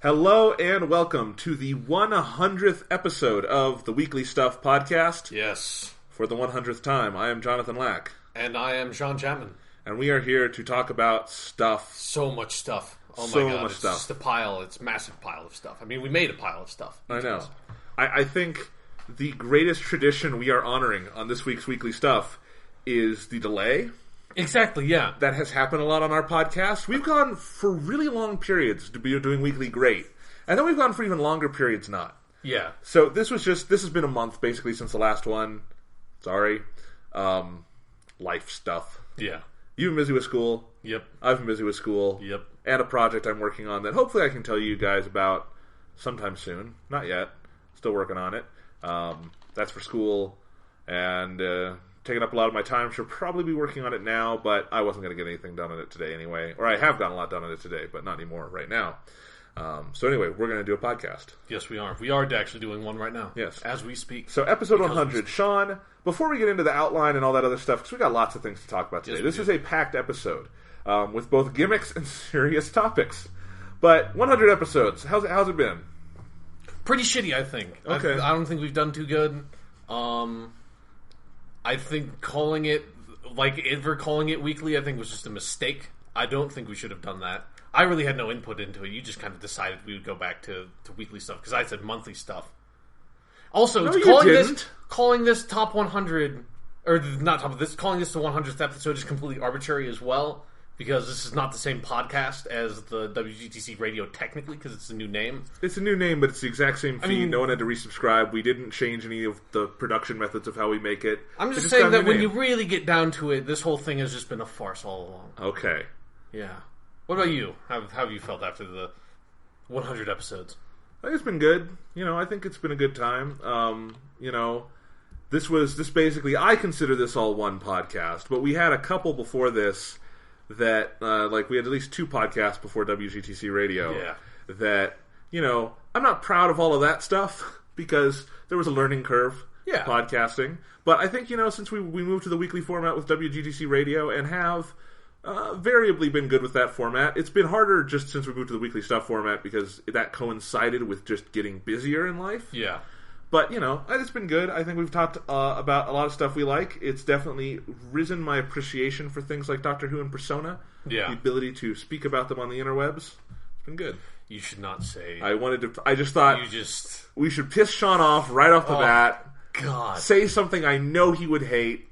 Hello and welcome to the 100th episode of the Weekly Stuff podcast. Yes. For the 100th time, I am Jonathan Lack. And I am Sean Chapman. And we are here to talk about stuff. So much stuff. Oh so my god, much it's stuff. just a pile. It's a massive pile of stuff. I mean, we made a pile of stuff. I know. I think the greatest tradition we are honoring on this week's Weekly Stuff is the delay. Exactly, yeah. That has happened a lot on our podcast. We've gone for really long periods to be doing weekly great. And then we've gone for even longer periods not. Yeah. So this has been a month basically since the last one. Sorry. Life stuff. Yeah. You've been busy with school. Yep. I've been busy with school. Yep. And a project I'm working on that hopefully I can tell you guys about sometime soon. Not yet. Still working on it. That's for school. And taking up a lot of my time. Should probably be working on it now, but I wasn't going to get anything done on it today anyway. Or I have gotten a lot done on it today, but not anymore right now. So anyway, we're going to do a podcast. Yes, we are. We are actually doing one right now. Yes. As we speak. So episode 100. Sean, before we get into the outline and all that other stuff, because we got lots of things to talk about today. Yes, this is a packed episode with both gimmicks and serious topics. But 100 episodes. How's it been? Pretty shitty, I think. Okay. I don't think we've done too good. I think calling it weekly, I think was just a mistake. I don't think we should have done that. I really had no input into it. You just kind of decided we would go back to weekly stuff because I said monthly stuff. Also, No, calling this top 100 or not top of this, calling this the 100th episode is completely arbitrary as well because this is not the same podcast as the WGTC Radio technically because it's a new name. It's a new name, but it's the exact same feed. I mean, no one had to resubscribe. We didn't change any of the production methods of how we make it. I'm just saying that when you really get down to it, this whole thing has just been a farce all along. Okay. Yeah. What about you? How have you felt after the 100 episodes? I think it's been good. I think it's been a good time. This basically, I consider this all one podcast, but we had a couple before this that, we had at least two podcasts before WGTC Radio. Yeah. That, I'm not proud of all of that stuff because there was a learning curve. Yeah. Podcasting. But I think, since we moved to the weekly format with WGTC Radio and have variably been good with that format. It's been harder just since we moved to the weekly stuff format because that coincided with just getting busier in life. Yeah. But, it's been good. I think we've talked about a lot of stuff we like. It's definitely risen my appreciation for things like Doctor Who and Persona. Yeah. The ability to speak about them on the interwebs. It's been good. You should not say... I just thought... We should piss Sean off right off the bat. God. Say something I know he would hate.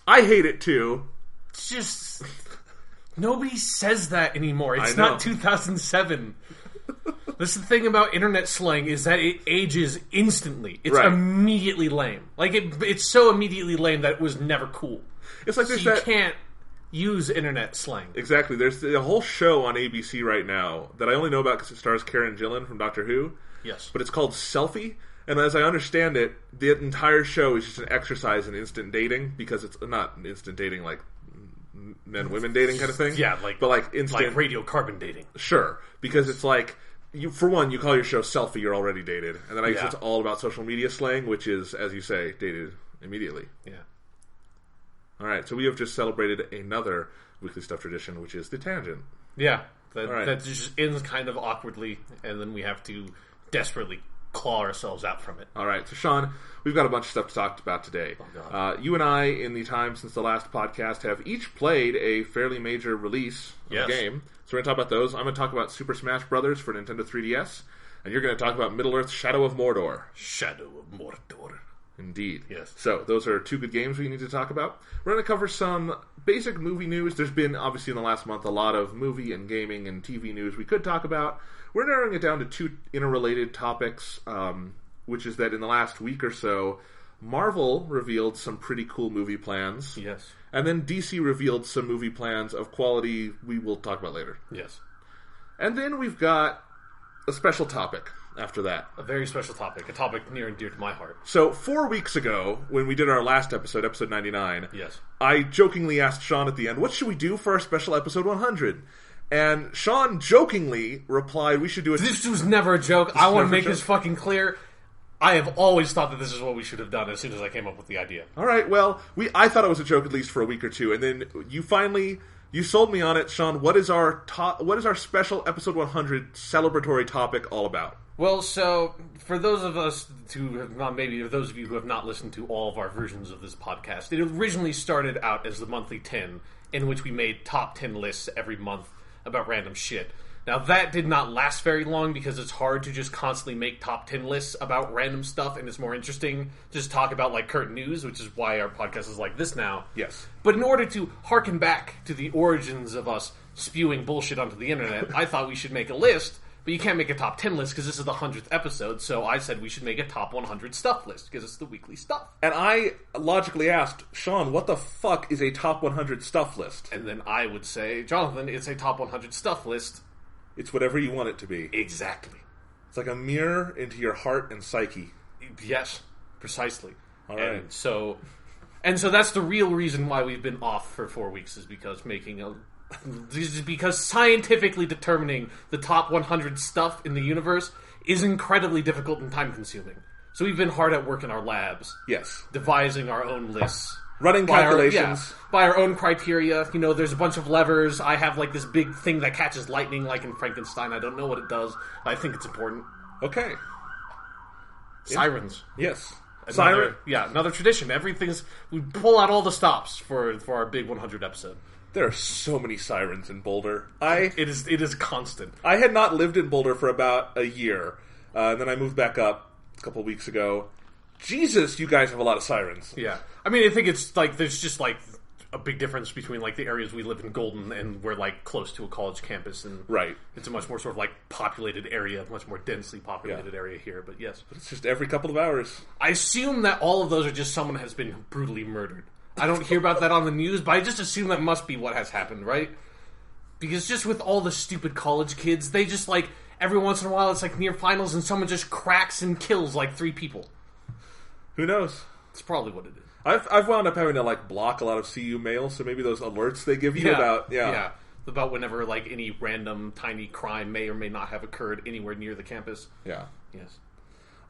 I hate it too. Just... Nobody says that anymore. It's I know. not 2007. This is the thing about internet slang is that it ages instantly. It's right. Immediately lame. It's so immediately lame that it was never cool. It's like so you can't use internet slang. Exactly. There's a whole show on ABC right now that I only know about because it stars Karen Gillan from Doctor Who. Yes. But it's called Selfie. And as I understand it, the entire show is just an exercise in instant dating because it's not instant dating like men-women dating kind of thing. Yeah, but instant... Like radiocarbon dating. Sure. Because it's like, you call your show Selfie, you're already dated. And then I guess it's all about social media slang, which is, as you say, dated immediately. Yeah. Alright, so we have just celebrated another weekly stuff tradition, which is the tangent. Yeah. That just ends kind of awkwardly, and then we have to desperately claw ourselves out from it. Alright, so Sean, we've got a bunch of stuff to talk about today. Oh, God. You and I, in the time since the last podcast, have each played a fairly major release of a game. So we're going to talk about those. I'm going to talk about Super Smash Bros. For Nintendo 3DS, and you're going to talk about Middle-earth Shadow of Mordor. Shadow of Mordor. Indeed. Yes. So those are two good games we need to talk about. We're going to cover some basic movie news. There's been, obviously, in the last month, a lot of movie and gaming and TV news we could talk about. We're narrowing it down to two interrelated topics, which is that in the last week or so, Marvel revealed some pretty cool movie plans. Yes. And then DC revealed some movie plans of quality we will talk about later. Yes. And then we've got a special topic after that. A very special topic. A topic near and dear to my heart. So 4 weeks ago, when we did our last episode 99, yes, I jokingly asked Sean at the end, what should we do for our special episode 100? And Sean jokingly replied, we should do it. This was never a joke. I want to make this fucking clear. I have always thought that this is what we should have done as soon as I came up with the idea. All right, well, I thought it was a joke at least for a week or two, and then you finally You sold me on it, Sean. What is our special episode 100 celebratory topic all about? Well, so for those of us who have not, maybe those of you who have not listened to all of our versions of this podcast, it originally started out as the monthly 10, in which we made top 10 lists every month about random shit. Now, that did not last very long because it's hard to just constantly make top 10 lists about random stuff, and it's more interesting to just talk about, like, current news, which is why our podcast is like this now. Yes. But in order to harken back to the origins of us spewing bullshit onto the internet, I thought we should make a list, but you can't make a top 10 list because this is the 100th episode, so I said we should make a top 100 stuff list because it's the weekly stuff. And I logically asked, Sean, what the fuck is a top 100 stuff list? And then I would say, Jonathan, it's a top 100 stuff list. It's whatever you want it to be. Exactly. It's like a mirror into your heart and psyche. Yes, precisely. All right. And so that's the real reason why we've been off for 4 weeks is because scientifically determining the top 100 stuff in the universe is incredibly difficult and time consuming. So we've been hard at work in our labs. Yes. Devising our own lists. Running calculations. By our own criteria. You know, there's a bunch of levers. I have, like, this big thing that catches lightning, like in Frankenstein. I don't know what it does, but I think it's important. Okay. Sirens. Yes. Siren? Yeah, another tradition. We pull out all the stops for our big 100 episode. There are so many sirens in Boulder. It is constant. I had not lived in Boulder for about a year. And then I moved back up a couple weeks ago. Jesus, you guys have a lot of sirens. Yeah. I mean, I think it's like there's just like a big difference between like the areas we live in Golden and we're like close to a college campus, and right. It's a much more sort of like populated area, much more densely populated area here. But yes, but it's just every couple of hours. I assume that all of those are just someone has been brutally murdered. I don't hear about that on the news, but I just assume that must be what has happened, right? Because just with all the stupid college kids, they just like every once in a while it's like near finals and someone just cracks and kills like 3 people. Who knows? It's probably what it is. I've wound up having to like block a lot of CU mail, so maybe those alerts they give you about whenever like any random tiny crime may or may not have occurred anywhere near the campus. Yeah. Yes.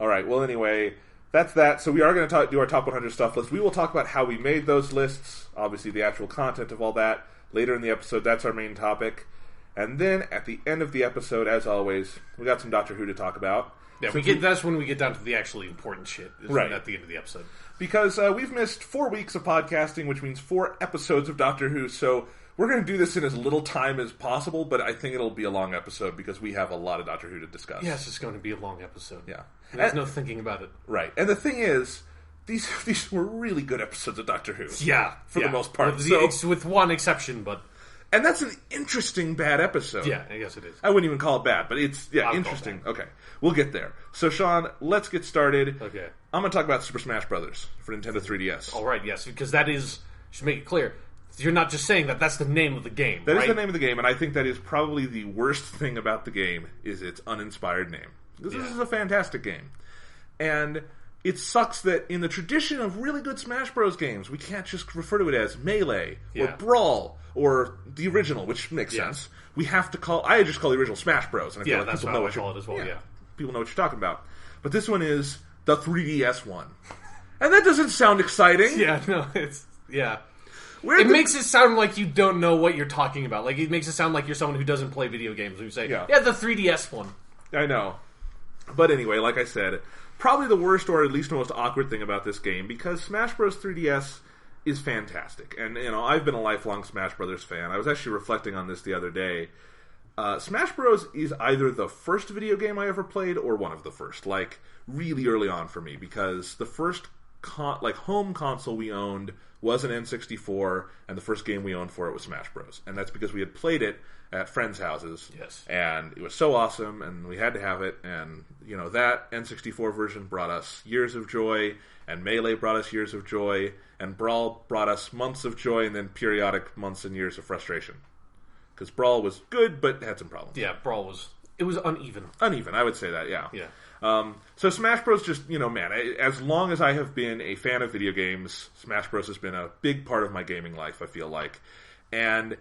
All right. Well, anyway, that's that. So we are going to do our top 100 stuff list. We will talk about how we made those lists, obviously the actual content of all that later in the episode. That's our main topic. And then at the end of the episode, as always, we got some Doctor Who to talk about. Yeah, that's when we get down to the actually important shit. Right at the end of the episode. Because we've missed 4 weeks of podcasting, which means 4 episodes of Doctor Who. So we're going to do this in as little time as possible, but I think it'll be a long episode because we have a lot of Doctor Who to discuss. Yes, it's going to be a long episode. Yeah. There's no thinking about it. Right. And the thing is, these were really good episodes of Doctor Who. Yeah. For the most part. With one exception, but... And that's an interesting bad episode. Yeah, I guess it is. I wouldn't even call it bad, but it's interesting. Okay, we'll get there. So, Sean, let's get started. Okay. I'm going to talk about Super Smash Brothers for Nintendo 3DS. All right, yes, because that is... Should make it clear. You're not just saying that. That's the name of the game, That is the name of the game, and I think that is probably the worst thing about the game is its uninspired name. This is a fantastic game. And it sucks that in the tradition of really good Smash Bros. Games, we can't just refer to it as Melee or Brawl or the original, which makes sense. We have to call... I just call the original Smash Bros. And I feel like that's people what know I call it as well, yeah. People know what you're talking about. But this one is the 3DS one. And that doesn't sound exciting. Yeah, no, it's... Yeah. It makes it sound like you don't know what you're talking about. Like, it makes it sound like you're someone who doesn't play video games. When you say, the 3DS one. I know. But anyway, like I said, probably the worst or at least the most awkward thing about this game, because Smash Bros. 3DS is fantastic. And, you know, I've been a lifelong Smash Brothers fan. I was actually reflecting on this the other day. Smash Bros. Is either the first video game I ever played or one of the first. Like, really early on for me, because the first home console we owned was an N64, and the first game we owned for it was Smash Bros. And that's because we had played it at friends' houses. Yes. And it was so awesome, and we had to have it, and, you know, that N64 version brought us years of joy, and Melee brought us years of joy, and Brawl brought us months of joy, and then periodic months and years of frustration. Because Brawl was good, but had some problems. Yeah, Brawl was... It was uneven. Uneven, I would say that, yeah. Yeah. So Smash Bros. Just, you know, man, as long as I have been a fan of video games, Smash Bros. Has been a big part of my gaming life, I feel like. And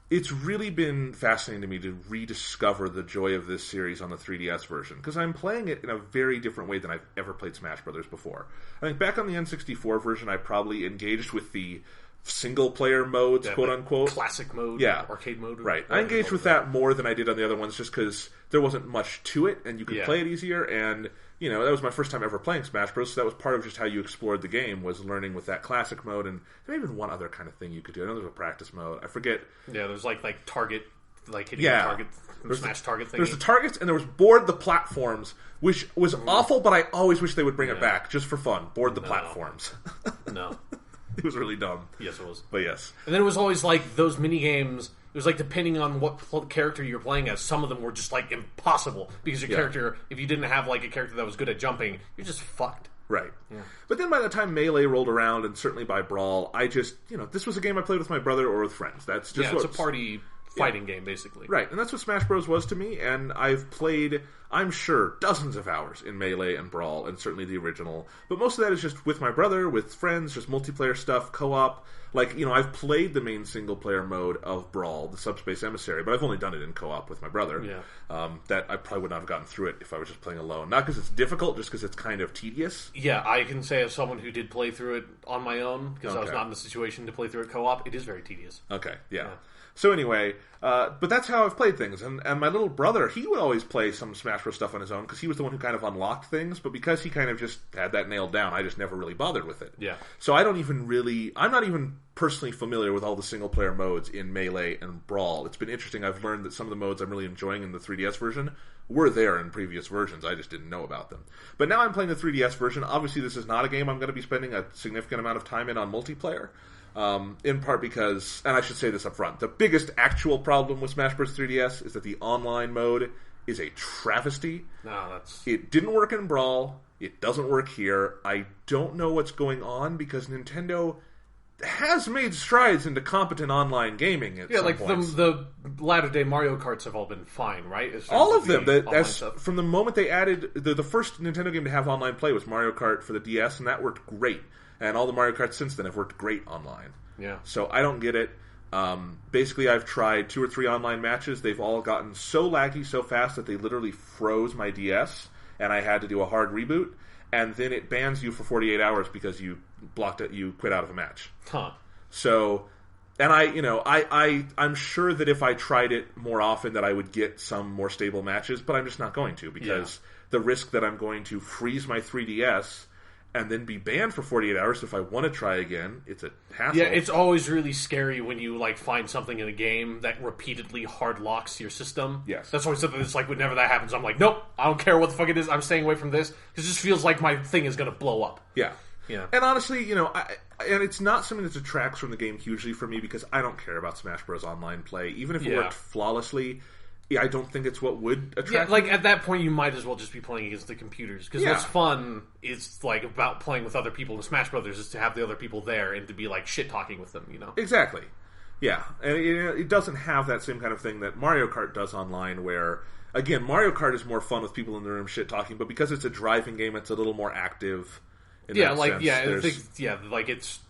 it's really been fascinating to me to rediscover the joy of this series on the 3DS version, because I'm playing it in a very different way than I've ever played Smash Bros. Before. I think back on the N64 version, I probably engaged with the single-player modes, quote-unquote. Classic mode, yeah. arcade mode. Right. I engaged with that more than I did on the other ones just because there wasn't much to it, and you could play it easier, and, you know, that was my first time ever playing Smash Bros., so that was part of just how you explored the game, was learning with that classic mode, and there may have been one other kind of thing you could do. I know there's a practice mode. I forget. Yeah, there's like target, like hitting the target, smash target thing. There's the targets, and there was board the platforms, which was awful, but I always wish they would bring it back, just for fun. Board the platforms. No. It was really dumb. Yes, it was. But yes. And then it was always like those mini games. It was like depending on what character you're playing as, some of them were just like impossible because your character, if you didn't have like a character that was good at jumping, you're just fucked. Right. Yeah. But then by the time Melee rolled around, and certainly by Brawl, I just, you know, this was a game I played with my brother or with friends. That's just it's a party fighting game, basically. Right, and that's what Smash Bros. Was to me, and I've played, I'm sure, dozens of hours in Melee and Brawl, and certainly the original. But most of that is just with my brother, with friends, just multiplayer stuff, co-op. Like, you know, I've played the main single-player mode of Brawl, the Subspace Emissary, but I've only done it in co-op with my brother. Yeah. That I probably would not have gotten through it if I was just playing alone. Not because it's difficult, just because it's kind of tedious. Yeah, I can say as someone who did play through it on my own, because I was not in the situation to play through it co-op, it is very tedious. Okay, yeah. So anyway, but that's how I've played things. And my little brother, he would always play some Smash Bros. Stuff on his own, because he was the one who kind of unlocked things, but because he kind of just had that nailed down, I just never really bothered with it. Yeah. So I'm not even personally familiar with all the single-player modes in Melee and Brawl. It's been interesting. I've learned that some of the modes I'm really enjoying in the 3DS version were there in previous versions. I just didn't know about them. But now I'm playing the 3DS version. Obviously, this is not a game I'm going to be spending a significant amount of time in on multiplayer. In part because, and I should say this up front, the biggest actual problem with Smash Bros. 3DS is that the online mode is a travesty. It didn't work in Brawl. It doesn't work here. I don't know what's going on because Nintendo has made strides into competent online gaming at some points. The latter-day Mario Karts have all been fine, right? All of them. From the moment they added... The first Nintendo game to have online play was Mario Kart for the DS, and that worked great. And all the Mario Karts since then have worked great online. Yeah. So I don't get it. Basically, I've tried 2 or 3 online matches. They've all gotten so laggy so fast that they literally froze my DS, and I had to do a hard reboot. And then it bans you for 48 hours because you blocked it. You quit out of a match. Huh. So, and I'm sure that if I tried it more often, that I would get some more stable matches. But I'm just not going to because the risk that I'm going to freeze my 3DS and then be banned for 48 hours if I want to try again, it's a hassle. Yeah, it's always really scary when you like find something in a game that repeatedly hard locks your system. Yes. That's always something that's like, whenever that happens, I'm like, nope, I don't care what the fuck it is, I'm staying away from this, because it just feels like my thing is going to blow up. Yeah. Yeah. And honestly, you know, and it's not something that detracts from the game hugely for me, because I don't care about Smash Bros. Online play. Even if it worked flawlessly, I don't think it's what would attract me. At that point, you might as well just be playing against the computers. Because what's fun is, like, about playing with other people in Smash Brothers is to have the other people there and to be, like, shit-talking with them, you know? Exactly. Yeah. And it doesn't have that same kind of thing that Mario Kart does online, where, again, Mario Kart is more fun with people in the room shit-talking, but because it's a driving game, it's a little more active in that sense.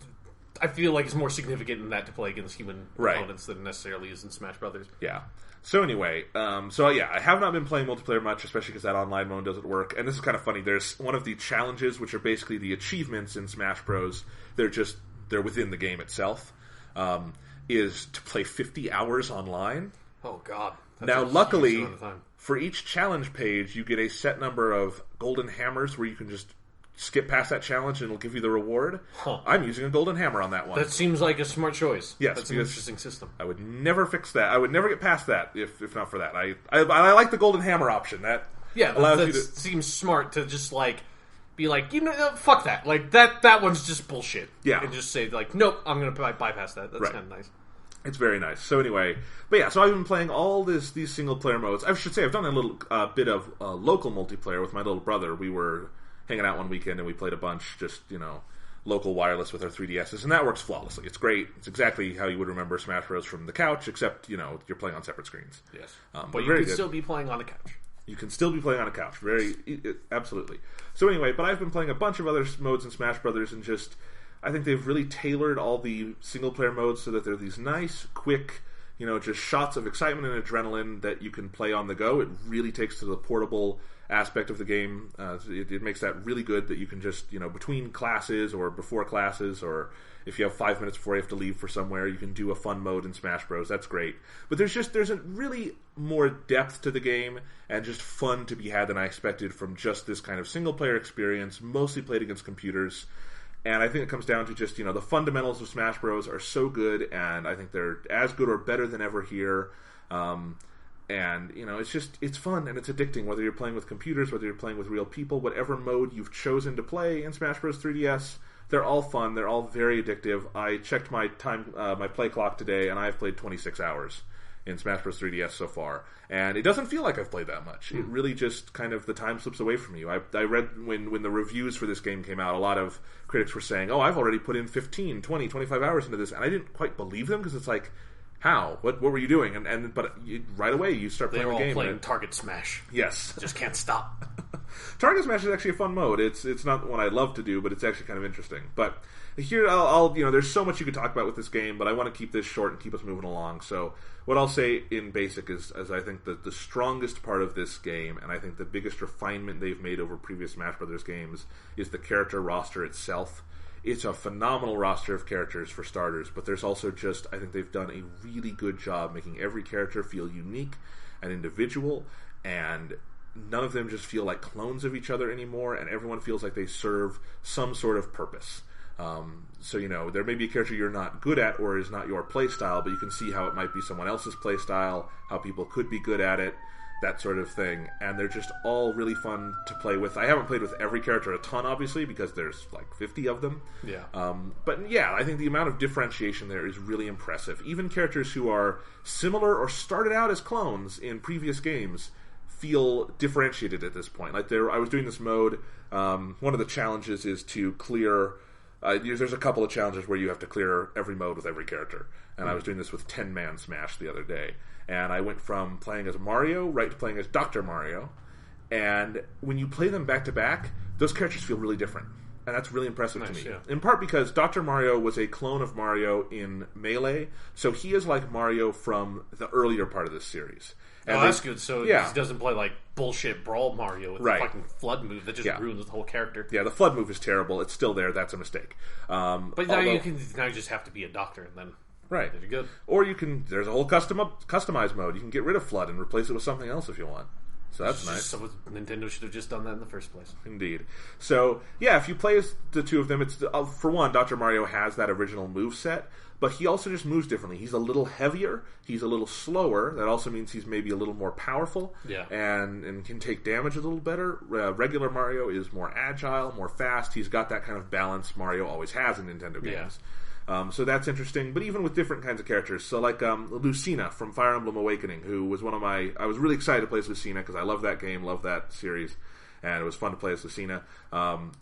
I feel like it's more significant in that to play against human opponents than necessarily is in Smash Brothers. Yeah. So anyway, I have not been playing multiplayer much, especially because that online mode doesn't work. And this is kind of funny. There's one of the challenges, which are basically the achievements in Smash Bros. They're within the game itself, is to play 50 hours online. Oh, God. Now, luckily, for each challenge page, you get a set number of golden hammers where you can just skip past that challenge and it'll give you the reward. Huh. I'm using a golden hammer on that one. That seems like a smart choice. Yes, that's an interesting system. I would never fix that. I would never get past that if not for that. I like the golden hammer option. That allows you to... seems smart to just like be like, you know, fuck that. Like that one's just bullshit. Yeah, and just say like, nope, I'm going to bypass that. That's kind of nice. It's very nice. So anyway, so I've been playing all these single player modes. I should say I've done a little bit of local multiplayer with my little brother. We were hanging out one weekend and we played a bunch, just, you know, local wireless with our 3DSs, and that works flawlessly. It's great. It's exactly how you would remember Smash Bros. From the couch, except, you know, you're playing on separate screens. Yes. But you can still be playing on a couch. You can still be playing on a couch. Absolutely. So anyway, but I've been playing a bunch of other modes in Smash Brothers, and just, I think they've really tailored all the single player modes so that they're these nice, quick, just shots of excitement and adrenaline that you can play on the go. It really takes to the portable aspect of the game. It makes that really good that you can just, between classes or before classes, or if you have 5 minutes before you have to leave for somewhere, you can do a fun mode in Smash Bros. That's great. But there's a really more depth to the game and just fun to be had than I expected from just this kind of single-player experience, mostly played against computers. And I think it comes down to just, the fundamentals of Smash Bros. Are so good, and I think they're as good or better than ever here. And, it's fun and it's addicting, whether you're playing with computers, whether you're playing with real people, whatever mode you've chosen to play in Smash Bros. 3DS, they're all fun, they're all very addictive. I checked my my play clock today, and I've played 26 hours in Smash Bros. 3DS so far. And it doesn't feel like I've played that much. It really just kind of, the time slips away from you. I read when the reviews for this game came out, a lot of critics were saying, I've already put in 15, 20, 25 hours into this. And I didn't quite believe them, because it's like, how? What were you doing? But right away you start playing the game. They're all playing Target Smash. Yes. Just can't stop. Target Smash is actually a fun mode. It's not one I love to do, but it's actually kind of interesting. But here, I'll there's so much you could talk about with this game, but I want to keep this short and keep us moving along. So what I'll say in basic is I think that the strongest part of this game, and I think the biggest refinement they've made over previous Smash Brothers games, is the character roster itself. It's a phenomenal roster of characters for starters, but there's also just, I think they've done a really good job making every character feel unique and individual, and none of them just feel like clones of each other anymore, and everyone feels like they serve some sort of purpose. So, there may be a character you're not good at or is not your play style, but you can see how it might be someone else's play style, how people could be good at it, that sort of thing, and they're just all really fun to play with. I haven't played with every character a ton, obviously, because there's like 50 of them. Yeah. But yeah, I think the amount of differentiation there is really impressive. Even characters who are similar or started out as clones in previous games feel differentiated at this point. Like I was doing this mode. One of the challenges is to clear. There's a couple of challenges where you have to clear every mode with every character, and I was doing this with 10-man Smash the other day. And I went from playing as Mario right to playing as Dr. Mario. And when you play them back to back, those characters feel really different. And that's really impressive to me. Yeah. In part because Dr. Mario was a clone of Mario in Melee, so he is like Mario from the earlier part of this series. And that's good. So he doesn't play like bullshit Brawl Mario with the fucking flood move that just ruins the whole character. Yeah, the flood move is terrible. It's still there. That's a mistake. But now you just have to be a doctor and then... Right. You're good. Or there's a whole customized mode. You can get rid of Flood and replace it with something else if you want. So that's nice. So Nintendo should have just done that in the first place. Indeed. So, yeah, if you play as the two of them, it's for one, Dr. Mario has that original move set, but he also just moves differently. He's a little heavier. He's a little slower. That also means he's maybe a little more powerful and can take damage a little better. Regular Mario is more agile, more fast. He's got that kind of balance Mario always has in Nintendo games. So that's interesting, but even with different kinds of characters. So like Lucina from Fire Emblem Awakening, who was I was really excited to play as Lucina because I love that game, love that series, and it was fun to play as Lucina.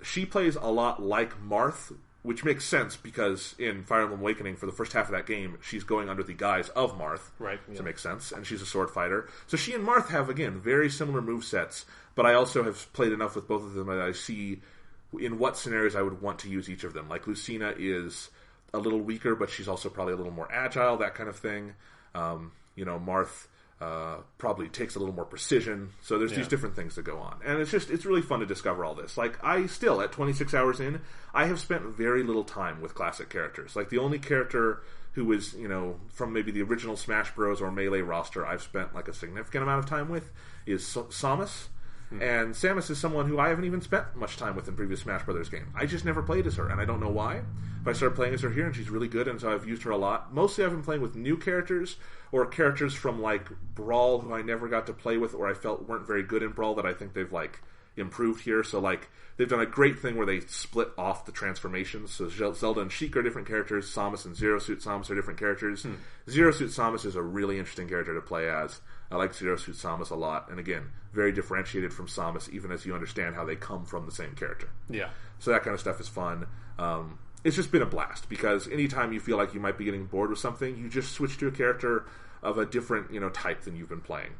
She plays a lot like Marth, which makes sense because in Fire Emblem Awakening, for the first half of that game, she's going under the guise of Marth. Right. So it makes sense, and she's a sword fighter. So she and Marth have, again, very similar movesets, but I also have played enough with both of them that I see in what scenarios I would want to use each of them. Like Lucina is a little weaker, but she's also probably a little more agile, that kind of thing. Marth probably takes a little more precision. So there's these different things that go on. And it's really fun to discover all this. Like, I still, at 26 hours in, I have spent very little time with classic characters. Like, the only character who is, from maybe the original Smash Bros. Or Melee roster I've spent, like, a significant amount of time with is Samus. And Samus is someone who I haven't even spent much time with in previous Smash Brothers game. I just never played as her, and I don't know why. But I started playing as her here, and she's really good, and so I've used her a lot. Mostly I've been playing with new characters, or characters from, like, Brawl who I never got to play with, or I felt weren't very good in Brawl that I think they've, like, improved here. So, like, they've done a great thing where they split off the transformations. So Zelda and Sheik are different characters, Samus and Zero Suit Samus are different characters. Zero Suit Samus is a really interesting character to play as. I like Zero Suit Samus a lot, and again, very differentiated from Samus, even as you understand how they come from the same character. Yeah. So that kind of stuff is fun. It's just been a blast, because anytime you feel like you might be getting bored with something, you just switch to a character of a different, type than you've been playing.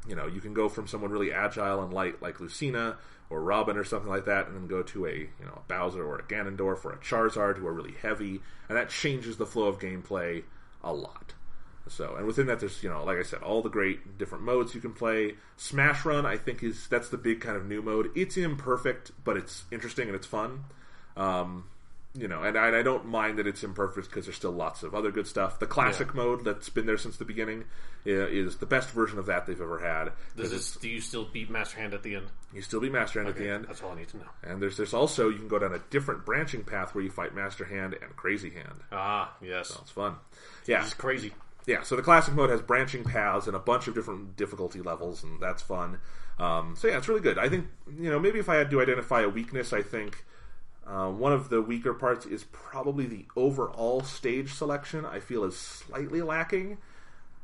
You can go from someone really agile and light like Lucina or Robin or something like that, and then go to a Bowser or a Ganondorf or a Charizard who are really heavy, and that changes the flow of gameplay a lot. So, and within that, there's, like I said, all the great different modes you can play. Smash Run, I think, that's the big kind of new mode. It's imperfect, but it's interesting and it's fun. And I don't mind that it's imperfect because there's still lots of other good stuff. The classic mode that's been there since the beginning is the best version of that they've ever had. Do you still beat Master Hand at the end? You still beat Master Hand at the end. That's all I need to know. And there's also, you can go down a different branching path where you fight Master Hand and Crazy Hand. Ah, yes. So it's fun. Yeah. It's crazy. Yeah, so the classic mode has branching paths and a bunch of different difficulty levels, and that's fun. So yeah, it's really good. I think, maybe if I had to identify a weakness, I think one of the weaker parts is probably the overall stage selection. I feel is slightly lacking.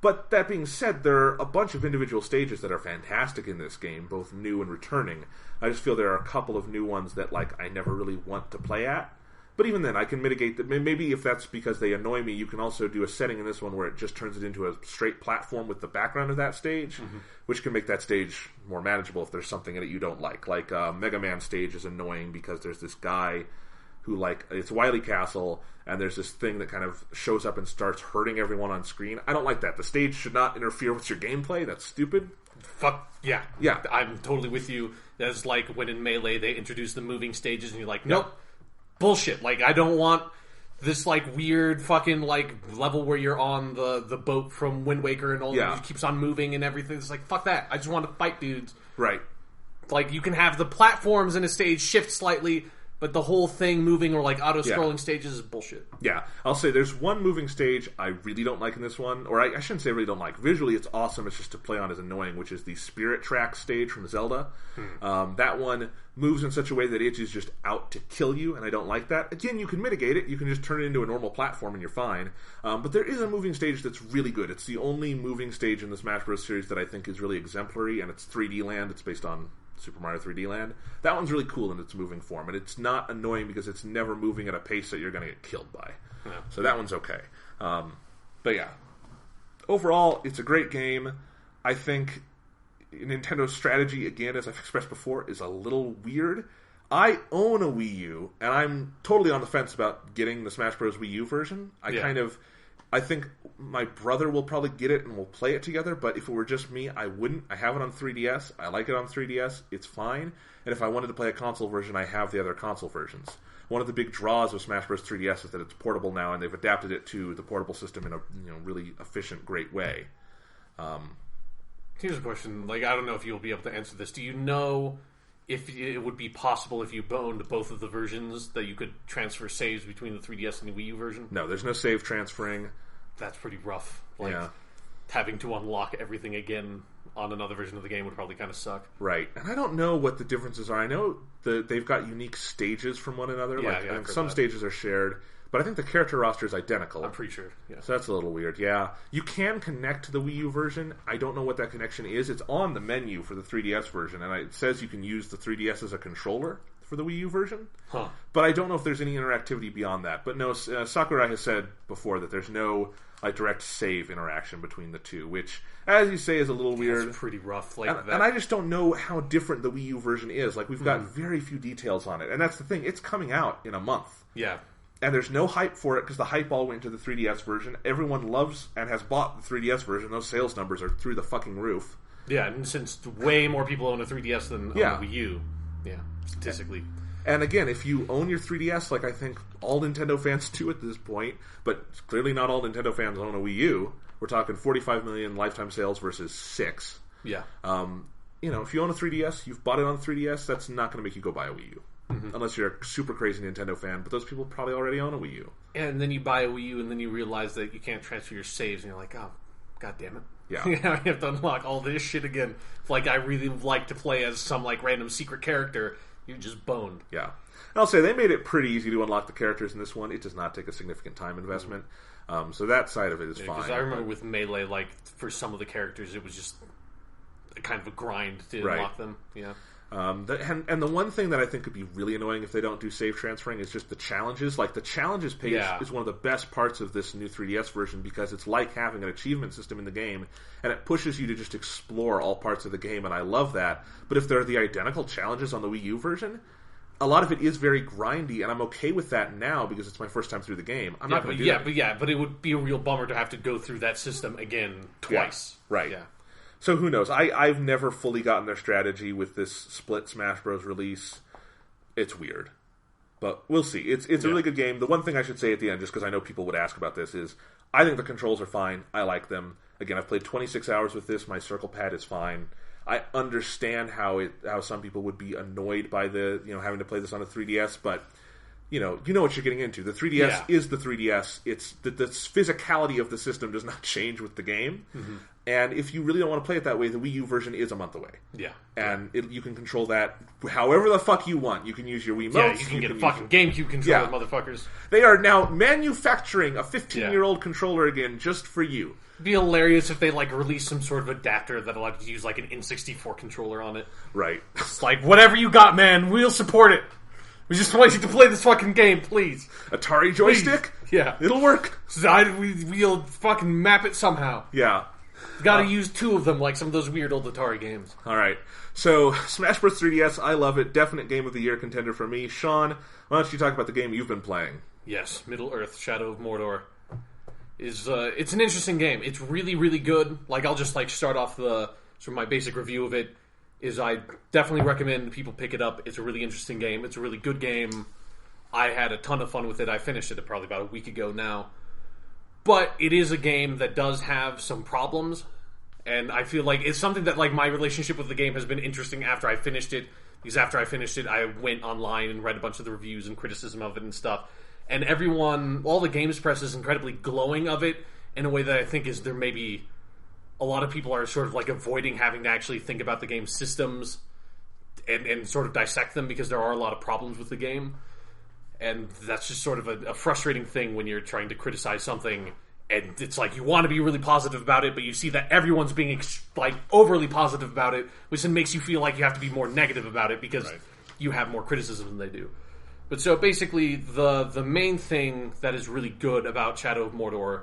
But that being said, there are a bunch of individual stages that are fantastic in this game, both new and returning. I just feel there are a couple of new ones that I never really want to play at. But even then, I can mitigate that. Maybe if that's because they annoy me, you can also do a setting in this one where it just turns it into a straight platform with the background of that stage, which can make that stage more manageable if there's something in it you don't like. Like, Mega Man stage is annoying because there's this guy who, it's Wily Castle, and there's this thing that kind of shows up and starts hurting everyone on screen. I don't like that. The stage should not interfere with your gameplay. That's stupid. Fuck, yeah. Yeah. I'm totally with you. That's like when in Melee they introduce the moving stages, and you're like, nope. Bullshit. I don't want this, weird fucking, level where you're on the boat from Wind Waker and all that. It keeps on moving and everything. It's fuck that. I just want to fight dudes. Right. You can have the platforms in a stage shift slightly, but the whole thing moving or, auto-scrolling stages is bullshit. Yeah. I'll say there's one moving stage I really don't like in this one. Or I shouldn't say I really don't like. Visually, it's awesome. It's just to play on is annoying, which is the Spirit Track stage from Zelda. That one moves in such a way that it is just out to kill you, and I don't like that. Again, you can mitigate it. You can just turn it into a normal platform and you're fine. But there is a moving stage that's really good. It's the only moving stage in the Smash Bros. Series that I think is really exemplary, and it's 3D Land. It's based on Super Mario 3D Land. That one's really cool in its moving form, and it's not annoying because it's never moving at a pace that you're going to get killed by. Yeah. So that one's okay. But yeah, overall, it's a great game. I think Nintendo's strategy, again, as I've expressed before, is a little weird. I own a Wii U, and I'm totally on the fence about getting the Smash Bros. Wii U version. I think my brother will probably get it and we'll play it together, but if it were just me, I wouldn't. I have it on 3DS. I like it on 3DS. It's fine. And if I wanted to play a console version, I have the other console versions. One of the big draws of Smash Bros. 3DS is that it's portable now, and they've adapted it to the portable system in a really efficient, great way. Here's a question. I don't know if you'll be able to answer this. Do you know if it would be possible if you owned both of the versions that you could transfer saves between the 3DS and the Wii U version? No, there's no save transferring. That's pretty rough. Having to unlock everything again on another version of the game would probably kind of suck. Right. And I don't know what the differences are. I know they've got unique stages from one another. Some stages are shared. But I think the character roster is identical. I'm pretty sure, yeah. So that's a little weird, yeah. You can connect to the Wii U version. I don't know what that connection is. It's on the menu for the 3DS version, and it says you can use the 3DS as a controller for the Wii U version. Huh. But I don't know if there's any interactivity beyond that. But no, Sakurai has said before that there's no direct save interaction between the two, which, as you say, is a little weird. It's pretty rough. And I just don't know how different the Wii U version is. We've got very few details on it. And that's the thing. It's coming out in a month. Yeah. And there's no hype for it because the hype all went to the 3DS version. Everyone loves and has bought the 3DS version. Those sales numbers are through the fucking roof. Yeah, and since way more people own a 3DS than on the Wii U. Yeah, statistically. And again, if you own your 3DS, I think all Nintendo fans do at this point, but clearly not all Nintendo fans own a Wii U. We're talking 45 million lifetime sales versus 6. Yeah. If you own a 3DS, you've bought it on 3DS, that's not going to make you go buy a Wii U. Mm-hmm. Unless you're a super crazy Nintendo fan, but those people probably already own a Wii U. And then you buy a Wii U, and then you realize that you can't transfer your saves, and you're like, oh, god damn it. Yeah. You have to unlock all this shit again. I really like to play as some, random secret character. You're just boned. Yeah. And I'll say, they made it pretty easy to unlock the characters in this one. It does not take a significant time investment. So that side of it is fine. Because I remember with Melee, for some of the characters, it was just kind of a grind to unlock them. Yeah. And the one thing that I think could be really annoying if they don't do save transferring is just the challenges. The challenges page is one of the best parts of this new 3DS version because it's like having an achievement system in the game, and it pushes you to just explore all parts of the game, and I love that. But if they're the identical challenges on the Wii U version, a lot of it is very grindy, and I'm okay with that now because it's my first time through the game. I'm not going to do that. But it would be a real bummer to have to go through that system again twice. Yeah, right. Yeah. So who knows? I've never fully gotten their strategy with this split Smash Bros. Release. It's weird. But we'll see. It's a really good game. The one thing I should say at the end, just because I know people would ask about this, is I think the controls are fine. I like them. Again, I've played 26 hours with this. My circle pad is fine. I understand how some people would be annoyed by the having to play this on a 3DS, but you know what you're getting into. The 3DS is the 3DS. It's the physicality of the system does not change with the game. Mm-hmm. And if you really don't want to play it that way, the Wii U version is a month away. Yeah. And you can control that however the fuck you want. You can use your Wiimotes. Yeah, you can get a fucking GameCube controller, motherfuckers. They are now manufacturing a 15-year-old controller again just for you. It'd be hilarious if they release some sort of adapter that allowed you to use an N64 controller on it. Right. It's whatever you got, man, we'll support it. We just want you to play this fucking game, please. Atari joystick? Please. Yeah. It'll work. We'll fucking map it somehow. Yeah. Gotta use two of them, like some of those weird old Atari games. Alright. So, Smash Bros. 3DS, I love it. Definite Game of the Year contender for me. Sean, why don't you talk about the game you've been playing? Yes, Middle-earth, Shadow of Mordor. It's an interesting game. It's really, really good. I'll just start off my basic review of it. I definitely recommend people pick it up. It's a really interesting game. It's a really good game. I had a ton of fun with it. I finished it probably about a week ago now. But it is a game that does have some problems. And I feel like it's something that my relationship with the game has been interesting after I finished it. Because after I finished it, I went online and read a bunch of the reviews and criticism of it and stuff. And all the games press is incredibly glowing of it in a way that I think is there maybe a lot of people are sort of avoiding having to actually think about the game's systems and sort of dissect them because there are a lot of problems with the game. And that's just sort of a frustrating thing when you're trying to criticize something and it's you want to be really positive about it, but you see that everyone's being overly positive about it, which then makes you feel like you have to be more negative about it because you have more criticism than they do. But so basically, the main thing that is really good about Shadow of Mordor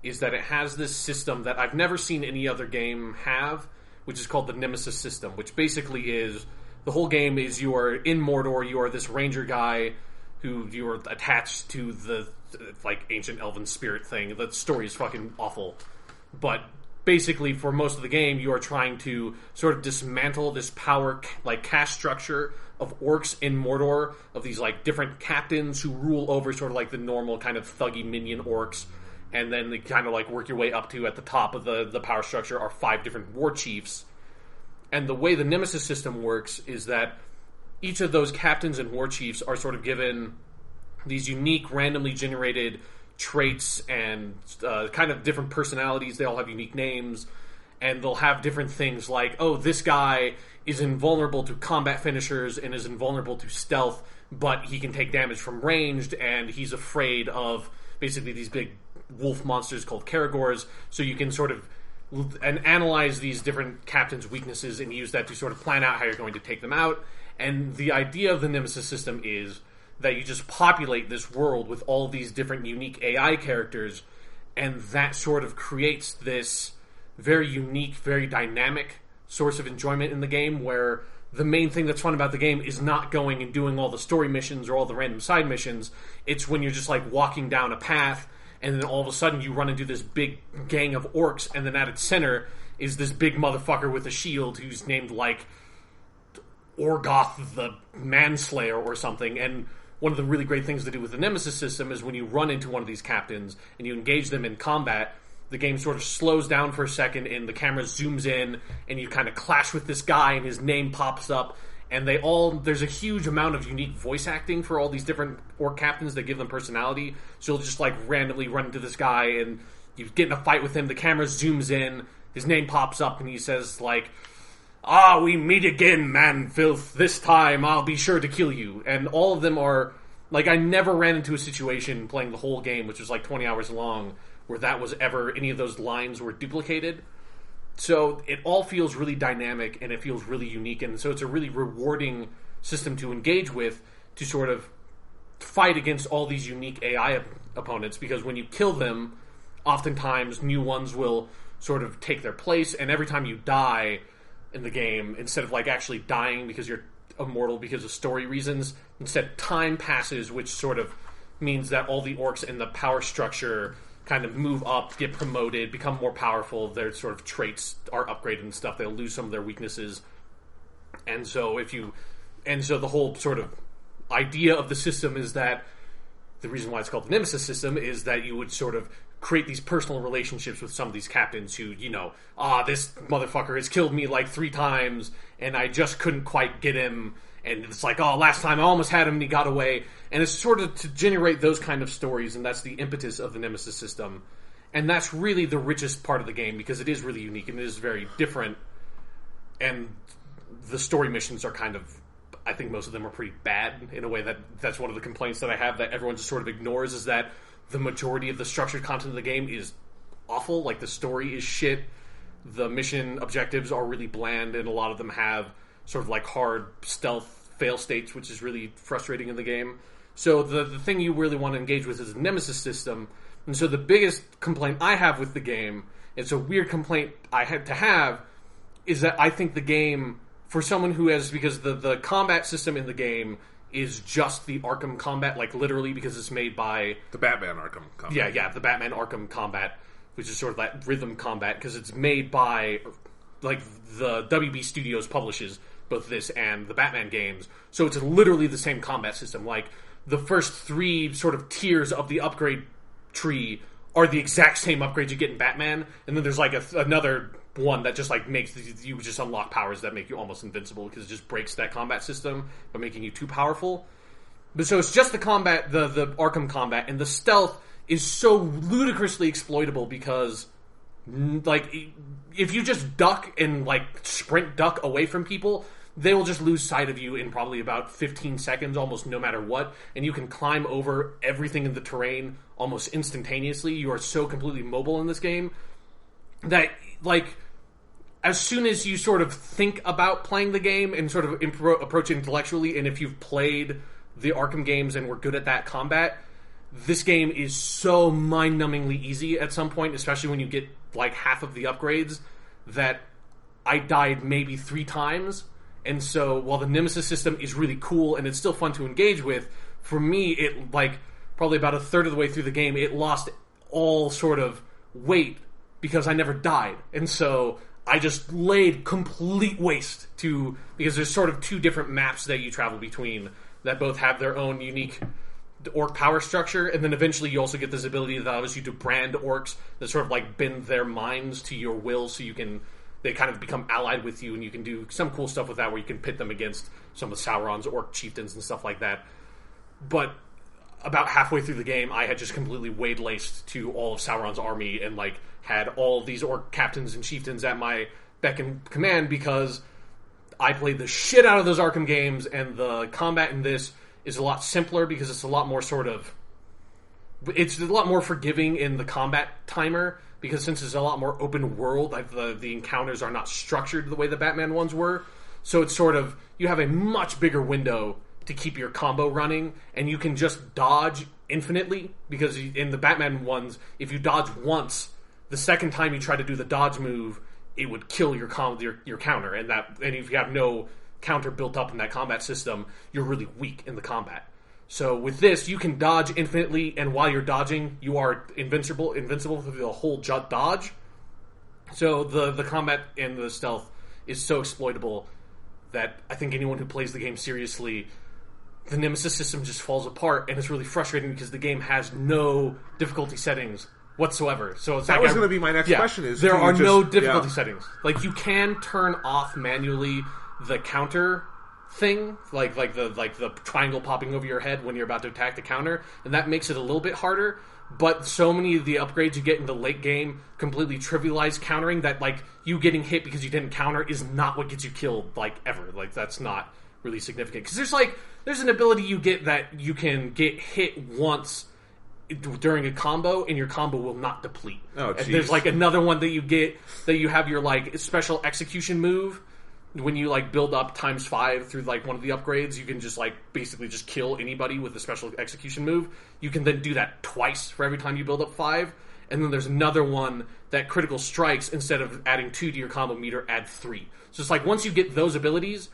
is that it has this system that I've never seen any other game have, which is called the Nemesis system, which basically is, the whole game is you are in Mordor, you are this ranger guy who you are attached to the ancient elven spirit thing. The story is fucking awful. But basically, for most of the game, you are trying to sort of dismantle this power, caste structure of orcs in Mordor, of these different captains who rule over sort of the normal kind of thuggy minion orcs, and then they kind of work your way up to, at the top of the power structure are 5 different war chiefs. And the way the Nemesis system works is that each of those captains and war chiefs are sort of given these unique, randomly generated traits and kind of different personalities. They all have unique names, and they'll have different things this guy is invulnerable to combat finishers and is invulnerable to stealth, but he can take damage from ranged, and he's afraid of basically these big wolf monsters called Karagors, so you can sort of analyze these different captains' weaknesses and use that to sort of plan out how you're going to take them out. And the idea of the Nemesis system is that you just populate this world with all these different unique AI characters, and that sort of creates this very unique, very dynamic source of enjoyment in the game, where the main thing that's fun about the game is not going and doing all the story missions or all the random side missions. It's when you're just walking down a path, and then all of a sudden you run into this big gang of orcs, and then at its center is this big motherfucker with a shield who's named Orgoth the Manslayer or something. And one of the really great things to do with the Nemesis system is when you run into one of these captains and you engage them in combat, the game sort of slows down for a second and the camera zooms in and you kind of clash with this guy and his name pops up, and there's a huge amount of unique voice acting for all these different orc captains that give them personality. So you'll just randomly run into this guy and you get in a fight with him, the camera zooms in, his name pops up and he says we meet again, man filth. This time I'll be sure to kill you. And all of them are I never ran into a situation playing the whole game, which was 20 hours long, where that was ever, any of those lines were duplicated. So it all feels really dynamic and it feels really unique, and so it's a really rewarding system to engage with, to sort of fight against all these unique AI opponents, because when you kill them, oftentimes new ones will sort of take their place, and every time you die in the game, instead of actually dying because you're immortal because of story reasons. Instead, time passes, which sort of means that all the orcs in the power structure kind of move up, get promoted, become more powerful. Their sort of traits are upgraded and stuff. They'll lose some of their weaknesses. And so the whole sort of idea of the system is that the reason why it's called the Nemesis system is that you would sort of create these personal relationships with some of these captains who, this motherfucker has killed me like 3 times and I just couldn't quite get him. And it's like, last time I almost had him and he got away. And it's sort of to generate those kind of stories, and that's the impetus of the Nemesis system. And that's really the richest part of the game, because it is really unique and it is very different. And the story missions are kind of, I think most of them are pretty bad in a way that's one of the complaints that I have that everyone just sort of ignores, is that the majority of the structured content of the game is awful. Like, the story is shit. The mission objectives are really bland, and a lot of them have sort of like hard stealth fail states, which is really frustrating in the game. So the thing you really want to engage with is the Nemesis system. And so the biggest complaint I have with the game, it's a weird complaint I had to have, is that I think the game, for someone who has, because the combat system in the game is just the Arkham combat, like literally, because it's made by the Batman Arkham combat. Yeah, the Batman Arkham combat, which is sort of that rhythm combat, because it's made by, like, the WB Studios publishes both this and the Batman games. So it's literally the same combat system. Like, the first 3 sort of tiers of the upgrade tree are the exact same upgrades you get in Batman, and then there's like another one that just like makes you just unlock powers that make you almost invincible, because it just breaks that combat system by making you too powerful. But so it's just the combat, the Arkham combat, and the stealth is so ludicrously exploitable, because like, if you just duck and like sprint duck away from people, they will just lose sight of you in probably about 15 seconds, almost no matter what, and you can climb over everything in the terrain almost instantaneously. You are so completely mobile in this game that, like, as soon as you sort of think about playing the game and sort of approach it intellectually, and if you've played the Arkham games and were good at that combat, this game is so mind-numbingly easy at some point, especially when you get like half of the upgrades, that I died maybe 3 times. And so, while the Nemesis system is really cool and it's still fun to engage with, for me, it, like, probably about a third of the way through the game, it lost all sort of weight because I never died. And so, I just laid complete waste because there's sort of 2 different maps that you travel between that both have their own unique orc power structure, and then eventually you also get this ability that allows you to brand orcs that sort of like bend their minds to your will, so they kind of become allied with you, and you can do some cool stuff with that where you can pit them against some of Sauron's orc chieftains and stuff like that. But about halfway through the game, I had just completely waylaid to all of Sauron's army and like had all of these orc captains and chieftains at my beck and command, because I played the shit out of those Arkham games, and the combat in this is a lot simpler because it's a lot more forgiving in the combat timer, because since it's a lot more open world, like the encounters are not structured the way the Batman ones were. So it's sort of, you have a much bigger window to keep your combo running, and you can just dodge infinitely, because in the Batman ones, if you dodge once, the second time you try to do the dodge move, it would kill your counter, and if you have no counter built up in that combat system, you're really weak in the combat. So with this, you can dodge infinitely, and while you're dodging, you are invincible through the whole dodge. So the combat and the stealth is so exploitable that I think anyone who plays the game seriously, the Nemesis system just falls apart, and it's really frustrating because the game has no difficulty settings whatsoever. So it's that was going to be my next question. Is there are no difficulty settings. Like, you can turn off manually the counter thing, like the triangle popping over your head when you're about to attack the counter, and that makes it a little bit harder. But so many of the upgrades you get in the late game completely trivialize countering, that like you getting hit because you didn't counter is not what gets you killed, like, ever. Like, that's not really significant, because there's an ability you get that you can get hit once during a combo, and your combo will not deplete. Oh, geez. There's like another one that you get that you have your like special execution move. When you like build up ×5 through like one of the upgrades, you can just like basically just kill anybody with a special execution move. You can then do that twice for every time you build up 5. And then there's another one that critical strikes, instead of adding 2 to your combo meter, add 3. So it's like once you get those abilities,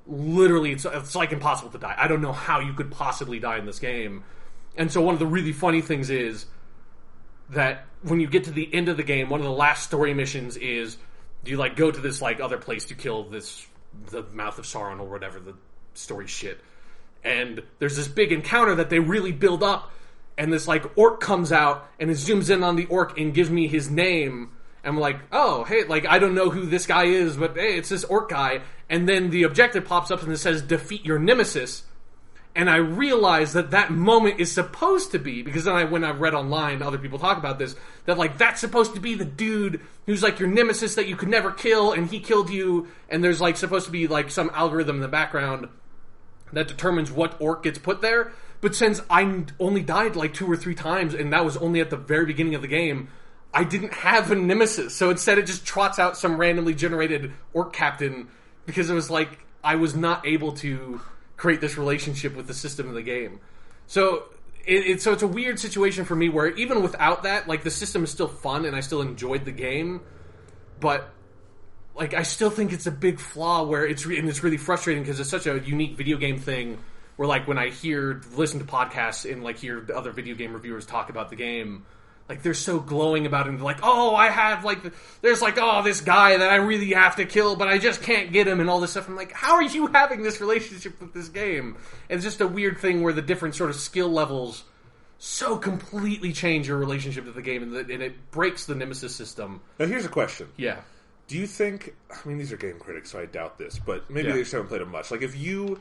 literally, it's like impossible to die. I don't know how you could possibly die in this game. And so one of the really funny things is that when you get to the end of the game, one of the last story missions is you like go to this like other place to kill the mouth of Sauron or whatever the story shit. And there's this big encounter that they really build up, and this like orc comes out and it zooms in on the orc and gives me his name. I'm like, oh, hey, like, I don't know who this guy is, but hey, it's this orc guy. And then the objective pops up and it says, defeat your nemesis. And I realized that moment is supposed to be, because then when I read online, other people talk about this, that, like, that's supposed to be the dude who's, like, your nemesis that you could never kill, and he killed you, and there's, like, supposed to be, like, some algorithm in the background that determines what orc gets put there. But since I only died, like, 2 or 3 times, and that was only at the very beginning of the game, I didn't have a nemesis, so instead it just trots out some randomly generated orc captain, because it was like, I was not able to create this relationship with the system of the game. So it's a weird situation for me where even without that, like, the system is still fun and I still enjoyed the game, but like, I still think it's a big flaw where it's really frustrating because it's such a unique video game thing where, like, when I listen to podcasts and, like, hear other video game reviewers talk about the game, like, they're so glowing about it, and they're like, oh, I have, like, there's, like, oh, this guy that I really have to kill, but I just can't get him, and all this stuff. I'm like, how are you having this relationship with this game? And it's just a weird thing where the different sort of skill levels so completely change your relationship to the game, and it breaks the nemesis system. Now, here's a question. Yeah. Do you think, I mean, these are game critics, so I doubt this, but maybe they just haven't played them much. Like, if you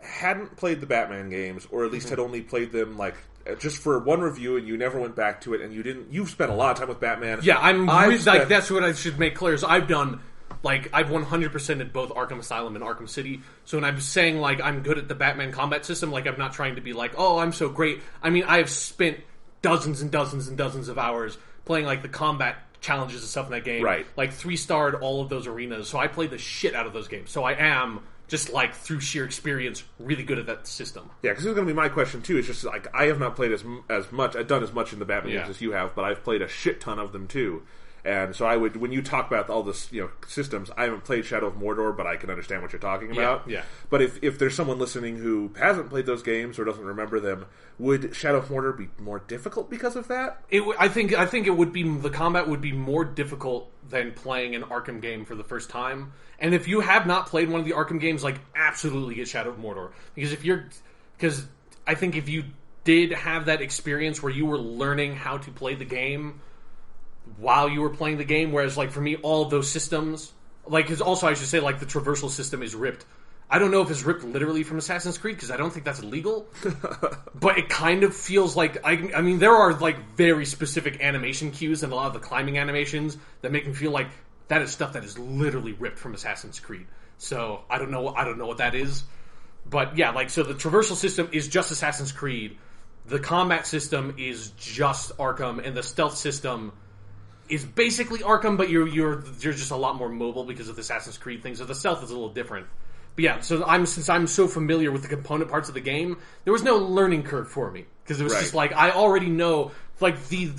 hadn't played the Batman games, or at least had only played them, like, just for one review, and you never went back to it, and you've spent a lot of time with Batman. Yeah, like, that's what I should make clear, is I've done, like, I've 100%ed both Arkham Asylum and Arkham City, so when I'm saying, like, I'm good at the Batman combat system, like, I'm not trying to be like, oh, I'm so great. I mean, I have spent dozens and dozens and dozens of hours playing, like, the combat challenges and stuff in that game. Right. Like, 3-starred all of those arenas, so I played the shit out of those games. So I am, just like, through sheer experience, really good at that system. Yeah, because this is going to be my question, too. It's just, like, I have not played as much, I've done as much in the Batman games as you have, but I've played a shit ton of them, too. And so when you talk about all this, systems, I haven't played Shadow of Mordor, but I can understand what you're talking about. Yeah. But if there's someone listening who hasn't played those games or doesn't remember them, would Shadow of Mordor be more difficult because of that? I think it would be, the combat would be more difficult than playing an Arkham game for the first time. And if you have not played one of the Arkham games, like, absolutely get Shadow of Mordor. Because I think if you did have that experience where you were learning how to play the game while you were playing the game, whereas, like, for me, all of those systems, like, because also I should say, like, the traversal system is ripped. I don't know if it's ripped literally from Assassin's Creed, because I don't think that's illegal, but it kind of feels like, I mean, there are, like, very specific animation cues and a lot of the climbing animations that make me feel like that is stuff that is literally ripped from Assassin's Creed. So, I don't know what that is, but yeah, like, so the traversal system is just Assassin's Creed, the combat system is just Arkham, and the stealth system is basically Arkham, but you're just a lot more mobile because of the Assassin's Creed thing, so the stealth is a little different. But yeah, so since I'm so familiar with the component parts of the game, there was no learning curve for me, because it was just like, I already know, like, the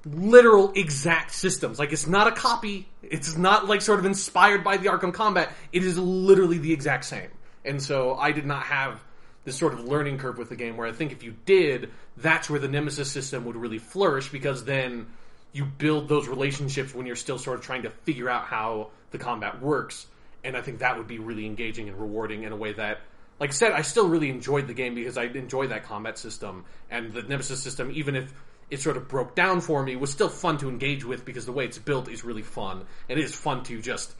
literal exact systems. Like, it's not a copy, it's not, like, sort of inspired by the Arkham combat, it is literally the exact same. And so I did not have this sort of learning curve with the game, where I think if you did, that's where the Nemesis system would really flourish, because then you build those relationships when you're still sort of trying to figure out how the combat works, and I think that would be really engaging and rewarding in a way that, like I said, I still really enjoyed the game because I enjoyed that combat system, and the Nemesis system, even if it sort of broke down for me, was still fun to engage with because the way it's built is really fun, and it is fun to just,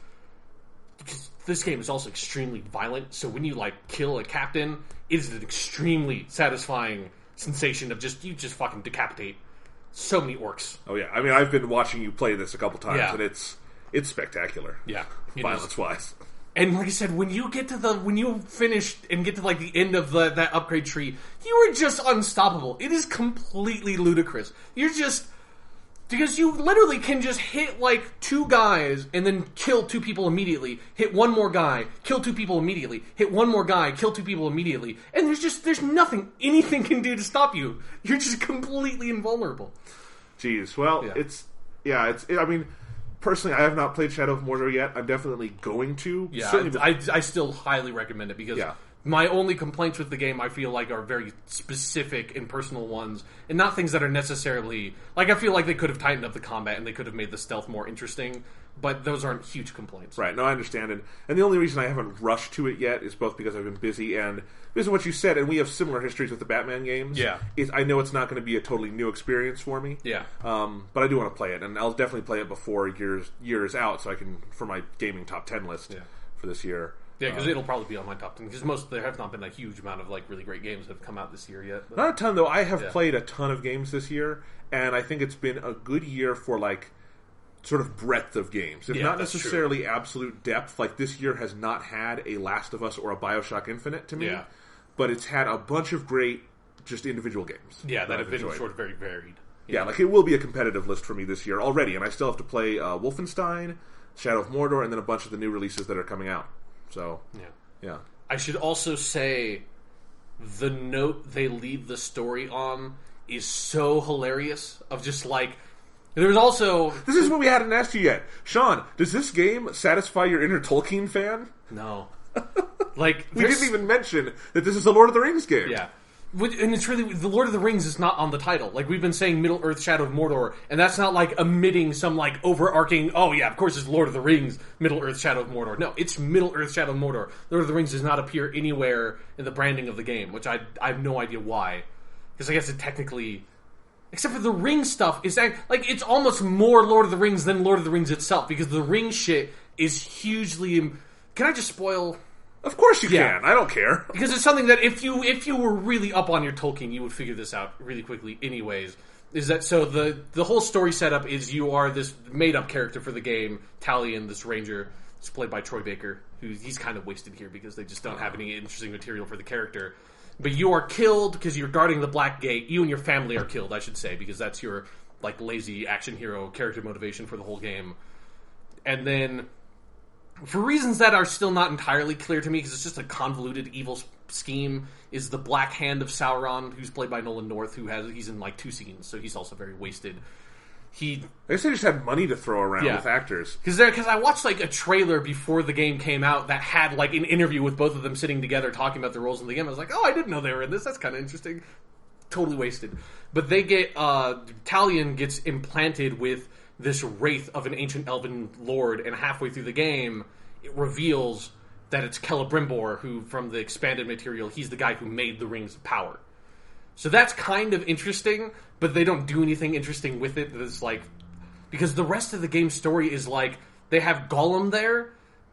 because this game is also extremely violent, so when you, like, kill a captain, it is an extremely satisfying sensation of you just fucking decapitate so many orcs. Oh yeah, I mean, I've been watching you play this a couple times, and it's spectacular. Yeah, violence-wise. And like I said, when you finish and get to, like, the end of that upgrade tree, you are just unstoppable. It is completely ludicrous. You're just, because you literally can just hit, like, 2 guys and then kill 2 people immediately. Hit 1 more guy, kill 2 people immediately. Hit 1 more guy, kill 2 people immediately. And there's nothing anything can do to stop you. You're just completely invulnerable. Jeez, well, I mean, personally, I have not played Shadow of Mordor yet. I'm definitely going to. Yeah, Certainly I still highly recommend it because my only complaints with the game, I feel like, are very specific and personal ones, and not things that are necessarily... Like, I feel like they could have tightened up the combat and they could have made the stealth more interesting, but those aren't huge complaints. Right, no, I understand it. And the only reason I haven't rushed to it yet is both because I've been busy and because of what you said, and we have similar histories with the Batman games. Yeah. I know it's not going to be a totally new experience for me. Yeah. But I do want to play it, and I'll definitely play it before years out, so I can, for my gaming top 10 list for this year. Yeah, because it'll probably be on my top 10, because there have not been a huge amount of, like, really great games that have come out this year yet. But... Not a ton, though. I have played a ton of games this year, and I think it's been a good year for, like, sort of breadth of games. If not necessarily absolute depth, like, this year has not had a Last of Us or a BioShock Infinite to me, but it's had a bunch of great, just individual games. Yeah, that have been sort of very varied. Yeah, like, it will be a competitive list for me this year already, and I still have to play Wolfenstein, Shadow of Mordor, and then a bunch of the new releases that are coming out. So, yeah. I should also say the note they leave the story on is so hilarious. Of just like, there's also... This is what we hadn't asked you yet. Sean, does this game satisfy your inner Tolkien fan? No. Like, we didn't even mention that this is a Lord of the Rings game. Yeah. And it's really, the Lord of the Rings is not on the title. Like, we've been saying Middle-earth Shadow of Mordor, and that's not, like, omitting some, like, overarching, oh, yeah, of course it's Lord of the Rings, Middle-earth Shadow of Mordor. No, it's Middle-earth Shadow of Mordor. Lord of the Rings does not appear anywhere in the branding of the game, which I have no idea why. Because I guess it technically... Except for the ring stuff, it's almost more Lord of the Rings than Lord of the Rings itself, because the ring shit is hugely... Can I just spoil... Of course you can. I don't care. Because it's something that if you were really up on your Tolkien, you would figure this out really quickly anyways. Is that so the whole story setup is you are this made-up character for the game, Talion, this ranger. It's played by Troy Baker, he's kind of wasted here because they just don't have any interesting material for the character. But you are killed because you're guarding the Black Gate. You and your family are killed, I should say, because that's your like lazy action hero character motivation for the whole game. And then... For reasons that are still not entirely clear to me, because it's just a convoluted evil scheme, is the Black Hand of Sauron, who's played by Nolan North, he's in like 2 scenes, so he's also very wasted. I guess they just had money to throw around with actors. Because I watched like a trailer before the game came out that had like an interview with both of them sitting together talking about their roles in the game. I was like, oh, I didn't know they were in this. That's kind of interesting. Totally wasted. But they get Talion gets implanted with this wraith of an ancient elven lord, and halfway through the game, it reveals that it's Celebrimbor, who, from the expanded material, he's the guy who made the Rings of Power. So that's kind of interesting, but they don't do anything interesting with it. It's like, because the rest of the game's story is like, they have Gollum there,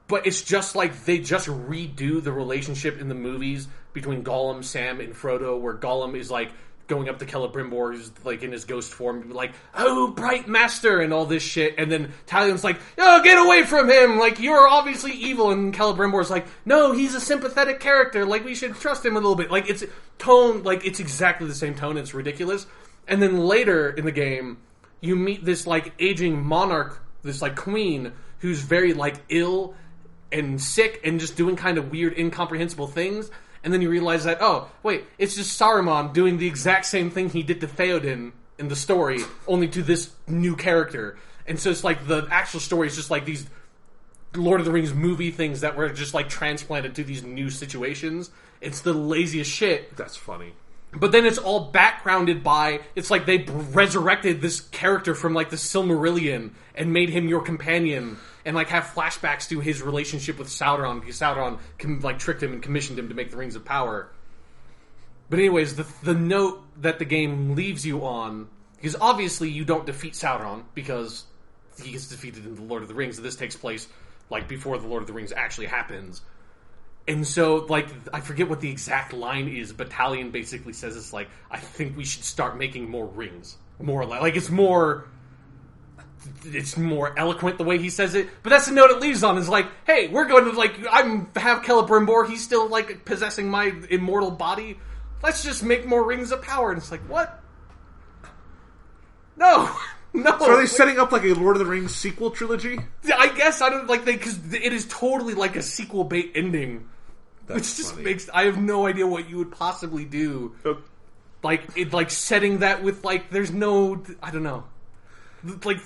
but it's just like they just redo the relationship in the movies between Gollum, Sam, and Frodo, where Gollum is like going up to Celebrimbor, who's like in his ghost form, like, oh, bright master, and all this shit, and then Talion's like, oh, get away from him, like, you're obviously evil, and Celebrimbor's like, no, he's a sympathetic character, like, we should trust him a little bit, like, it's tone, like, it's exactly the same tone, it's ridiculous, and then later in the game, you meet this, like, aging monarch, this, like, queen, who's very, like, ill and sick, and just doing kind of weird, incomprehensible things. And then you realize that, oh, wait, it's just Saruman doing the exact same thing he did to Theoden in the story, only to this new character. And so it's like the actual story is just like these Lord of the Rings movie things that were just like transplanted to these new situations. It's the laziest shit. That's funny. But then it's all backgrounded by, it's like they resurrected this character from like the Silmarillion and made him your companion and like have flashbacks to his relationship with Sauron, because Sauron like tricked him and commissioned him to make the Rings of Power. But anyways, the note that the game leaves you on, because obviously you don't defeat Sauron because he gets defeated in the Lord of the Rings, and this takes place like before the Lord of the Rings actually happens. And so, like, I forget what the exact line is, but Talion basically says it's like, I think we should start making more rings. More like it's more eloquent the way he says it. But that's the note it leaves on, is like, hey, we're going to, like, have Celebrimbor, he's still, like, possessing my immortal body. Let's just make more Rings of Power. And it's like, what? No. No. So are they setting up like a Lord of the Rings sequel trilogy? I guess I don't like because it is totally like a sequel bait ending. Which just funny. makes... I have no idea what you would possibly do. Like setting that with, like, there's no... I don't know. Like,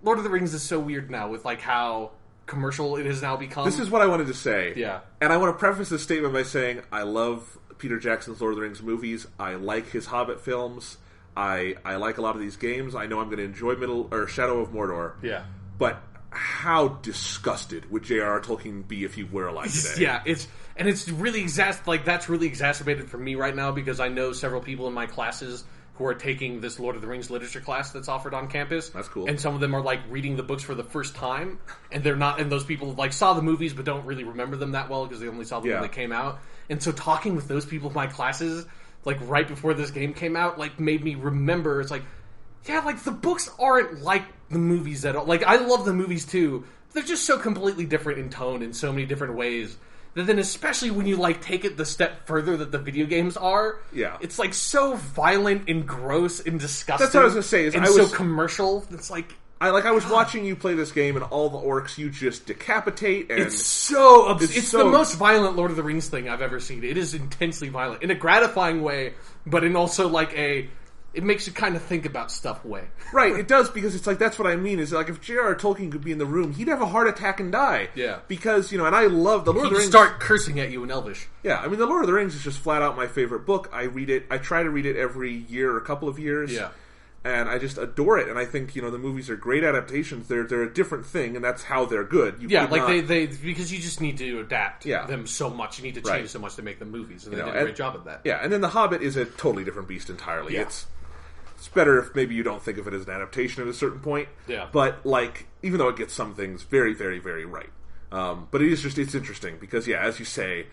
Lord of the Rings is so weird now with like how commercial it has now become. This is what I wanted to say. Yeah. And I want to preface this statement by saying I love Peter Jackson's Lord of the Rings movies. I like his Hobbit films. I like a lot of these games. I know I'm going to enjoy Shadow of Mordor. Yeah. But how disgusted would J.R.R. Tolkien be if he were alive today? Yeah, it's really that's really exacerbated for me right now because I know several people in my classes who are taking this Lord of the Rings literature class that's offered on campus. That's cool. And some of them are like reading the books for the first time, and they're not. And those people like saw the movies but don't really remember them that well because they only saw them when they came out. And so talking with those people in my classes, like right before this game came out, like made me remember. It's like, yeah, like the books aren't like the movies at all. Like I love the movies too. They're just so completely different in tone in so many different ways. That then, especially when you like take it the step further that the video games are, it's like so violent and gross and disgusting. That's what I was gonna say. So commercial. It's like I was watching you play this game, and all the orcs you just decapitate. And it's so it's the most violent Lord of the Rings thing I've ever seen. It is intensely violent in a gratifying way, but in also like it makes you kind of think about stuff way. Right, it does, because it's like, that's what I mean, is like, if J.R.R. Tolkien could be in the room, he'd have a heart attack and die. Yeah. Because, and I love the Lord of the Rings. He'd start cursing at you in Elvish. Yeah, I mean, the Lord of the Rings is just flat out my favorite book. I read it, I try to read it every year or a couple of years. Yeah. And I just adore it, and I think, the movies are great adaptations. They're a different thing, and that's how they're good. They because you just need to adapt them so much. You need to change right. so much to make them movies, and they did a great job of that. Yeah, and then The Hobbit is a totally different beast entirely. Yeah. It's better if maybe you don't think of it as an adaptation at a certain point. Yeah. But, even though it gets some things very, very, very right. But it's interesting because, as you say,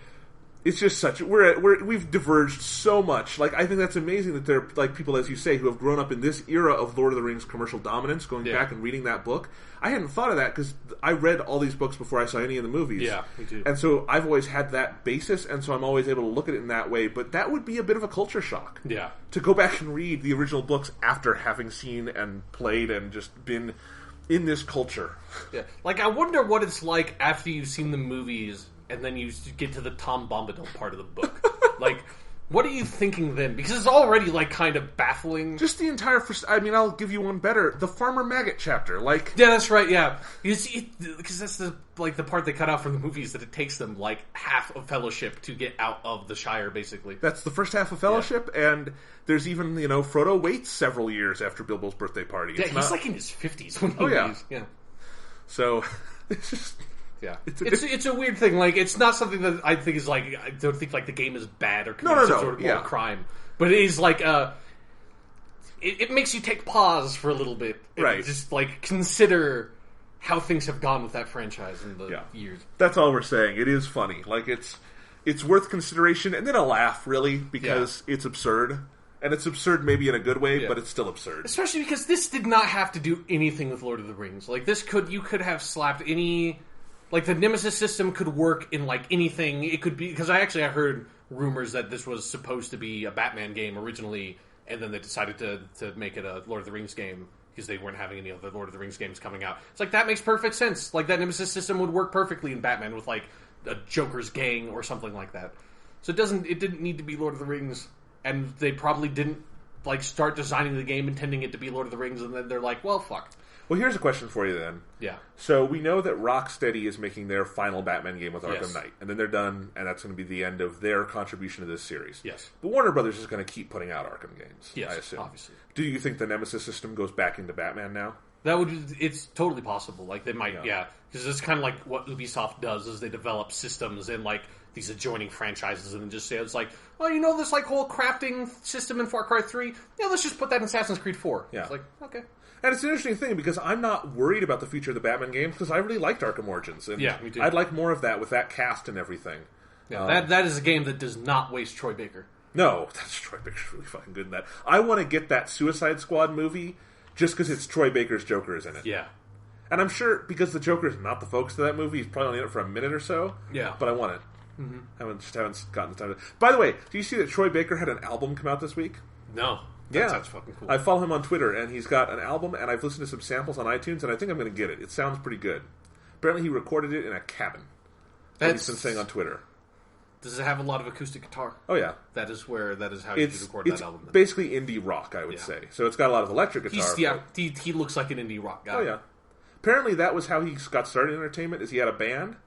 it's just such... We've diverged so much. I think that's amazing that there are, people, as you say, who have grown up in this era of Lord of the Rings commercial dominance, going back and reading that book. I hadn't thought of that because I read all these books before I saw any of the movies. Yeah, me too. And so I've always had that basis, and so I'm always able to look at it in that way. But that would be a bit of a culture shock. Yeah. To go back and read the original books after having seen and played and just been in this culture. Yeah. I wonder what it's like after you've seen the movies and then you get to the Tom Bombadil part of the book. What are you thinking then? Because it's already, kind of baffling. Just the entire first... I mean, I'll give you one better. The Farmer Maggot chapter, Yeah, that's right, yeah. Because that's the part they cut out from the movies, that it takes them, half of Fellowship to get out of the Shire, basically. That's the first half of Fellowship, and there's even, Frodo waits several years after Bilbo's birthday party. Yeah, he's, in his 50s when he leaves. Yeah. So, it's just... Yeah, it's a weird thing. It's not something that I think is I don't think the game is bad or commits some sort of moral crime, but it is it makes you take pause for a little bit, and right? Just consider how things have gone with that franchise in the years. That's all we're saying. It is funny. It's worth consideration, and then a laugh, really, because it's absurd. And it's absurd maybe in a good way, but it's still absurd. Especially because this did not have to do anything with Lord of the Rings. You could have slapped any... the Nemesis system could work in, anything. It could be... Because I heard rumors that this was supposed to be a Batman game originally, and then they decided to make it a Lord of the Rings game because they weren't having any other Lord of the Rings games coming out. It's that makes perfect sense. That Nemesis system would work perfectly in Batman with, a Joker's gang or something like that. So it didn't need to be Lord of the Rings, and they probably didn't, start designing the game intending it to be Lord of the Rings, and then they're well, fuck. Well, here's a question for you then. Yeah. So we know that Rocksteady is making their final Batman game with Arkham Knight, and then they're done, and that's going to be the end of their contribution to this series. Yes. But Warner Brothers is going to keep putting out Arkham games, yes, I assume. Obviously. Do you think the Nemesis system goes back into Batman now? It's totally possible. They might, because it's kind of what Ubisoft does is they develop systems in these adjoining franchises and then just say it's this whole crafting system in Far Cry 3. Yeah, let's just put that in Assassin's Creed 4. Yeah. It's okay. And it's an interesting thing because I'm not worried about the future of the Batman games because I really liked Arkham Origins. And me too. I'd like more of that with that cast and everything. Yeah, that is a game that does not waste Troy Baker. No, Troy Baker's really fucking good in that. I want to get that Suicide Squad movie just because it's Troy Baker's Joker is in it. Yeah. And I'm sure because the Joker is not the focus of that movie, he's probably only in it for a minute or so. Yeah. But I want it. Mm-hmm. Haven't gotten the time to... By the way, do you see that Troy Baker had an album come out this week? No. That sounds fucking cool. I follow him on Twitter, and he's got an album, and I've listened to some samples on iTunes, and I think I'm going to get it. It sounds pretty good. Apparently he recorded it in a cabin. That's what he's been saying on Twitter. Does it have a lot of acoustic guitar? Oh, yeah. That is how you should record that album. It's basically indie rock, I would say. So it's got a lot of electric guitar. He looks like an indie rock guy. Oh, yeah. Apparently that was how he got started in entertainment, is he had a band,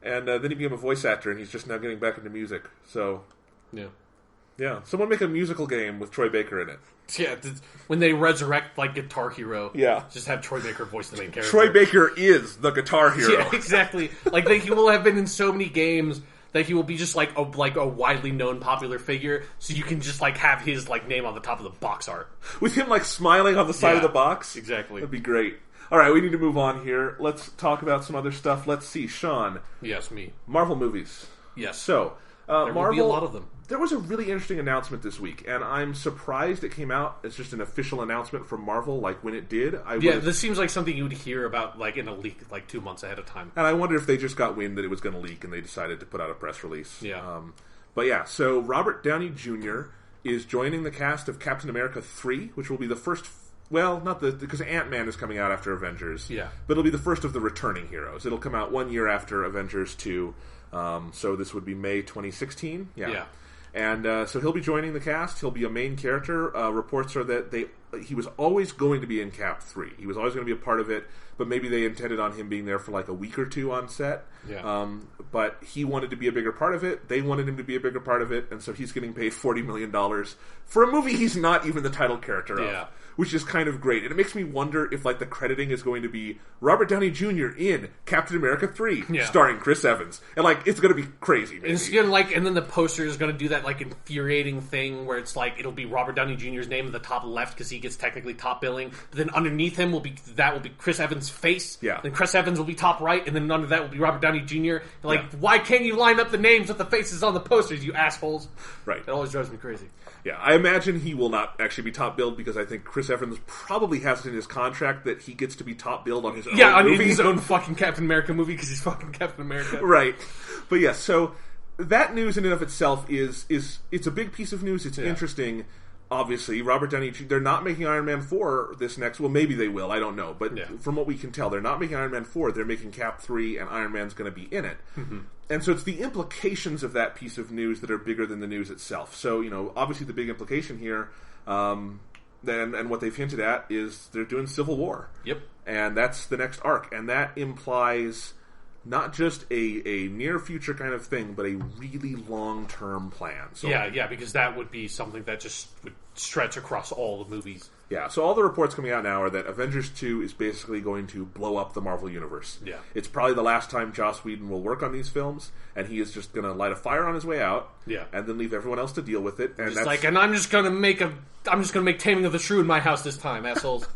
and then he became a voice actor, and he's just now getting back into music. So, yeah. Someone make a musical game with Troy Baker in it. Yeah, when they resurrect, like, Guitar Hero, just have Troy Baker voice the main character. Troy Baker is the Guitar Hero. Yeah, exactly. Like, he will have been in so many games that he will be just, like a widely known popular figure, so you can just, like, have his, like, name on the top of the box art. With him, like, smiling on the side of the box? Exactly. That'd be great. All right, we need to move on here. Let's talk about some other stuff. Let's see. Sean. Yes, me. Marvel movies. Yes. So, there will be a lot of them. There was a really interesting announcement this week, and I'm surprised it came out as just an official announcement from Marvel, like when it did. This seems like something you would hear about, like, in a leak, like 2 months ahead of time. And I wonder if they just got wind that it was going to leak, and they decided to put out a press release. Yeah. But yeah, so Robert Downey Jr. is joining the cast of Captain America 3, which will be the first... Well, not because Ant-Man is coming out after Avengers. Yeah. But it'll be the first of the returning heroes. It'll come out 1 year after Avengers 2. So this would be May 2016. Yeah. And so he'll be joining the cast. He'll be a main character. Reports are that he was always going to be in Cap 3. He was always going to be a part of it, but maybe they intended on him being there for like a week or two on set. Yeah. But he wanted to be a bigger part of it. They wanted him to be a bigger part of it, and so he's getting paid $40 million for a movie he's not even the title character of. Yeah. Which is kind of great. And it makes me wonder if, like, the crediting is going to be Robert Downey Jr. in Captain America 3, starring Chris Evans. And, like, it's going to be crazy, maybe. It's gonna, like, and then the poster is going to do that, like, infuriating thing where it's, like, it'll be Robert Downey Jr.'s name in the top left because he gets technically top billing. But then underneath him will be Chris Evans' face. Yeah. Then Chris Evans will be top right, and then under that will be Robert Downey Jr. Like, why can't you line up the names with the faces on the posters, you assholes? Right. It always drives me crazy. Yeah, I imagine he will not actually be top billed because I think Chris Evans probably has it in his contract that he gets to be top billed on his own movie. In his own fucking Captain America movie because he's fucking Captain America. Right. But yeah, so that news in and of itself is it's a big piece of news. It's interesting. Obviously, Robert Downey Jr., they're not making Iron Man 4 this next... Well, maybe they will. I don't know. But from what we can tell, they're not making Iron Man 4. They're making Cap 3, and Iron Man's going to be in it. Mm-hmm. And so it's the implications of that piece of news that are bigger than the news itself. So, obviously the big implication here, and what they've hinted at, is they're doing Civil War. Yep. And that's the next arc. And that implies... not just a near future kind of thing, but a really long-term plan. So, because that would be something that just would stretch across all the movies. Yeah, so all the reports coming out now are that Avengers 2 is basically going to blow up the Marvel Universe. Yeah. It's probably the last time Joss Whedon will work on these films, and he is just going to light a fire on his way out, and then leave everyone else to deal with it. And I'm just going to make Taming of the Shrew in my house this time, assholes.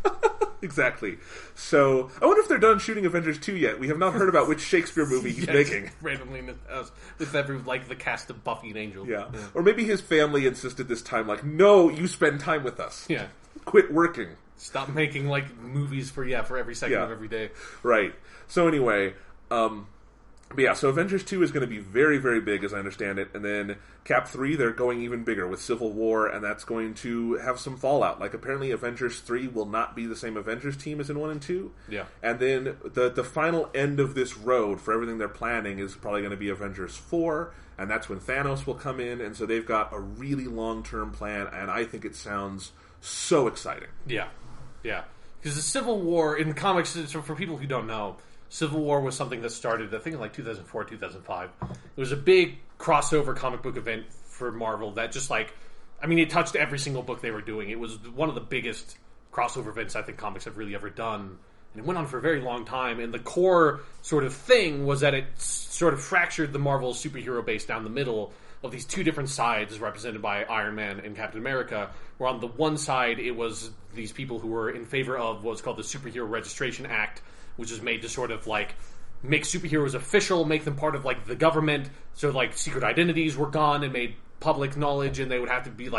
Exactly. So, I wonder if they're done shooting Avengers 2 yet. We have not heard about which Shakespeare movie he's making. Randomly in his house with the cast of Buffy and Angel. Yeah. Or maybe his family insisted this time, like, no, you spend time with us. Yeah. Quit working. Stop making, like, movies for every second of every day. Right. So anyway, so Avengers 2 is going to be very, very big, as I understand it. And then Cap 3, they're going even bigger with Civil War, and that's going to have some fallout. Like, apparently Avengers 3 will not be the same Avengers team as in 1 and 2. Yeah. And then the final end of this road for everything they're planning is probably going to be Avengers 4, and that's when Thanos will come in. And so they've got a really long-term plan, and I think it sounds so exciting. Yeah. Yeah. Because the Civil War, in the comics, for people who don't know, Civil War was something that started, I think, in like 2004, 2005. It was a big crossover comic book event for Marvel that just it touched every single book they were doing. It was one of the biggest crossover events I think comics have really ever done. And it went on for a very long time. And the core sort of thing was that it sort of fractured the Marvel superhero base down the middle of these two different sides represented by Iron Man and Captain America, where on the one side it was these people who were in favor of what's called the Superhero Registration Act, which is made to sort of make superheroes official, make them part of the government, so secret identities were gone and made public knowledge, and they would have to be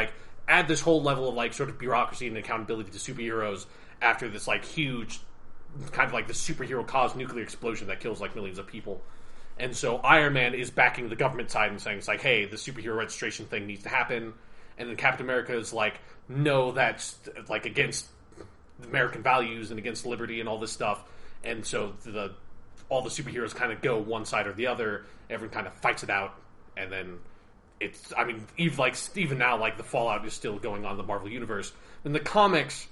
add this whole level of sort of bureaucracy and accountability to superheroes after this huge kind of the superhero caused nuclear explosion that kills millions of people. And so Iron Man is backing the government side and saying, it's hey, the superhero registration thing needs to happen. And then Captain America is no, that's against American values and against liberty and all this stuff. And so all the superheroes kind of go one side or the other. Everyone kind of fights it out. And then even now, the fallout is still going on in the Marvel Universe. In the comics,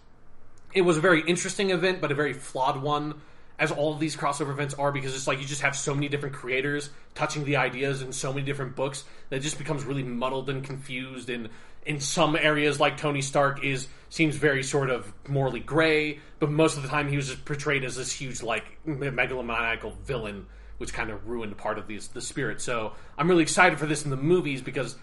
it was a very interesting event, but a very flawed one. as all of these crossover events are, because it's like you just have so many different creators touching the ideas in so many different books that it just becomes really muddled and confused. And in some areas, like Tony Stark seems very sort of morally gray, but most of the time he was just portrayed as this huge, like, megalomaniacal villain, which kind of ruined part of the spirit. So I'm really excited for this in the movies because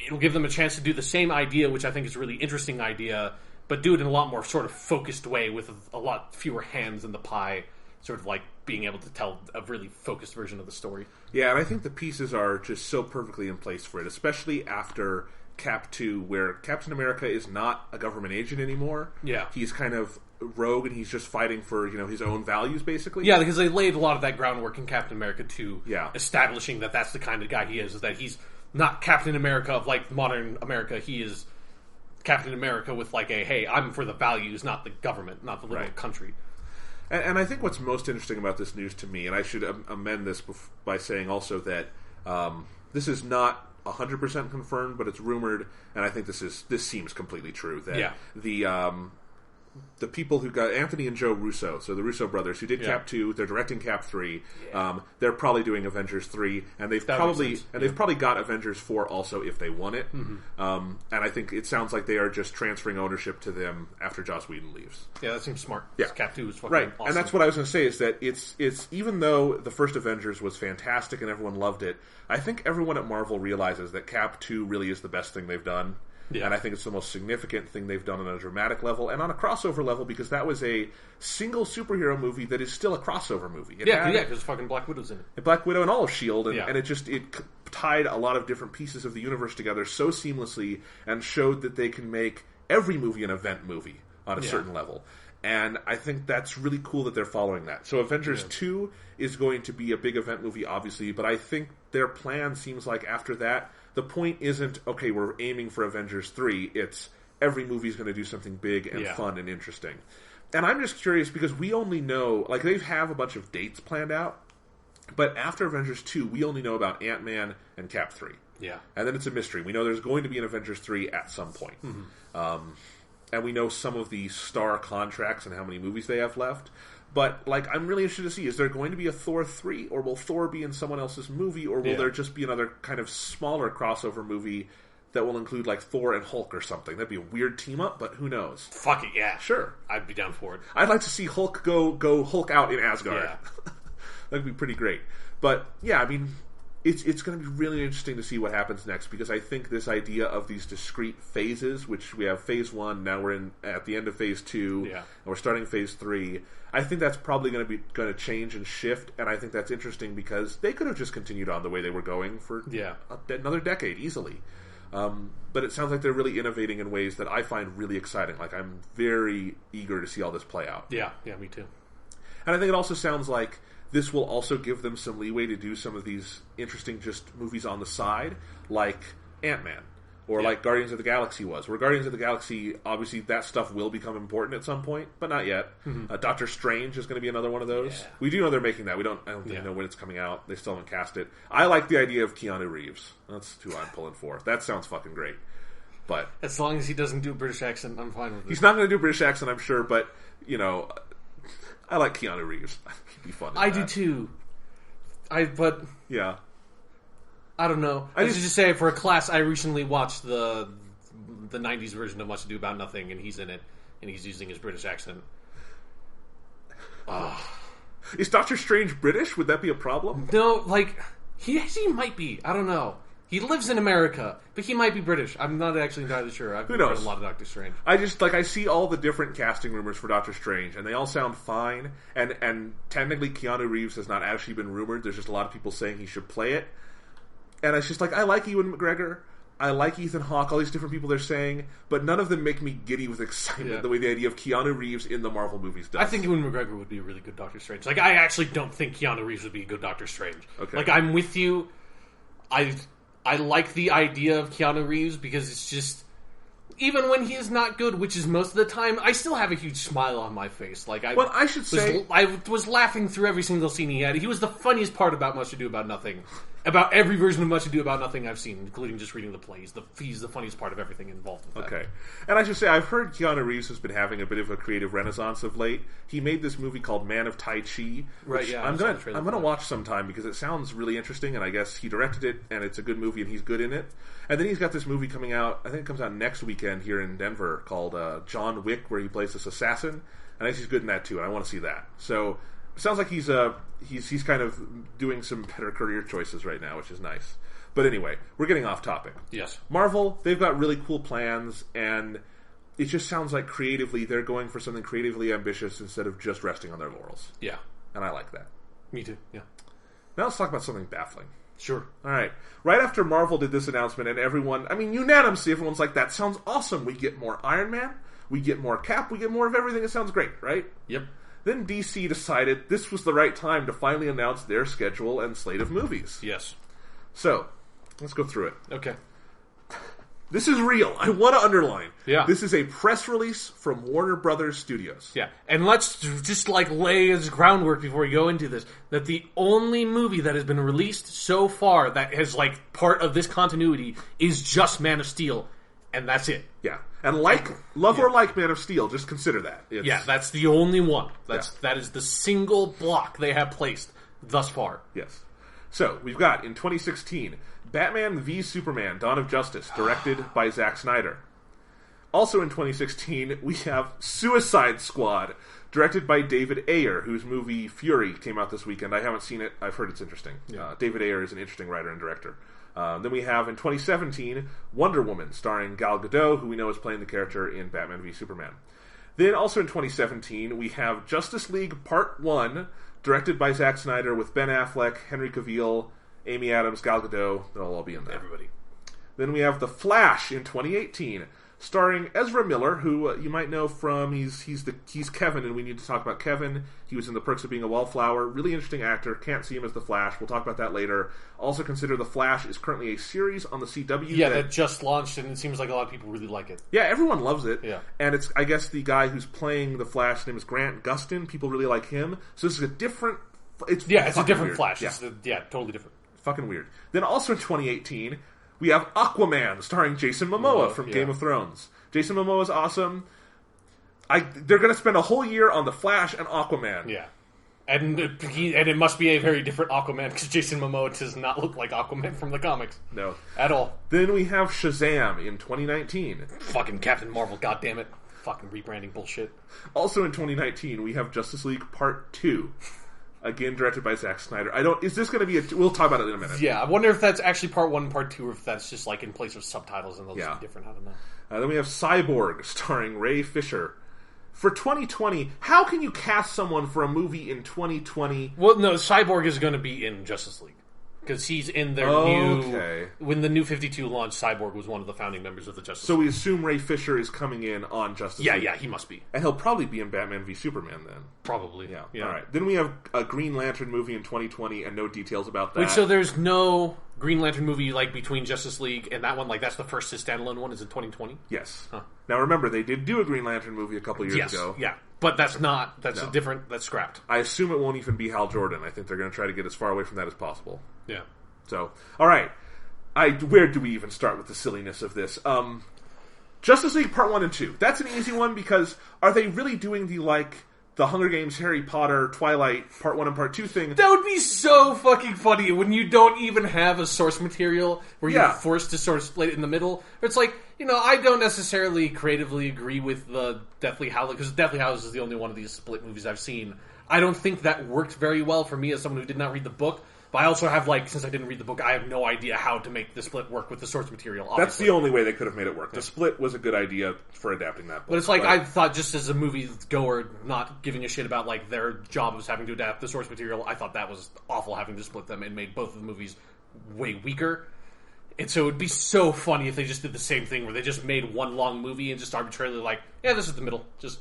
it'll give them a chance to do the same idea, which I think is a really interesting idea, but do it in a lot more sort of focused way with a lot fewer hands in the pie, sort of like being able to tell a really focused version of the story. Yeah, and I think the pieces are just so perfectly in place for it, especially after Cap 2, where Captain America is not a government agent anymore. Yeah. He's kind of rogue, and he's just fighting for, his own values, basically. Yeah, because they laid a lot of that groundwork in Captain America 2, yeah, establishing that that's the kind of guy he is that he's not Captain America of, like, modern America. He is Captain America with, like, hey, I'm for the values, not the government, not the little country. And I think what's most interesting about this news to me, and I should amend this by saying also that this is not 100% confirmed, but it's rumored, and I think this seems completely true, that the people who got Anthony and Joe Russo, so the Russo brothers who did Cap 2, they're directing Cap 3. They're probably doing Avengers 3, and they've probably got Avengers 4 also if they want it. Mm-hmm. And I think it sounds like they are just transferring ownership to them after Joss Whedon leaves. Yeah, that seems smart. Yeah, Cap 2 is fucking awesome. And that's what I was going to say, is that it's even though the first Avengers was fantastic and everyone loved it, I think everyone at Marvel realizes that Cap 2 really is the best thing they've done. Yeah. And I think it's the most significant thing they've done on a dramatic level and on a crossover level, because that was a single superhero movie that is still a crossover movie. Because fucking Black Widow's in it. Black Widow and all of S.H.I.E.L.D. And it tied a lot of different pieces of the universe together so seamlessly and showed that they can make every movie an event movie on a certain level. And I think that's really cool that they're following that. So Avengers 2 is going to be a big event movie, obviously, but I think their plan seems like after that, the point isn't, okay, we're aiming for Avengers 3. It's every movie's going to do something big and fun and interesting. And I'm just curious because we only know, like, they have a bunch of dates planned out, but after Avengers 2, we only know about Ant-Man and Cap 3. Yeah. And then it's a mystery. We know there's going to be an Avengers 3 at some point. Mm-hmm. And we know some of the star contracts and how many movies they have left. But, like, I'm really interested to see, is there going to be a Thor 3, or will Thor be in someone else's movie, or will there just be another kind of smaller crossover movie that will include, like, Thor and Hulk or something? That'd be a weird team-up, but who knows? Fuck it, yeah. Sure. I'd be down for it. I'd like to see Hulk go Hulk out in Asgard. Yeah. That'd be pretty great. But, yeah, I mean, it's going to be really interesting to see what happens next, because I think this idea of these discrete phases, which we have Phase 1, now we're at the end of Phase 2, and we're starting Phase 3, I think that's probably going to change and shift, and I think that's interesting because they could have just continued on the way they were going for another decade, easily. But it sounds like they're really innovating in ways that I find really exciting. Like, I'm very eager to see all this play out. Yeah, me too. And I think it also sounds like this will also give them some leeway to do some of these interesting just movies on the side, like Ant-Man, or like Guardians of the Galaxy was. Where Guardians of the Galaxy, obviously that stuff will become important at some point, but not yet. Mm-hmm. Doctor Strange is going to be another one of those. Yeah. We do know they're making that. I don't think we know when it's coming out. They still haven't cast it. I like the idea of Keanu Reeves. That's who I'm pulling for. That sounds fucking great. But as long as he doesn't do a British accent, I'm fine with it. He's not going to do a British accent, I'm sure, but, I like Keanu Reeves. He'd be fun. I do too. Yeah. I don't know. I used to just say, for a class, I recently watched the 90s version of Much Ado About Nothing, and he's in it, and he's using his British accent. Is Doctor Strange British? Would that be a problem? No, he might be. I don't know. He lives in America, but he might be British. I'm not actually entirely sure. I've read a lot of Doctor Strange. I just, I see all the different casting rumors for Doctor Strange, and they all sound fine, and technically Keanu Reeves has not actually been rumored. There's just a lot of people saying he should play it. And it's just I like Ewan McGregor, I like Ethan Hawke, all these different people they're saying, but none of them make me giddy with excitement the way the idea of Keanu Reeves in the Marvel movies does. I think Ewan McGregor would be a really good Doctor Strange. I actually don't think Keanu Reeves would be a good Doctor Strange. Okay. I'm with you. I like the idea of Keanu Reeves because it's just, even when he is not good, which is most of the time, I still have a huge smile on my face. I was laughing through every single scene he had. He was the funniest part about Much Ado About Nothing. About every version of Much Ado About Nothing I've seen, including just reading the plays. He's the funniest part of everything involved with that. Okay. And I should say, I've heard Keanu Reeves has been having a bit of a creative renaissance of late. He made this movie called Man of Tai Chi. Right, yeah. I'm gonna watch sometime because it sounds really interesting, and I guess he directed it, and it's a good movie, and he's good in it. And then he's got this movie coming out, I think it comes out next weekend here in Denver, called John Wick, where he plays this assassin. And I think he's good in that, too, and I want to see that. So... it sounds like he's kind of doing some better career choices right now, which is nice. But anyway, we're getting off topic. Yes. Marvel, they've got really cool plans, and it just sounds like creatively they're going for something creatively ambitious instead of just resting on their laurels. Yeah. And I like that. Me too, yeah. Now let's talk about something baffling. Sure. All right. Right after Marvel did this announcement, and unanimously, everyone's like, that sounds awesome. We get more Iron Man, we get more Cap, we get more of everything. It sounds great, right? Yep. Then DC decided this was the right time to finally announce their schedule and slate of movies. Yes. So, let's go through it. Okay. This is real. I want to underline. Yeah. This is a press release from Warner Brothers Studios. Yeah. And let's just lay as groundwork before we go into this, that the only movie that has been released so far that has part of this continuity is just Man of Steel, and that's it. Yeah. And or like Man of Steel, just consider that. Yeah, that's the only one. That is the single block they have placed thus far. Yes. So, we've got, in 2016, Batman v Superman, Dawn of Justice, directed by Zack Snyder. Also in 2016, we have Suicide Squad, directed by David Ayer, whose movie Fury came out this weekend. I haven't seen it. I've heard it's interesting. Yeah. David Ayer is an interesting writer and director. Then we have, in 2017, Wonder Woman, starring Gal Gadot, who we know is playing the character in Batman v Superman. Then, also in 2017, we have Justice League Part 1, directed by Zack Snyder, with Ben Affleck, Henry Cavill, Amy Adams, Gal Gadot. They'll all be in there. Everybody. Then we have The Flash in 2018, starring Ezra Miller, who you might know from he's Kevin, and we need to talk about Kevin. He was in The Perks of Being a Wallflower. Really interesting actor. Can't see him as the Flash. We'll talk about that later. Also consider The Flash is currently a series on the CW. Yeah, that just launched, and it seems like a lot of people really like it. Yeah, everyone loves it. Yeah. And it's, I guess, the guy who's playing the Flash, his name is Grant Gustin. People really like him. So this is a different... it's a different weird. Flash. Yeah. Totally different. Fucking weird. Then also in 2018, we have Aquaman, starring Jason Momoa from Game of Thrones. Jason Momoa is awesome. They're going to spend a whole year on The Flash and Aquaman. Yeah. And it must be a very different Aquaman, because Jason Momoa does not look like Aquaman from the comics. No. At all. Then we have Shazam in 2019. Fucking Captain Marvel, goddammit. Fucking rebranding bullshit. Also in 2019, we have Justice League Part 2. Again, directed by Zack Snyder. Is this going to be we'll talk about it in a minute. Yeah, I wonder if that's actually Part 1 and Part 2, or if that's just in place of subtitles and they'll just be different. I don't know. Then we have Cyborg, starring Ray Fisher. For 2020, how can you cast someone for a movie in 2020? Well, no, Cyborg is going to be in Justice League. Because he's in their new... When the New 52 launched, Cyborg was one of the founding members of the Justice League. So we assume Ray Fisher is coming in on Justice League. Yeah, he must be. And he'll probably be in Batman v Superman then. Probably. Yeah. All right. Then we have a Green Lantern movie in 2020 and no details about that. Wait, so there's no Green Lantern movie between Justice League and that one? That's the first standalone one is in 2020? Yes. Huh. Now remember, they did do a Green Lantern movie a couple years ago. Yeah. But that's a different... That's scrapped. I assume it won't even be Hal Jordan. I think they're going to try to get as far away from that as possible. Yeah. So, all right. Where do we even start with the silliness of this? Justice League Part 1 and 2. That's an easy one because are they really doing the Hunger Games, Harry Potter, Twilight Part 1 and Part 2 thing? That would be so fucking funny when you don't even have a source material where you're forced to sort of split it in the middle. It's I don't necessarily creatively agree with the Deathly Hallows, because Deathly Hallows is the only one of these split movies I've seen. I don't think that worked very well for me as someone who did not read the book. But I also have, since I didn't read the book, I have no idea how to make the split work with the source material, obviously. That's the only way they could have made it work. The split was a good idea for adapting that book. But it's I thought, just as a movie goer, not giving a shit about, their job was having to adapt the source material, I thought that was awful having to split them and made both of the movies way weaker. And so it would be so funny if they just did the same thing, where they just made one long movie and just arbitrarily this is the middle. Just...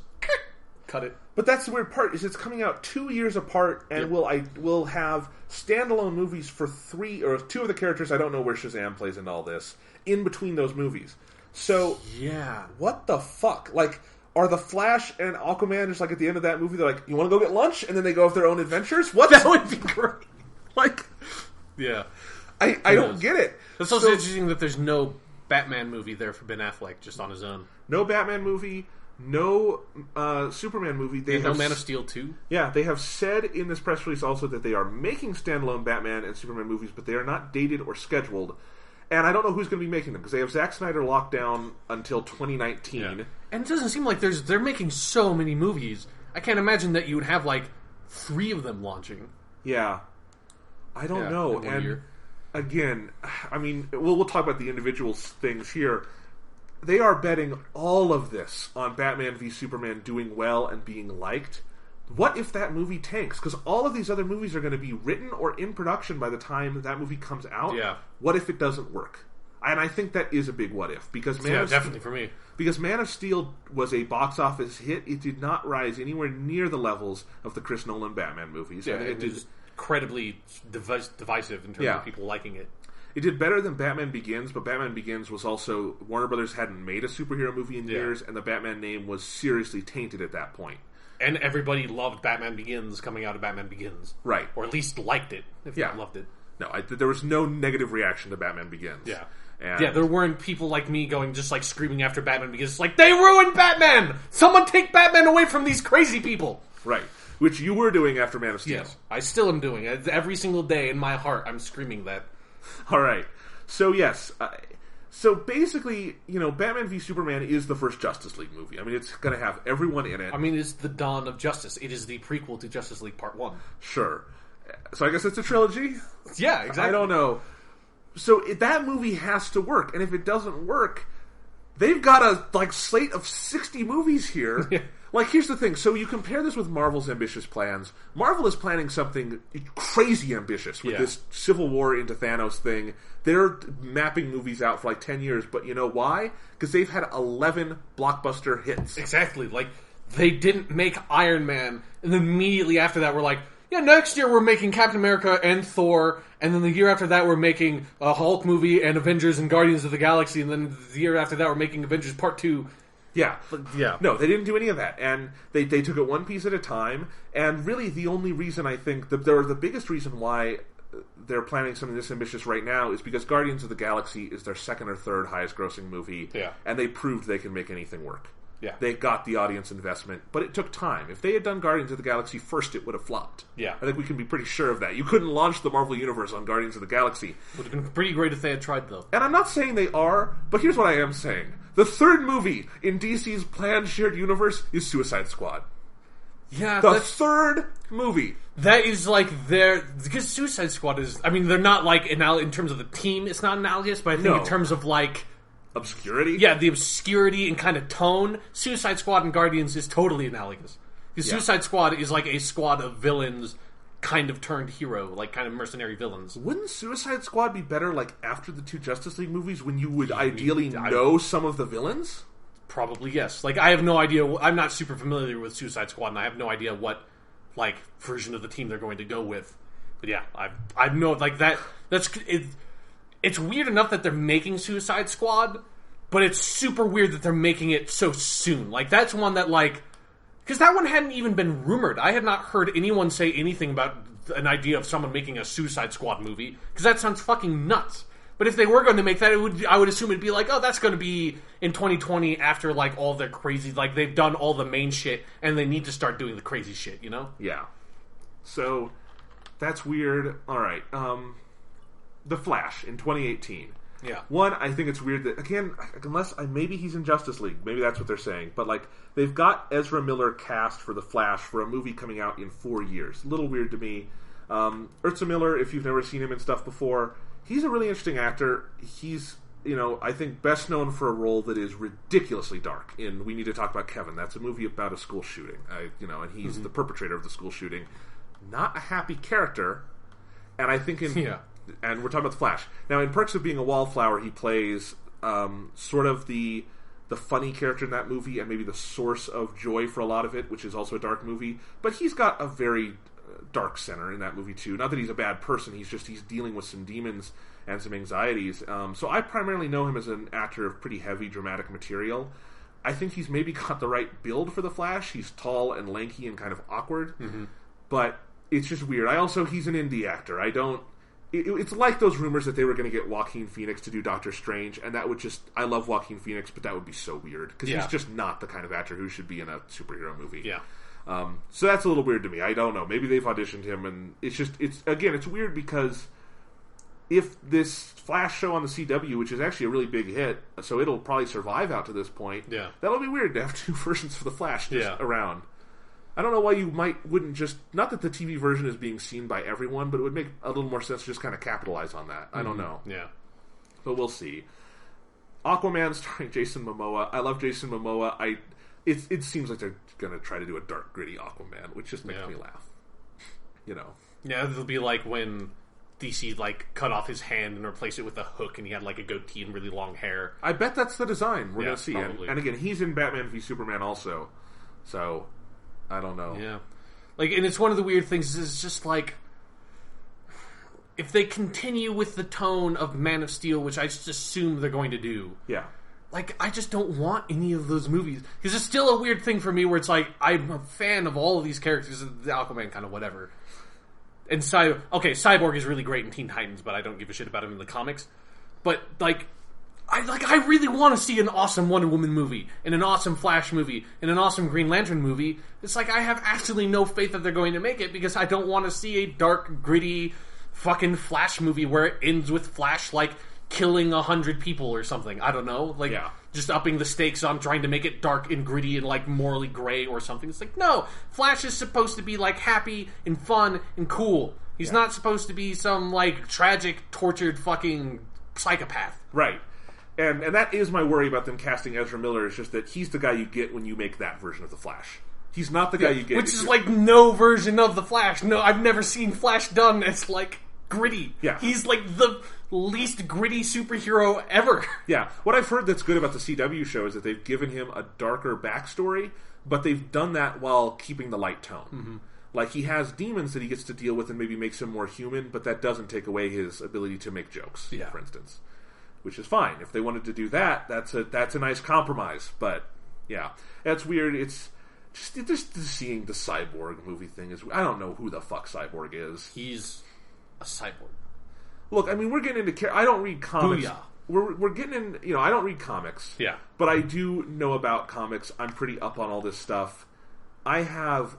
cut it. But that's the weird part, is it's coming out 2 years apart, and we'll have standalone movies for two of the characters. I don't know where Shazam plays into all this, in between those movies. So, what the fuck? Are the Flash and Aquaman just at the end of that movie, they're you want to go get lunch? And then they go off their own adventures? What? That would be great. Yeah. I don't get it. It's also interesting that there's no Batman movie there for Ben Affleck, just on his own. No Batman movie, no Superman movie. They have no Man of Steel 2? Yeah, they have said in this press release also that they are making standalone Batman and Superman movies, but they are not dated or scheduled. And I don't know who's going to be making them, because they have Zack Snyder locked down until 2019. Yeah. And it doesn't seem like they're making so many movies. I can't imagine that you would have, 3 of them launching. Yeah. I don't know. In 1 and year. Again, I mean, we'll talk about the individual things here. They are betting all of this on Batman v Superman doing well and being liked. What if that movie tanks? Because all of these other movies are going to be written or in production by the time that movie comes out. Yeah. What if it doesn't work? And I think that is a big what if. Because definitely for me. Because Man of Steel was a box office hit. It did not rise anywhere near the levels of the Chris Nolan Batman movies. Yeah, and it was incredibly divisive in terms of people liking it. It did better than Batman Begins, but Batman Begins was also... Warner Brothers hadn't made a superhero movie in years, and the Batman name was seriously tainted at that point. And everybody loved Batman Begins coming out of Batman Begins. Right. Or at least liked it, if not loved it. No, there was no negative reaction to Batman Begins. Yeah. And there weren't people like me going just screaming after Batman Begins. They ruined Batman! Someone take Batman away from these crazy people! Right. Which you were doing after Man of Steel. Yes, I still am doing it. Every single day in my heart, I'm screaming that. All right. So, yes. So, basically, Batman v Superman is the first Justice League movie. I mean, it's going to have everyone in it. I mean, it's the dawn of justice. It is the prequel to Justice League Part 1. Sure. So, I guess it's a trilogy? Yeah, exactly. I don't know. So, that movie has to work. And if it doesn't work, they've got a, slate of 60 movies here. Yeah. Here's the thing. So you compare this with Marvel's ambitious plans. Marvel is planning something crazy ambitious with this Civil War into Thanos thing. They're mapping movies out for 10 years. But you know why? Because they've had 11 blockbuster hits. Exactly. They didn't make Iron Man. And then immediately after that, we're next year we're making Captain America and Thor. And then the year after that, we're making a Hulk movie and Avengers and Guardians of the Galaxy. And then the year after that, we're making Avengers Part 2. Yeah. Yeah. No, they didn't do any of that. And they took it one piece at a time. And really, the only reason I think... the biggest reason why they're planning something this ambitious right now is because Guardians of the Galaxy is their second or third highest grossing movie. Yeah. And they proved they can make anything work. Yeah. They got the audience investment, but it took time. If they had done Guardians of the Galaxy first, it would have flopped. Yeah. I think we can be pretty sure of that. You couldn't launch the Marvel Universe on Guardians of the Galaxy. Would have been pretty great if they had tried, though. And I'm not saying they are, but here's what I am saying. The third movie in DC's planned shared universe is Suicide Squad. Yeah, the third movie. That is because Suicide Squad is... I mean, they're not in terms of the team, it's not analogous, but I think in terms of obscurity? Yeah, the obscurity and kind of tone, Suicide Squad and Guardians is totally analogous. Because Suicide Squad is a squad of villains kind of turned hero, kind of mercenary villains. Wouldn't Suicide Squad be better after the two Justice League movies when you would ideally know some of the villains? Probably yes. I have no idea. I'm not super familiar with Suicide Squad, and I have no idea what version of the team they're going to go with. But yeah, I know that. That's it. It's weird enough that they're making Suicide Squad, but it's super weird that they're making it so soon. That's one that because that one hadn't even been rumored. I had not heard anyone say anything about an idea of someone making a Suicide Squad movie, because that sounds fucking nuts. But if they were going to make that, I would assume it'd be that's going to be in 2020 after all their crazy, they've done all the main shit and they need to start doing the crazy shit, Yeah. So that's weird. All right. The Flash in 2018. Yeah. One, I think it's weird that, again, unless maybe he's in Justice League, maybe that's what they're saying, but they've got Ezra Miller cast for The Flash for a movie coming out in 4 years. A little weird to me. Ezra Miller, if you've never seen him in stuff before, he's a really interesting actor. He's, I think best known for a role that is ridiculously dark in We Need to Talk About Kevin. That's a movie about a school shooting, and he's the perpetrator of the school shooting. Not a happy character, and I think and we're talking about The Flash. Now, in Perks of Being a Wallflower, he plays sort of the funny character in that movie and maybe the source of joy for a lot of it, which is also a dark movie. But he's got a very dark center in that movie, too. Not that he's a bad person, he's dealing with some demons and some anxieties. So I primarily know him as an actor of pretty heavy, dramatic material. I think he's maybe got the right build for The Flash. He's tall and lanky and kind of awkward. Mm-hmm. But it's just weird. He's an indie actor. it's like those rumors that they were going to get Joaquin Phoenix to do Doctor Strange, and that would just... I love Joaquin Phoenix, but that would be so weird, because he's just not the kind of actor who should be in a superhero movie. Yeah. So that's a little weird to me. I don't know. Maybe they've auditioned him, and it's weird because if this Flash show on the CW, which is actually a really big hit, so it'll probably survive out to this point, that'll be weird to have two versions for the Flash around. I don't know why you wouldn't just... Not that the TV version is being seen by everyone, but it would make a little more sense to just kind of capitalize on that. I don't know. Yeah. But we'll see. Aquaman starring Jason Momoa. I love Jason Momoa. It seems like they're going to try to do a dark, gritty Aquaman, which just makes me laugh. You know. Yeah, it'll be like when DC, like, cut off his hand and replaced it with a hook, and he had, like, a goatee and really long hair. I bet that's the design we're going to see. And again, he's in Batman v Superman also. So... I don't know. Yeah. Like, and it's one of the weird things is just like, if they continue with the tone of Man of Steel, which I just assume they're going to do. Yeah. Like, I just don't want any of those movies. Because it's still a weird thing for me where it's like, I'm a fan of all of these characters, the Aquaman kind of whatever. And Cyborg is really great in Teen Titans, but I don't give a shit about him in the comics. But, I really want to see an awesome Wonder Woman movie, and an awesome Flash movie, and an awesome Green Lantern movie. It's like, I have absolutely no faith that they're going to make it, because I don't want to see a dark, gritty, fucking Flash movie where it ends with Flash, like, killing 100 people or something. I don't know. Like, just upping the stakes on trying to make it dark and gritty and, like, morally gray or something. It's like, no! Flash is supposed to be, like, happy and fun and cool. He's not supposed to be some, like, tragic, tortured fucking psychopath. Right. And that is my worry about them casting Ezra Miller, is just that he's the guy you get when you make that version of the Flash. He's not the guy you get. Which is like no version of the Flash. No, I've never seen Flash done as like gritty. Yeah. He's like the least gritty superhero ever. Yeah. What I've heard that's good about the CW show is that they've given him a darker backstory, but they've done that while keeping the light tone. Mm-hmm. Like, he has demons that he gets to deal with and maybe makes him more human, but that doesn't take away his ability to make jokes, for instance. Which is fine. If they wanted to do that, that's a nice compromise. But yeah, that's weird. It's just seeing the Cyborg movie thing is. I don't know who the fuck Cyborg is. He's a cyborg. Look, I mean, we're getting into. I don't read comics. Booyah. We're getting in. You know, I don't read comics. Yeah. But I do know about comics. I'm pretty up on all this stuff. I have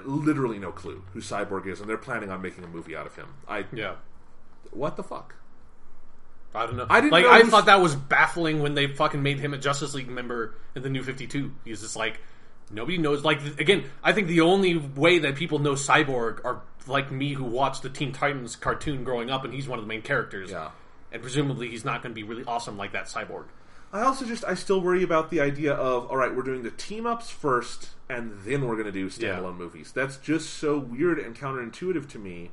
literally no clue who Cyborg is, and they're planning on making a movie out of him. What the fuck? I don't know. I thought that was baffling when they fucking made him a Justice League member in the New 52. He's just like, nobody knows. Like, again, I think the only way that people know Cyborg are like me, who watched the Teen Titans cartoon growing up, and he's one of the main characters. Yeah. And presumably he's not going to be really awesome like that Cyborg. I still worry about the idea of, alright, we're doing the team-ups first, and then we're going to do standalone movies. That's just so weird and counterintuitive to me.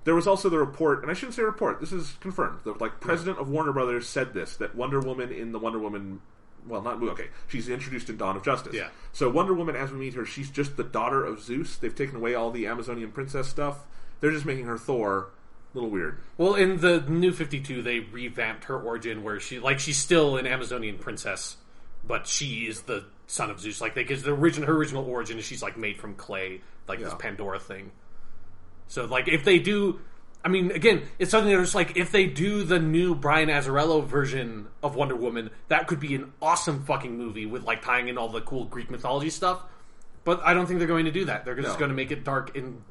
There was also the report, and I shouldn't say report, this is confirmed. The president of Warner Brothers said this, that Wonder Woman in the Wonder Woman... Well, not... Okay, she's introduced in Dawn of Justice. Yeah. So Wonder Woman, as we meet her, she's just the daughter of Zeus. They've taken away all the Amazonian princess stuff. They're just making her Thor. A little weird. Well, in the New 52, they revamped her origin where she's still an Amazonian princess, but she is the son of Zeus. Like, because her original origin is she's, like, made from clay, like this Pandora thing. So, like, if they do... I mean, again, it's something that it's like, if they do the new Brian Azzarello version of Wonder Woman, that could be an awesome fucking movie with, like, tying in all the cool Greek mythology stuff. But I don't think they're going to do that. They're just going to make it dark and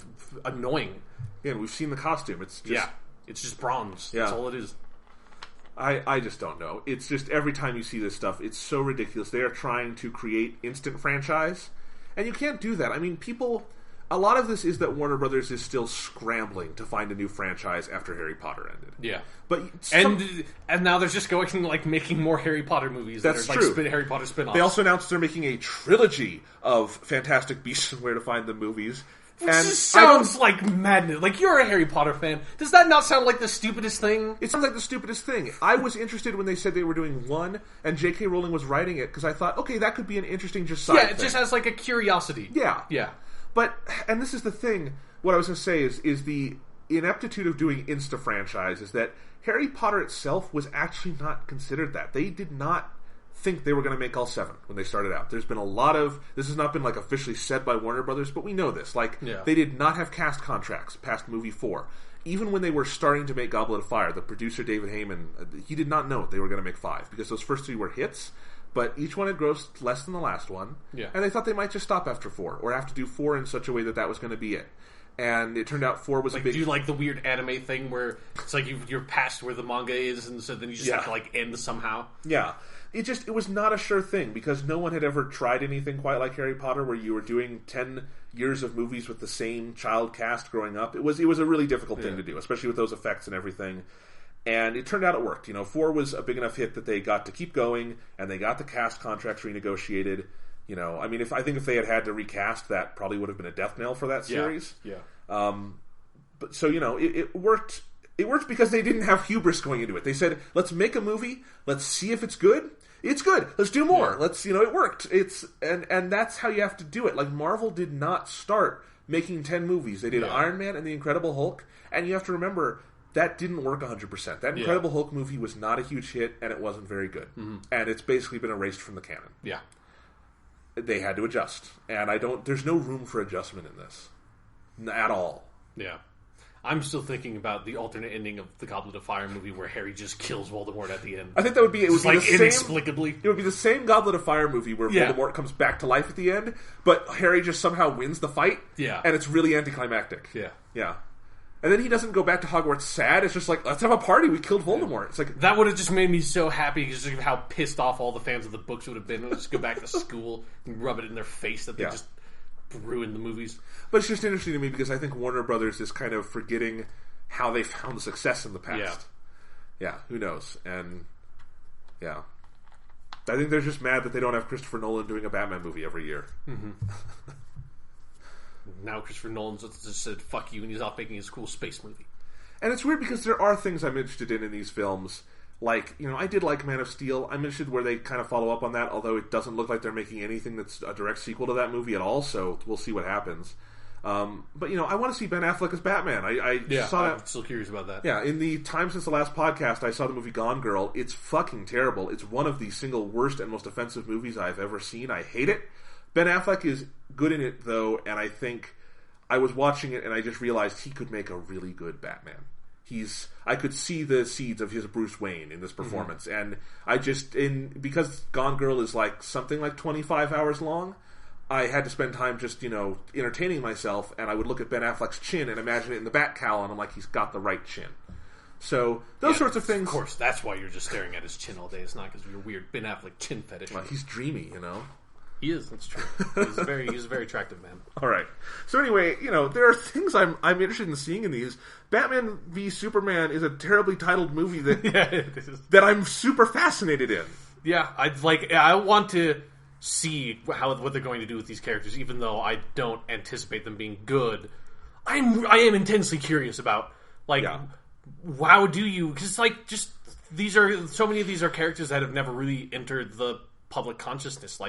annoying. Yeah, we've seen the costume. It's just... it's just bronze. That's all it is. I just don't know. It's just, every time you see this stuff, it's so ridiculous. They are trying to create instant franchise, and you can't do that. I mean, people... A lot of this is that Warner Brothers is still scrambling to find a new franchise after Harry Potter ended. Yeah, but and now they're just going and, like, making more Harry Potter movies. That's true. Like, Harry Potter spin-offs. They also announced they're making a trilogy of Fantastic Beasts and Where to Find the movies. And just sounds like madness. Like, you're a Harry Potter fan. Does that not sound like the stupidest thing? It sounds like the stupidest thing. I was interested when they said they were doing one, and J.K. Rowling was writing it, because I thought, okay, that could be an interesting just side thing. It just has, like, a curiosity. Yeah. But, and this is the thing, what I was going to say is the ineptitude of doing insta-franchise is that Harry Potter itself was actually not considered that. They did not think they were going to make all 7 when they started out. There's been a lot of... This has not been, like, officially said by Warner Brothers, but we know this. Like, they did not have cast contracts past movie 4. even when they were starting to make Goblet of Fire, the producer David Heyman, he did not know they were going to make 5 because those first 3 were hits, but each one had grossed less than the last one, and they thought they might just stop after 4 or have to do 4 in such a way that was going to be it. And it turned out 4 was like, a big... Do you like the weird anime thing where it's like you're past where the manga is, and so then you just have to like end somehow? Yeah. It was not a sure thing because no one had ever tried anything quite like Harry Potter where you were doing 10 years of movies with the same child cast growing up. It was a really difficult thing to do, especially with those effects and everything. And it turned out it worked. 4 was a big enough hit that they got to keep going, and they got the cast contracts renegotiated. I mean, I think if they had to recast, that probably would have been a death knell for that series. Yeah. But so it worked. It worked because they didn't have hubris going into it. They said, "Let's make a movie. Let's see if it's good. It's good. Let's do more. Yeah. Let's it worked. And that's how you have to do it. Like Marvel did not start making 10 movies. They did Iron Man and the Incredible Hulk, and you have to remember that didn't work 100%. That Incredible Hulk movie was not a huge hit, and it wasn't very good. Mm-hmm. And it's basically been erased from the canon. Yeah. They had to adjust, and there's no room for adjustment in this at all. Yeah. I'm still thinking about the alternate ending of the Goblet of Fire movie where Harry just kills Voldemort at the end. I think that would be... It would be like the same, inexplicably. It would be the same Goblet of Fire movie where Voldemort comes back to life at the end, but Harry just somehow wins the fight, and it's really anticlimactic. Yeah. Yeah. And then he doesn't go back to Hogwarts sad. It's just like, let's have a party. We killed Voldemort. It's like... That would have just made me so happy because of how pissed off all the fans of the books would have been. Just go back to school and rub it in their face that they just ruined the movies. But it's just interesting to me because I think Warner Brothers is kind of forgetting how they found success in the past. Yeah, who knows? And, I think they're just mad that they don't have Christopher Nolan doing a Batman movie every year. Mm-hmm. Now Christopher Nolan's just said, fuck you, and he's off making his cool space movie. And it's weird because there are things I'm interested in these films. Like, I did like Man of Steel. I'm interested where they kind of follow up on that, although it doesn't look like they're making anything that's a direct sequel to that movie at all, so we'll see what happens. But, I want to see Ben Affleck as Batman. I saw that. I'm still curious about that. Yeah, in the time since the last podcast, I saw the movie Gone Girl. It's fucking terrible. It's one of the single worst and most offensive movies I've ever seen. I hate it. Ben Affleck is good in it, though, and I think I was watching it and I just realized he could make a really good Batman. I could see the seeds of his Bruce Wayne in this performance, and because Gone Girl is something like 25 hours long, I had to spend time just, entertaining myself, and I would look at Ben Affleck's chin and imagine it in the bat cowl, and I'm like, he's got the right chin. So, those sorts of things... Of course, that's why you're just staring at his chin all day. It's not because of your weird Ben Affleck chin fetish. Well, he's dreamy, He is, that's true. He's a very attractive man. Alright. So anyway, there are things I'm interested in seeing in these. Batman v Superman is a terribly titled movie that I'm super fascinated in. Yeah, I want to see what they're going to do with these characters, even though I don't anticipate them being good. I am intensely curious about how do you, because so many of these are characters that have never really entered the public consciousness,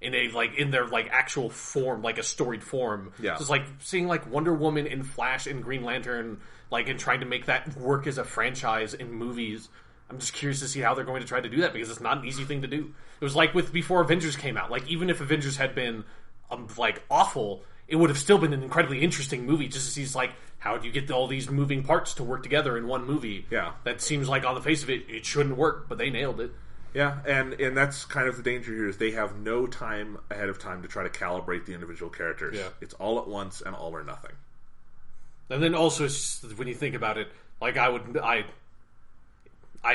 in their actual form, like a storied form. Yeah. So it's seeing Wonder Woman and Flash and Green Lantern, and trying to make that work as a franchise in movies. I'm just curious to see how they're going to try to do that, because it's not an easy thing to do. It was with before Avengers came out. Even if Avengers had been awful, it would have still been an incredibly interesting movie. Just to see how do you get all these moving parts to work together in one movie? Yeah, that seems like on the face of it, it shouldn't work, but they nailed it. Yeah, and that's kind of the danger here is they have no time ahead of time to try to calibrate the individual characters. Yeah. It's all at once and all or nothing. And then also, when you think about it, I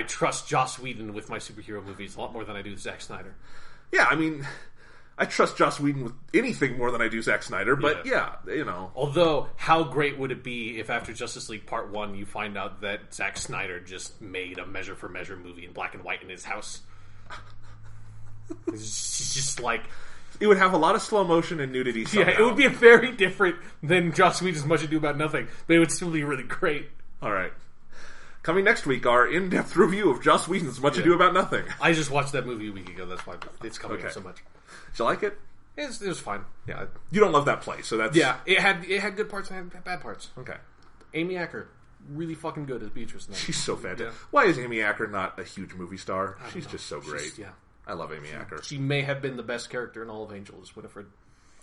trust Joss Whedon with my superhero movies a lot more than I do Zack Snyder. Yeah, I mean, I trust Joss Whedon with anything more than I do Zack Snyder, but Although, how great would it be if after Justice League Part 1 you find out that Zack Snyder just made a measure-for-measure movie in black and white in his house? It's just it would have a lot of slow motion and nudity somehow. Yeah, it would be very different than Joss Whedon's Much Ado About Nothing, but it would still be really great. Alright. Coming next week, our in-depth review of Joss Whedon's Much Ado About Nothing. I just watched that movie a week ago, that's why it's coming up so much. Did you like it? It was fine. Yeah. You don't love that play, so that's... Yeah, it had good parts and it had bad parts. Okay. Amy Acker, really fucking good as Beatrice now. She's so fantastic. Yeah. Why is Amy Acker not a huge movie star? She's just so great. Yeah. I love Amy Acker. She may have been the best character in all of Angel as Winifred.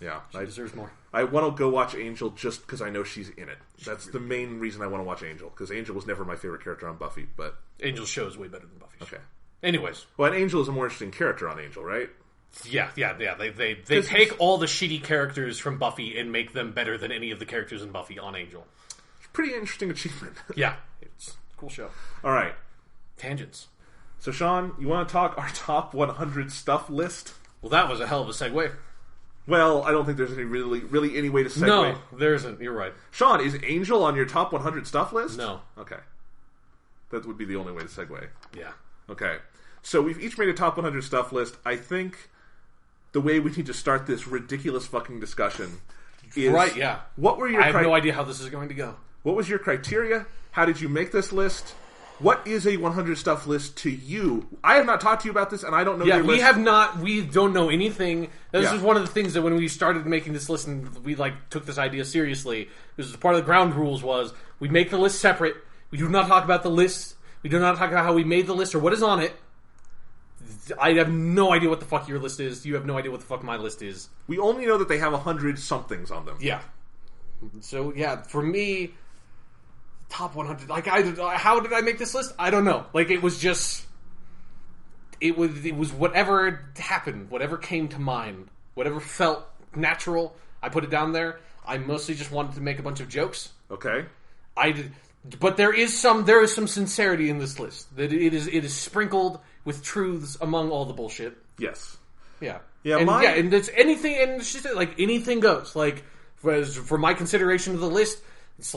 Yeah. She deserves more. I want to go watch Angel just because I know she's in it. That's the main reason I want to watch Angel, because Angel was never my favorite character on Buffy, but... Angel's show is way better than Buffy's. Okay. Anyways. Well, and Angel is a more interesting character on Angel, right? Yeah. They take all the shitty characters from Buffy and make them better than any of the characters in Buffy on Angel. It's a pretty interesting achievement. Yeah. It's a cool show. All right. Tangents. So, Sean, you want to talk our top 100 stuff list? Well, that was a hell of a segue. Well, I don't think there's any really any way to segue. No, there isn't. You're right. Sean, is Angel on your top 100 stuff list? No. Okay. That would be the only way to segue. Yeah. Okay. So we've each made a top 100 stuff list. I think the way we need to start this ridiculous fucking discussion is... Right, yeah. What were your... I have no idea how this is going to go. What was your criteria? How did you make this list? What is a 100 stuff list to you? I have not talked to you about this, and I don't know your list. We have not. We don't know anything. This is one of the things that when we started making this list and we took this idea seriously, this was part of the ground rules was we make the list separate. We do not talk about the list. We do not talk about how we made the list or what is on it. I have no idea what the fuck your list is. You have no idea what the fuck my list is. We only know that they have 100 somethings on them. Yeah. So, yeah, for me... Top 100. How did I make this list? I don't know. It was just... It was whatever happened, whatever came to mind, whatever felt natural, I put it down there. I mostly just wanted to make a bunch of jokes. Okay. But there is some sincerity in this list. That it is sprinkled with truths among all the bullshit. Yes. Yeah. Yeah, and it's anything, and it's just anything goes. For my consideration of the list, it's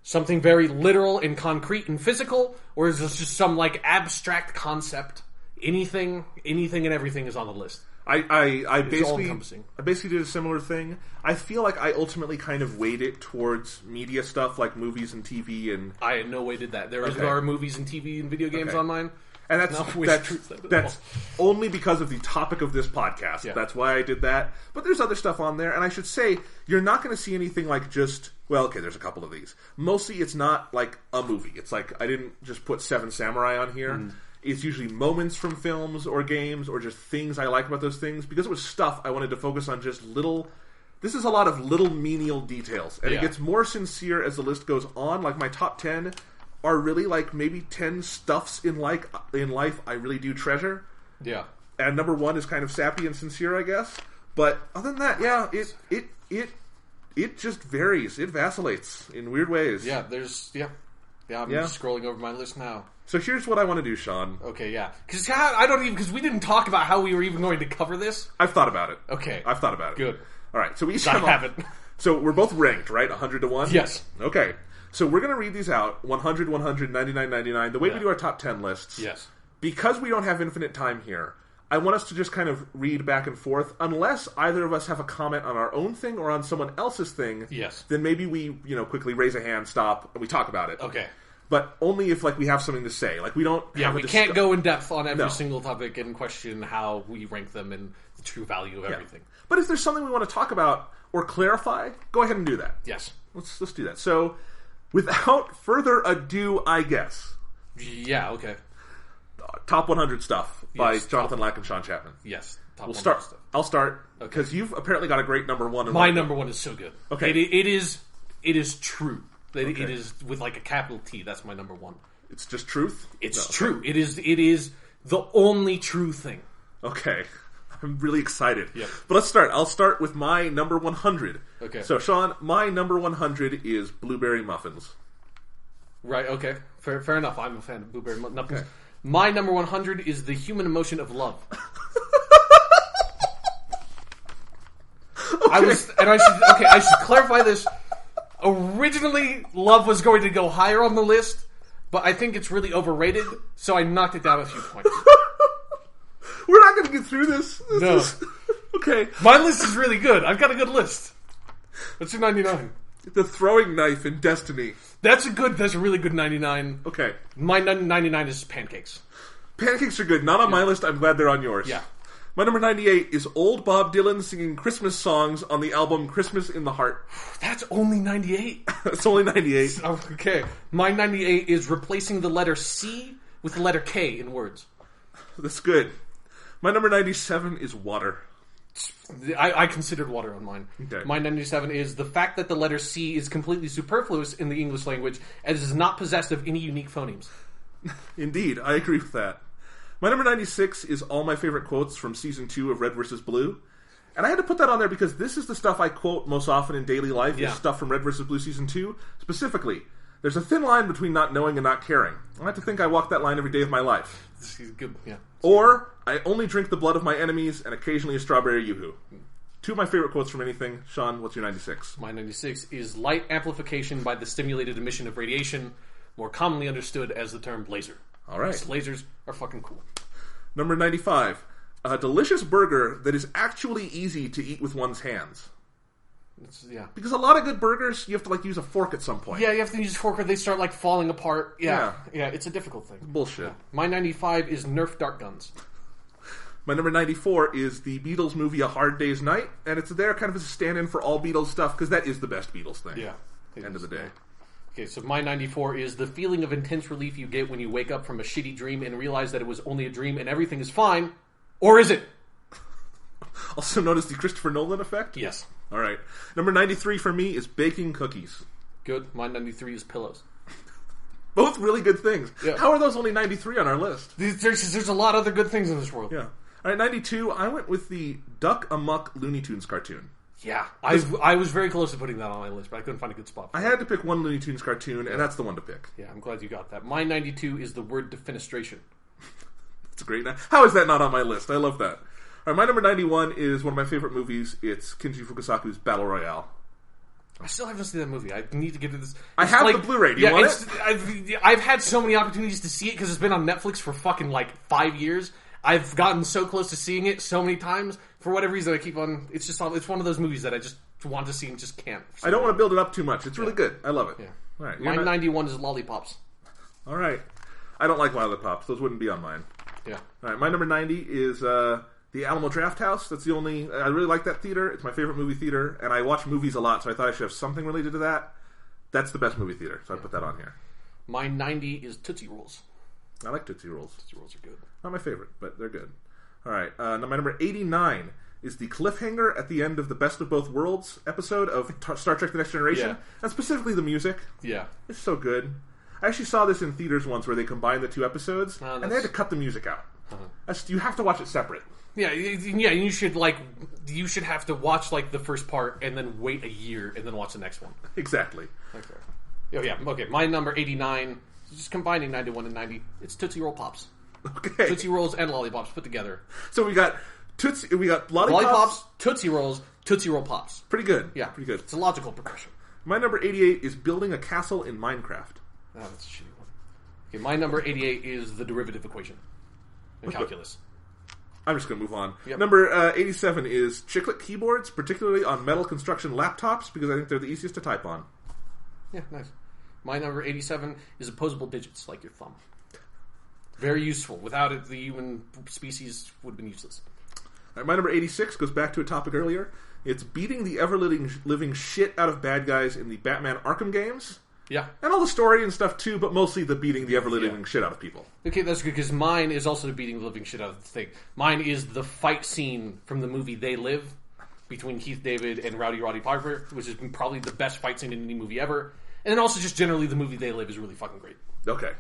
something very literal and concrete and physical, or is this just some abstract concept? Anything and everything is on the list. I basically did a similar thing. I feel like I ultimately kind of weighed it towards media stuff like movies and TV, and I in no way did that. There are movies and TV and video games on mine. And that's only because of the topic of this podcast. Yeah. That's why I did that. But there's other stuff on there, and I should say, you're not going to see anything there's a couple of these. Mostly it's not like a movie. It's I didn't just put Seven Samurai on here. Mm. It's usually moments from films or games or just things I like about those things. Because it was stuff, I wanted to focus on just little... This is a lot of little menial details. And it gets more sincere as the list goes on. My top 10... are really maybe 10 stuffs in life I really do treasure. Yeah. And number 1 is kind of sappy and sincere, I guess. But other than that, yeah, it just varies. It vacillates in weird ways. Yeah, I'm just scrolling over my list now. So here's what I want to do, Sean. Okay, yeah. Because we didn't talk about how we were even going to cover this. I've thought about it. Okay. I've thought about it. Good. All right, so we each have it. So we're both ranked, right? 100 to 1? Yes. Okay. So we're going to read these out, 100, 100, 99, 99, the way we do our top 10 lists. Yes. Because we don't have infinite time here, I want us to just kind of read back and forth, unless either of us have a comment on our own thing or on someone else's thing. Yes. Then maybe we, quickly raise a hand, stop, and we talk about it. Okay. But only if, we have something to say. We don't have we can't go in depth on every single topic and question how we rank them and the true value of everything. But if there's something we want to talk about or clarify, go ahead and do that. Yes. Let's do that. So... without further ado, I guess. Yeah, okay. Top 100 stuff by Jonathan Lack and Sean Chapman. Yes. We'll start. Stuff. I'll start because you've apparently got a great number 1. My number 1 is so good. Okay. It is true. It is with a capital T. That's my number 1. It's just truth? It's true. It is the only true thing. Okay. I'm really excited. Yep. But let's start. I'll start with my number 100. Okay. So, Sean, my number 100 is blueberry muffins. Right, okay. Fair enough. I'm a fan of blueberry muffins. Okay. My number 100 is the human emotion of love. Okay. I should clarify this. Originally, love was going to go higher on the list, but I think it's really overrated, so I knocked it down a few points. We're not going to get through this. No. Okay. My list is really good. I've got a good list. What's your 99? The throwing knife in Destiny. That's a really good 99. Okay. My 99 is pancakes. Pancakes are good. Not on my list. I'm glad they're on yours. Yeah. My number 98 is old Bob Dylan singing Christmas songs on the album Christmas in the Heart. That's only 98. That's only 98. Okay. My 98 is replacing the letter C with the letter K in words. That's good. My number 97 is water. I considered water on mine. Okay. My 97 is the fact that the letter C is completely superfluous in the English language as it is not possessed of any unique phonemes. Indeed, I agree with that. My number 96 is all my favorite quotes from Season 2 of Red vs. Blue. And I had to put that on there because this is the stuff I quote most often in daily life, is stuff from Red vs. Blue Season 2. Specifically, there's a thin line between not knowing and not caring. I like to think I walk that line every day of my life. This is good, yeah. Or, I only drink the blood of my enemies and occasionally a strawberry yoo-hoo. Two of my favorite quotes from anything. Sean, what's your 96? My 96 is light amplification by the stimulated emission of radiation, more commonly understood as the term laser. All right. Lasers are fucking cool. Number 95. A delicious burger that is actually easy to eat with one's hands. Yeah. Because a lot of good burgers, you have to use a fork at some point. Yeah, you have to use a fork or they start falling apart. Yeah, it's a difficult thing. Bullshit. Yeah. My 95 is Nerf dart guns. My number 94 is the Beatles movie A Hard Day's Night, and it's there kind of as a stand-in for all Beatles stuff, because that is the best Beatles thing. Yeah. End of the day. Okay, so my 94 is the feeling of intense relief you get when you wake up from a shitty dream and realize that it was only a dream and everything is fine. Or is it? Also known as the Christopher Nolan effect? Yes. All right. Number 93 for me is baking cookies. Good. My 93 is pillows. Both really good things. Yeah. How are those only 93 on our list? There's a lot of other good things in this world. Yeah. All right, 92, I went with the Duck Amuck Looney Tunes cartoon. Yeah. I was very close to putting that on my list, but I couldn't find a good spot for I had to pick one Looney Tunes cartoon, and that's the one to pick. Yeah, I'm glad you got that. My 92 is the word defenestration. That's a great name. How is that not on my list? I love that. All right, my number 91 is one of my favorite movies. It's Kinji Fukasaku's Battle Royale. I still haven't seen that movie. I need to get to this. I have the Blu-ray. Do you want it? I've had so many opportunities to see it because it's been on Netflix for fucking 5 years. I've gotten so close to seeing it so many times. For whatever reason, I keep on... It's one of those movies that I just want to see and just can't. I don't want to build it up too much. It's really good. I love it. Yeah. All right, my 91 is Lollipops. All right. I don't like Lollipops. Those wouldn't be on mine. Yeah. All right, my number 90 is the Alamo Drafthouse. That's the only... I really like that theater. It's my favorite movie theater, and I watch movies a lot, so I thought I should have something related to that. That's the best movie theater, so I put that on here. My 90 is Tootsie Rolls. I like Tootsie Rolls. Tootsie Rolls are good. Not my favorite, but they're good. All right, my number 89 is the cliffhanger at the end of the Best of Both Worlds episode of Star Trek The Next Generation, and specifically the music. Yeah. It's so good. I actually saw this in theaters once where they combined the two episodes, and they had to cut the music out. You have to watch it separate. Yeah, you should have to watch the first part and then wait a year and then watch the next one. Exactly. Okay. Oh yeah. Okay. My number 89, just combining 91 and 90. It's Tootsie Roll Pops. Okay. Tootsie Rolls and Lollipops put together. So we got Lollipops, Tootsie Rolls, Tootsie Roll Pops. Pretty good. Yeah, pretty good. It's a logical progression. My number 88 is building a castle in Minecraft. Oh, that's a shitty one. Okay, my number 88 is the derivative equation in calculus. I'm just going to move on. Yep. Number 87 is chiclet keyboards, particularly on metal construction laptops, because I think they're the easiest to type on. Yeah, nice. My number 87 is opposable digits, like your thumb. Very useful. Without it, the human species would have been useless. All right, my number 86 goes back to a topic earlier. It's beating the ever-living shit out of bad guys in the Batman Arkham games. Yeah. And all the story and stuff too, but mostly the beating the ever-living shit out of people. Okay, that's good, because mine is also beating the living shit out of the thing. Mine is the fight scene from the movie They Live between Keith David and Roddy Piper, which is probably the best fight scene in any movie ever. And then also just generally the movie They Live is really fucking great. Okay.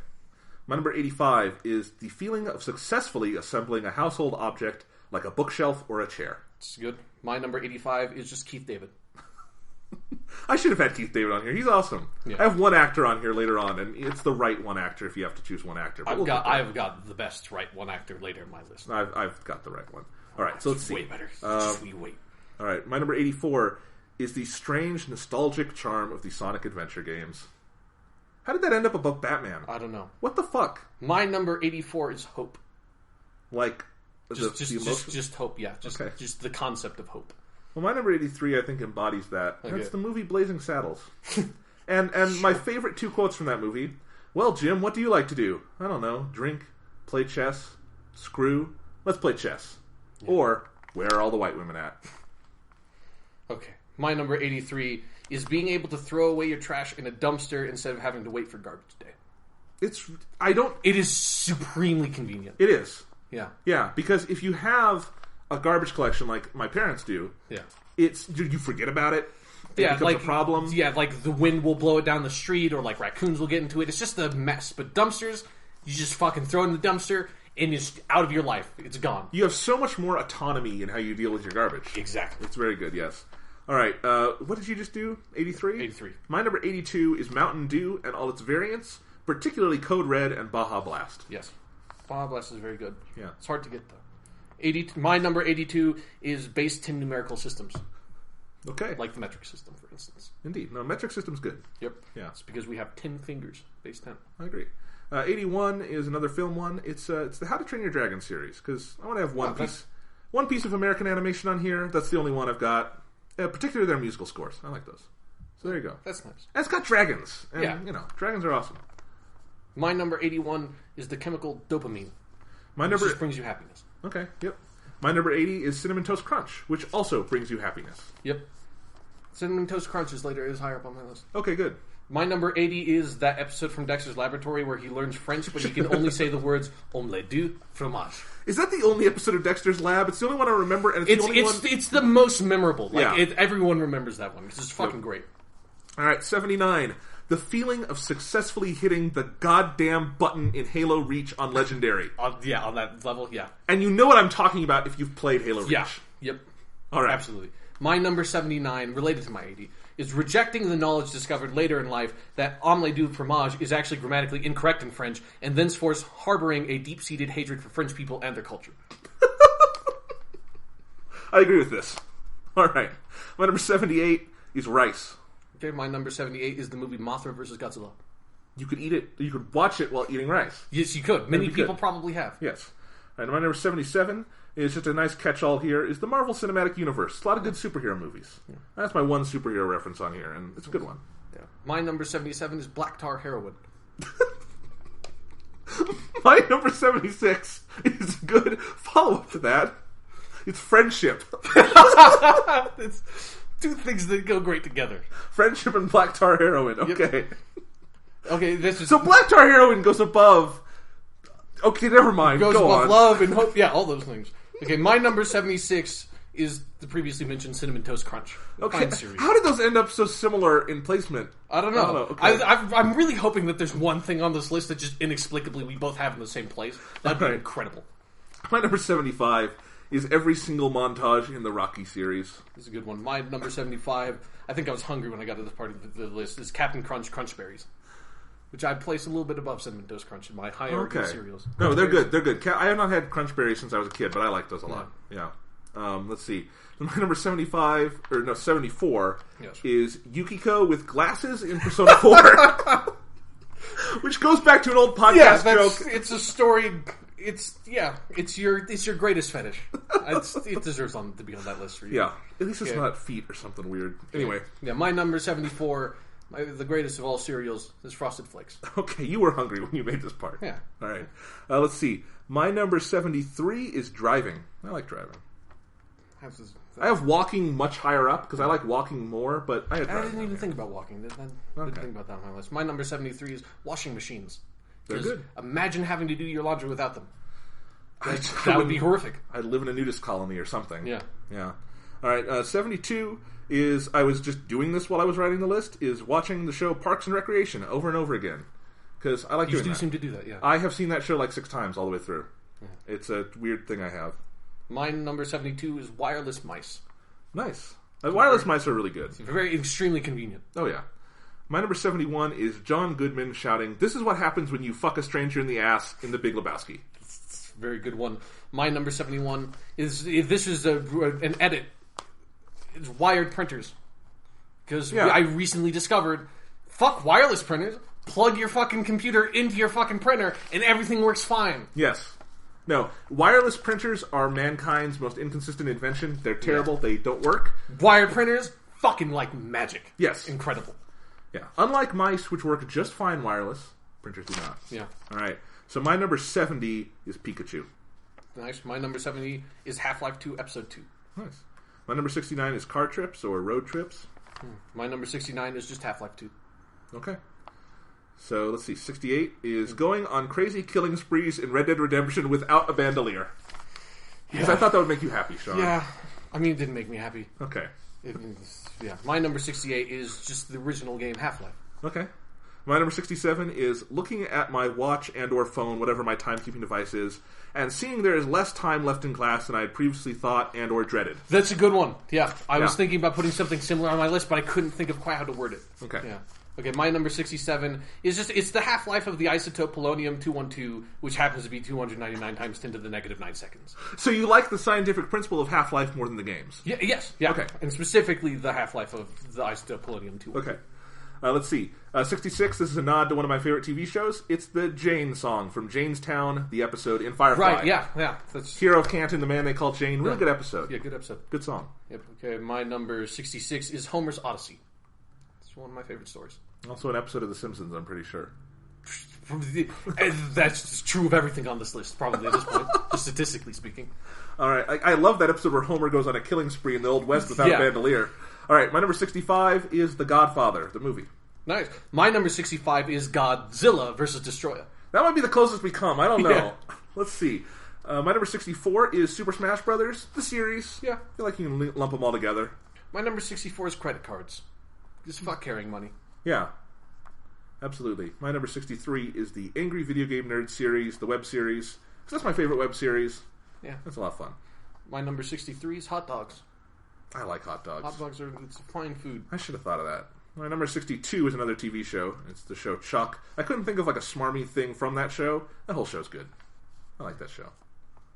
My number 85 is the feeling of successfully assembling a household object like a bookshelf or a chair. It's good. My number 85 is just Keith David. I should have had Keith David on here. He's awesome. Yeah. I have one actor on here later on, and it's the right one actor if you have to choose one actor. I've got the best right one actor later in my list. I've got the right one. All right, so let's see. Way better. Just wait. All right, my number 84 is the strange, nostalgic charm of the Sonic Adventure games. How did that end up above Batman? I don't know. What the fuck? My number 84 is hope. Like just hope, yeah. Just the concept of hope. Well, my number 83, I think, embodies that. Okay. It's the movie Blazing Saddles. and my favorite two quotes from that movie, well, Jim, what do you like to do? I don't know. Drink, play chess, screw. Let's play chess. Yeah. Or, where are all the white women at? Okay. My number 83 is being able to throw away your trash in a dumpster instead of having to wait for garbage day. It is supremely convenient. It is. Yeah. Yeah, because if you have a garbage collection like my parents do, it's you forget about it. It becomes a problem. Yeah, like the wind will blow it down the street, or like raccoons will get into it. It's just a mess. But dumpsters, you just fucking throw it in the dumpster, and it's out of your life. It's gone. You have so much more autonomy in how you deal with your garbage. Exactly. It's very good, yes. All right, what did you just do? 83? 83. My number 82 is Mountain Dew and all its variants, particularly Code Red and Baja Blast. Yes. Baja Blast is very good. Yeah. It's hard to get, though. My number 82 is base 10 numerical systems. Okay. Like the metric system, for instance. Indeed. No, metric system's good. Yep. Yeah. It's because we have 10 fingers, base 10. I agree. 81 is another film one. It's the How to Train Your Dragon series, because I want to have one piece of American animation on here. That's the only one I've got. Particularly their musical scores. I like those. So there you go. That's nice. And it's got dragons. And, dragons are awesome. My number 81 is the chemical dopamine. My number just brings you happiness. Okay, yep. My number 80 is Cinnamon Toast Crunch, which also brings you happiness. Yep. Cinnamon Toast Crunch is higher up on my list. Okay, good. My number 80 is that episode from Dexter's Laboratory where he learns French, but he can only say the words omelette du fromage. Is that the only episode of Dexter's Lab? It's the only one I remember, and it's the most memorable. Everyone remember that one. It's just fucking great. All right, 79. The feeling of successfully hitting the goddamn button in Halo Reach on Legendary. On that level, yeah. And you know what I'm talking about if you've played Halo Reach. Yeah, yep. All right. Absolutely. My number 79, related to my 80, is rejecting the knowledge discovered later in life that omelette du fromage is actually grammatically incorrect in French, and thenceforth harboring a deep-seated hatred for French people and their culture. I agree with this. All right. My number 78 is rice. Okay, my number 78 is the movie Mothra vs. Godzilla. You could eat it. You could watch it while eating rice. Yes, you could. Many people probably have. Yes. All right, my number 77 is just a nice catch-all here, is the Marvel Cinematic Universe. A lot of good superhero movies. Yeah. That's my one superhero reference on here, and it's a good one. Yeah. My number 77 is Black Tar Heroin. My number 76 is a good follow-up to that. It's Friendship. It's two things that go great together. Friendship and Black Tar Heroin. Okay. Yep. Okay, this is... So Black Tar Heroin goes above... Okay, never mind. Goes Go above on. love and hope. Yeah, all those things. Okay, my number 76 is the previously mentioned Cinnamon Toast Crunch. Okay. Fine series. How did those end up so similar in placement? I don't know. Okay. I'm really hoping that there's one thing on this list that just inexplicably we both have in the same place. That'd be incredible. My number 75 is every single montage in the Rocky series. This is a good one. My number 75, I think I was hungry when I got to this part of the list, is Captain Crunch Crunch Berries. Which I'd place a little bit above Cinnamon Toast Crunch in my hierarchy cereals. No, they're good. They're good. I have not had Crunch Berries since I was a kid, but I like those a lot. Yeah. Let's see. My number 74 is Yukiko with glasses in Persona 4. Which goes back to an old podcast joke. It's a story. It's your greatest fetish. It deserves to be on that list for you. Yeah. At least it's not feet or something weird. Anyway. Yeah, my number 74... the greatest of all cereals is Frosted Flakes. Okay, you were hungry when you made this part. Yeah. All right. Let's see. My number 73 is driving. I like driving. I have walking much higher up because I like walking more, but I didn't even think about walking. I didn't think about that on my list. My number 73 is washing machines. They're good. Imagine having to do your laundry without them. That would be horrific. I'd live in a nudist colony or something. Yeah. Yeah. All right. 72 is, I was just doing this while I was writing the list, is watching the show Parks and Recreation over and over again. Because I like doing that. You do seem to do that, yeah. I have seen that show like 6 times all the way through. Yeah. It's a weird thing I have. My number 72 is wireless mice. Nice. Wireless mice are really good. It's very extremely convenient. Oh, yeah. My number 71 is John Goodman shouting, "This is what happens when you fuck a stranger in the ass" in The Big Lebowski. It's a very good one. My number 71 is, this is an edit. It's wired printers. Because I recently discovered, fuck wireless printers. Plug your fucking computer into your fucking printer and everything works fine. Yes. No, wireless printers are mankind's most inconsistent invention. They're terrible. Yeah. They don't work. Wired printers, fucking like magic. Yes. Incredible. Yeah. Unlike mice, which work just fine wireless, printers do not. Yeah. All right. So my number 70 is Pikachu. Nice. My number 70 is Half-Life 2 Episode 2. Nice. My number 69 is car trips or road trips. My number 69 is just Half-Life 2. Okay. So, let's see. 68 is going on crazy killing sprees in Red Dead Redemption without a bandolier. Because I thought that would make you happy, Sean. Yeah. I mean, it didn't make me happy. Okay. My number 68 is just the original game, Half-Life. Okay. My number 67 is looking at my watch and or phone, whatever my timekeeping device is, and seeing there is less time left in class than I had previously thought and or dreaded. That's a good one. Yeah. I was thinking about putting something similar on my list, but I couldn't think of quite how to word it. Okay. Yeah. Okay, my number 67 is it's the half-life of the isotope polonium-212, which happens to be 299 times 10 to the negative 9 seconds. So you like the scientific principle of Half-Life more than the games? Yes. Yeah. Okay. And specifically the half-life of the isotope polonium-212. Okay. Let's see. 66, this is a nod to one of my favorite TV shows. It's the Jane song from Janestown, the episode in Firefly. Right, yeah. That's... Hero of Canton, the man they call Jane. Really good episode. Yeah, good episode. Good song. Yep. Okay, my number 66 is Homer's Odyssey. It's one of my favorite stories. Also an episode of The Simpsons, I'm pretty sure. That's true of everything on this list, probably at this point, just statistically speaking. All right, I love that episode where Homer goes on a killing spree in the Old West without a bandolier. All right, my number 65 is The Godfather, the movie. Nice. My number 65 is Godzilla versus Destroyer. That might be the closest we come. I don't know. Yeah. Let's see. My number 64 is Super Smash Brothers, the series. Yeah. I feel like you can lump them all together. My number 64 is credit cards. Just fuck carrying money. Yeah. Absolutely. My number 63 is the Angry Video Game Nerd series, the web series. That's my favorite web series. Yeah. That's a lot of fun. My number 63 is hot dogs. I like hot dogs. Hot dogs it's fine food. I should have thought of that. My number 62 is another TV show. It's the show Chuck. I couldn't think of like a smarmy thing from that show. That whole show's good. I like that show.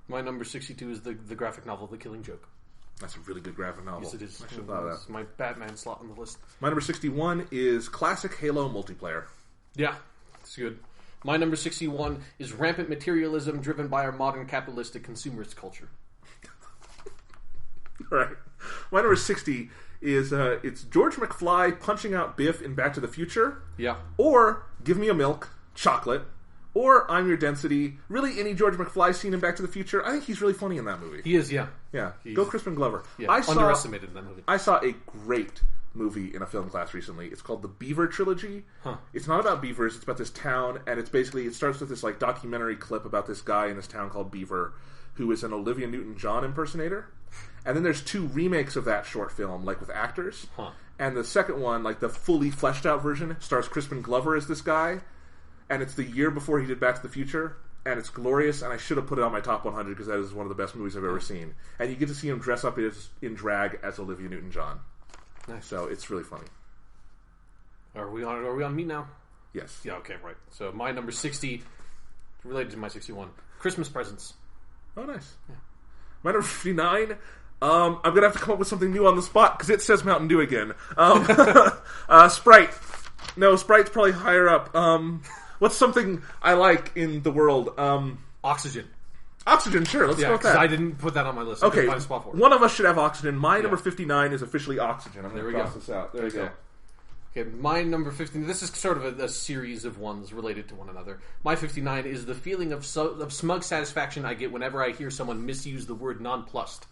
My number 62 is the graphic novel The Killing Joke. That's a really good graphic novel. Yes, it is. I should have thought of that. It's my Batman slot on the list. My number 61 is classic Halo multiplayer. Yeah, it's good. My number 61 is rampant materialism driven by our modern capitalistic consumerist culture. Right. My number 60 is it's George McFly punching out Biff in Back to the Future. Yeah. Or Give Me a Milk, Chocolate. Or I'm Your Density. Really, any George McFly scene in Back to the Future, I think he's really funny in that movie. He is, yeah. Yeah. Go Crispin Glover. Yeah, underestimated in that movie. I saw a great movie in a film class recently. It's called The Beaver Trilogy. Huh. It's not about beavers. It's about this town, and it's basically, it starts with this like documentary clip about this guy in this town called Beaver, who is an Olivia Newton-John impersonator. And then there's 2 remakes of that short film, like with actors. Huh. And the second one, like the fully fleshed out version, stars Crispin Glover as this guy. And it's the year before he did Back to the Future. And it's glorious, and I should have put it on my top 100 because that is one of the best movies I've ever seen. And you get to see him dress up in drag as Olivia Newton-John. Nice. So it's really funny. Are we on me now? Yes. Yeah, okay, right. So my number 60, related to my 61, Christmas presents. Oh, nice. Yeah. My number 59, I'm going to have to come up with something new on the spot because it says Mountain Dew again. Sprite. No, Sprite's probably higher up. What's something I like in the world? Oxygen. Oxygen, sure. Let's go with that. I didn't put that on my list. Okay, find a spot for it. One of us should have oxygen. My number 59 is officially oxygen. I'm going to cross this out. There we go. Okay, my number 59, this is sort of a series of ones related to one another. My 59 is the feeling of smug satisfaction I get whenever I hear someone misuse the word nonplussed.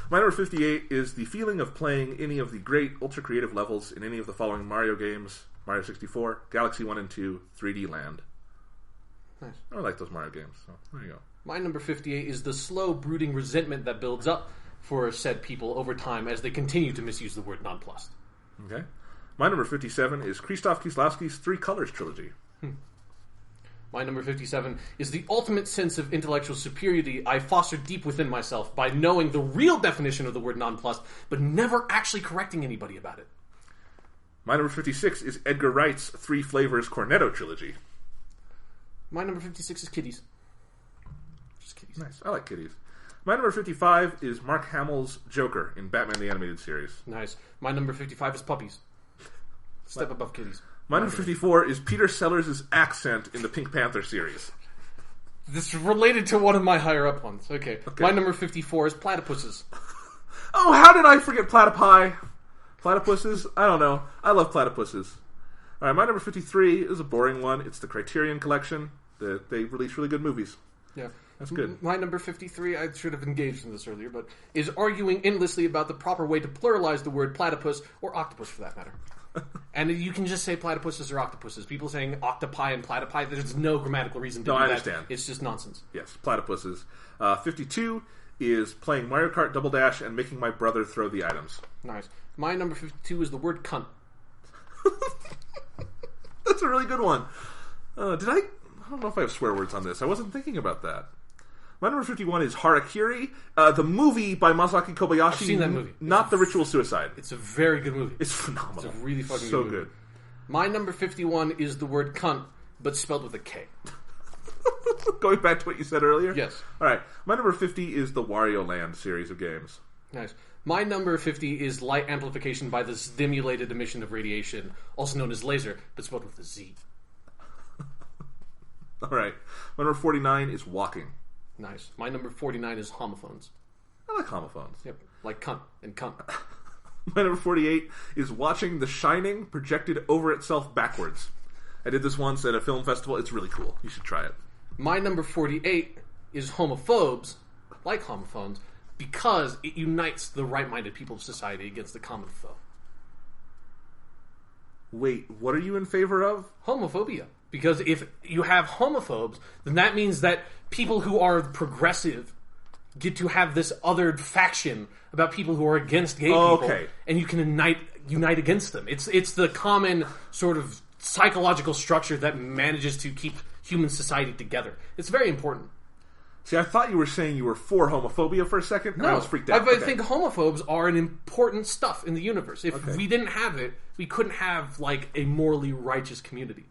My number 58 is the feeling of playing any of the great ultra-creative levels in any of the following Mario games. Mario 64, Galaxy 1 and 2, 3D Land. Nice. I like those Mario games, so there you go. My number 58 is the slow, brooding resentment that builds up for said people over time as they continue to misuse the word nonplussed. Okay. My number 57 is Krzysztof Kieslowski's Three Colors trilogy. My number 57 is the ultimate sense of intellectual superiority I foster deep within myself by knowing the real definition of the word nonplussed, but never actually correcting anybody about it. My number 56 is Edgar Wright's Three Flavors Cornetto trilogy. My number 56 is kitties. Just kitties. Nice. I like kitties. My number 55 is Mark Hamill's Joker in Batman the Animated Series. Nice. My number 55 is puppies. Step above kitties. My number 54 is Peter Sellers' accent in the Pink Panther series. This is related to one of my higher up ones. Okay. My number 54 is platypuses. Oh, how did I forget platypi? Platypuses? I don't know. I love platypuses. Alright, my number 53 is a boring one. It's the Criterion Collection. They release really good movies. Yeah. That's good. My number 53, I should have engaged in this earlier, but is arguing endlessly about the proper way to pluralize the word platypus, or octopus for that matter. And you can just say platypuses or octopuses. People saying octopi and platypi, there's no grammatical reason to do I that. understand. It's just nonsense. Yes, platypuses. 52 is playing Mario Kart Double Dash and making my brother throw the items. Nice. My number 52 is the word cunt. That's a really good one. I don't know if I have swear words on this. I wasn't thinking about that. My number 51 is Harakiri, the movie by Masaki Kobayashi. I've seen that movie. Not the Ritual Suicide. It's a very good movie. It's phenomenal. It's a really fucking so good movie. good. My number 51 is the word cunt, but spelled with a K. Going back to what you said earlier? Yes. Alright, my number 50 is the Wario Land series of games. Nice. My number 50 is light amplification by the stimulated emission of radiation, also known as laser, but spelled with a Z. Alright, my number 49 is walking. Nice. My number 49 is homophones. I like homophones. Yep. Like cunt and cunt. My number 48 is watching The Shining projected over itself backwards. I did this once at a film festival. It's really cool. You should try it. My number 48 is homophobes, like homophones, because it unites the right-minded people of society against the common foe. Wait, what are you in favor of? Homophobia. Because if you have homophobes, then that means that people who are progressive get to have this othered faction about people who are against gay people, okay. And you can unite against them. It's the common sort of psychological structure that manages to keep human society together. It's very important. See, I thought you were saying you were for homophobia for a second, and I was freaked out. I think homophobes are an important stuff in the universe. If we didn't have it, we couldn't have like a morally righteous community.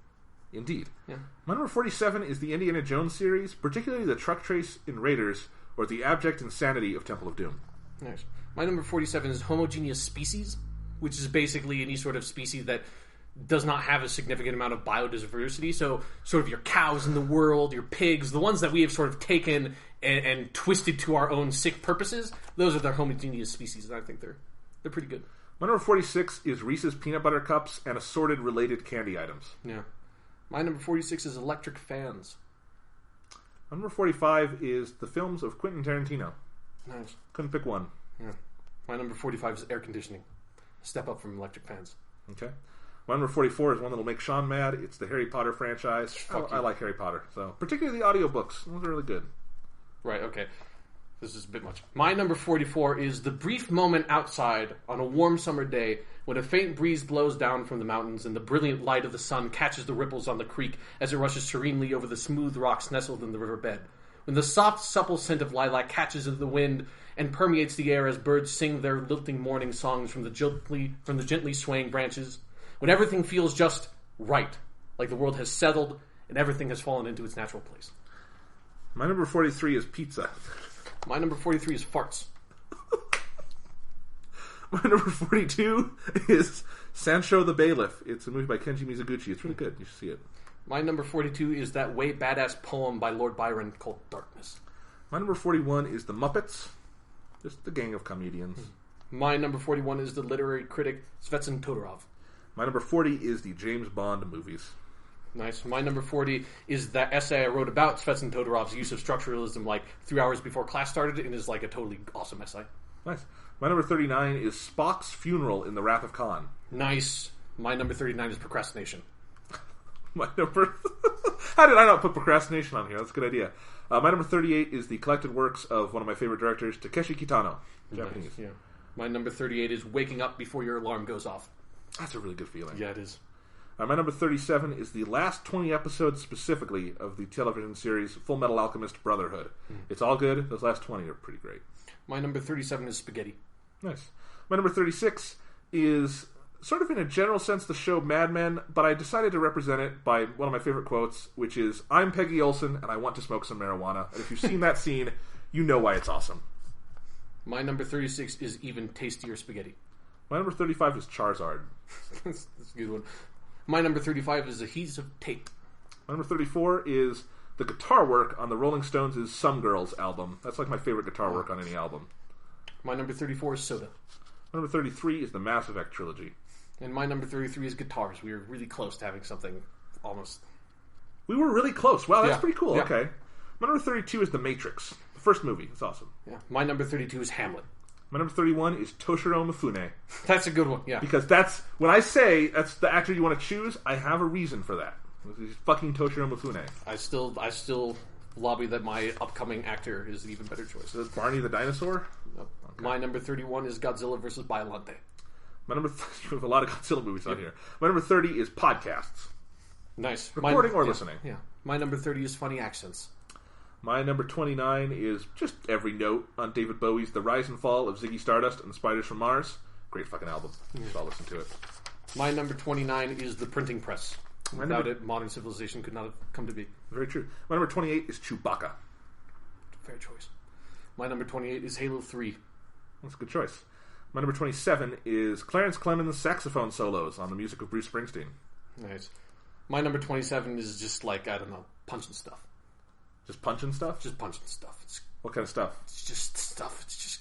Indeed. Yeah. My number 47 is the Indiana Jones series, particularly the truck chase in Raiders, or the abject insanity of Temple of Doom. Nice. My number 47 is homogeneous species, which is basically any sort of species that does not have a significant amount of biodiversity. So sort of your cows in the world, your pigs, the ones that we have sort of taken and twisted to our own sick purposes, those are the homogeneous species, and I think they're pretty good. My number 46 is Reese's Peanut Butter Cups and assorted related candy items. Yeah. My number 46 is electric fans. My number 45 is the films of Quentin Tarantino. Nice. Couldn't pick one. Yeah. My number 45 is air conditioning. Step up from electric fans. Okay. My number 44 is one that'll make Sean mad. It's the Harry Potter franchise. I like Harry Potter, so particularly the audiobooks. Those are really good. Right, okay. This is a bit much. My number 44 is the brief moment outside on a warm summer day when a faint breeze blows down from the mountains and the brilliant light of the sun catches the ripples on the creek as it rushes serenely over the smooth rocks nestled in the riverbed. When the soft, supple scent of lilac catches in the wind and permeates the air as birds sing their lilting morning songs from the gently swaying branches. When everything feels just right, like the world has settled and everything has fallen into its natural place. My number 43 is pizza. My number 43 is farts. My number 42 is Sancho the Bailiff. It's a movie by Kenji Mizoguchi. It's really good. You should see it. My number 42 is that way badass poem by Lord Byron called Darkness. My number 41 is The Muppets. Just the gang of comedians. My number 41 is the literary critic Svetsyn Todorov. My number 40 is the James Bond movies. Nice. My number 40 is that essay I wrote about Svetsyn Todorov's use of structuralism like 3 hours before class started and is like a totally awesome essay. Nice. My number 39 is Spock's funeral in The Wrath of Khan. Nice. My number 39 is procrastination. My number... How did I not put procrastination on here? That's a good idea. My number 38 is the collected works of one of my favorite directors, Takeshi Kitano. Japanese. Nice, yeah. My number 38 is waking up before your alarm goes off. That's a really good feeling. Yeah, it is. My number 37 is the last 20 episodes specifically of the television series Full Metal Alchemist Brotherhood. It's all good. Those last 20 are pretty great. My number 37 is spaghetti. Nice. My number 36 is sort of in a general sense the show Mad Men, but I decided to represent it by one of my favorite quotes, which is, I'm Peggy Olson and I want to smoke some marijuana. And if you've seen that scene, you know why it's awesome. My number 36 is even tastier spaghetti. My number 35 is Charizard. That's a good one. My number 35 is adhesive tape. My number 34 is the guitar work on the Rolling Stones' Some Girls album. That's like my favorite guitar work on any album. My number 34 is soda. My number 33 is the Mass Effect trilogy. And my number 33 is guitars. We were really close to having something almost... We were really close. Wow, that's pretty cool. Yeah. Okay. My number 32 is The Matrix. The first movie. It's awesome. Yeah. My number 32 is Hamlet. My number 31 is Toshiro Mifune. That's a good one, yeah. Because that's, when I say that's the actor you want to choose, I have a reason for that. He's fucking Toshiro Mifune. I still lobby that my upcoming actor is an even better choice. Is it Barney the dinosaur? Nope. Okay. My number 31 is Godzilla vs. Biollante. My number you have a lot of Godzilla movies on here. My number 30 is podcasts. Nice. Recording or listening. Yeah. My number 30 is funny accents. My number 29 is just every note on David Bowie's The Rise and Fall of Ziggy Stardust and the Spiders from Mars. Great fucking album. So I'll listen to it. My number 29 is The Printing Press. Without it, modern civilization could not have come to be. Very true. My number 28 is Chewbacca. Fair choice. My number 28 is Halo 3. That's a good choice. My number 27 is Clarence Clemens' saxophone solos on the music of Bruce Springsteen. Nice. My number 27 is just like, I don't know, punching stuff. Just punching stuff? Just punching stuff. What kind of stuff? It's just stuff. It's just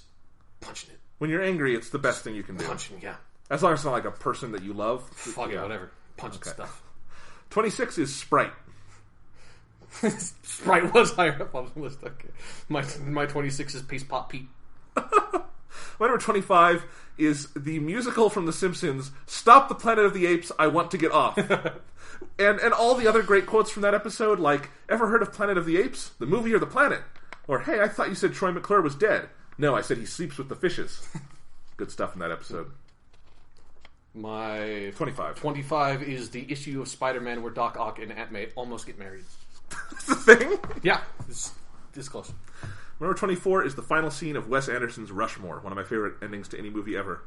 punching it. When you're angry, it's the best thing you can do. Punching, yeah. As long as it's not like a person that you love. Fuck it, whatever. Punching stuff. 26 is Sprite. Sprite was higher up on the list. Okay. My 26 is Peace Pop Pete. My number 25 is the musical from The Simpsons, Stop the Planet of the Apes, I Want to Get Off. and all the other great quotes from that episode, like, ever heard of Planet of the Apes? The movie or the planet? Or, hey, I thought you said Troy McClure was dead. No, I said he sleeps with the fishes. Good stuff in that episode. My 25 is the issue of Spider-Man where Doc Ock and Aunt May almost get married. That's the thing? Yeah, this close. Number 24 is the final scene of Wes Anderson's Rushmore, one of my favorite endings to any movie ever.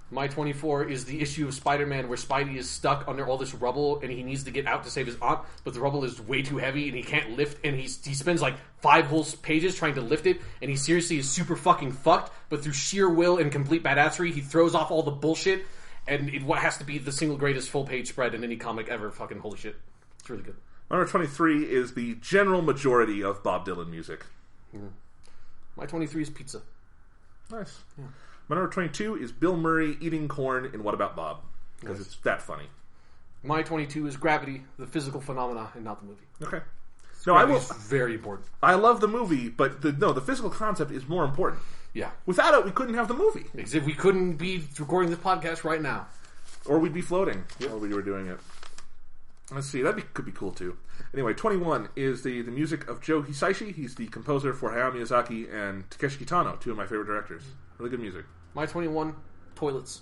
My 24 is the issue of Spider-Man where Spidey is stuck under all this rubble and he needs to get out to save his aunt, but the rubble is way too heavy and he can't lift, and he spends like 5 whole pages trying to lift it, and he seriously is super fucking fucked, but through sheer will and complete badassery, he throws off all the bullshit, and it has to be the single greatest full-page spread in any comic ever. Fucking holy shit. It's really good. Number 23 is the general majority of Bob Dylan music. My 23 is pizza. Nice. Yeah. My number 22 is Bill Murray eating corn in What About Bob? Because it's that funny. My 22 is Gravity, the physical phenomena, and not the movie. Okay. No, I will. Very important. I love the movie, but the physical concept is more important. Yeah. Without it, we couldn't have the movie. As if we couldn't be recording this podcast right now. Or we'd be floating while we were doing it. Let's see, could be cool too. Anyway, 21 is the music of Joe Hisaishi. He's the composer for Hayao Miyazaki and Takeshi Kitano, two of my favorite directors. Really good music. My 21, toilets.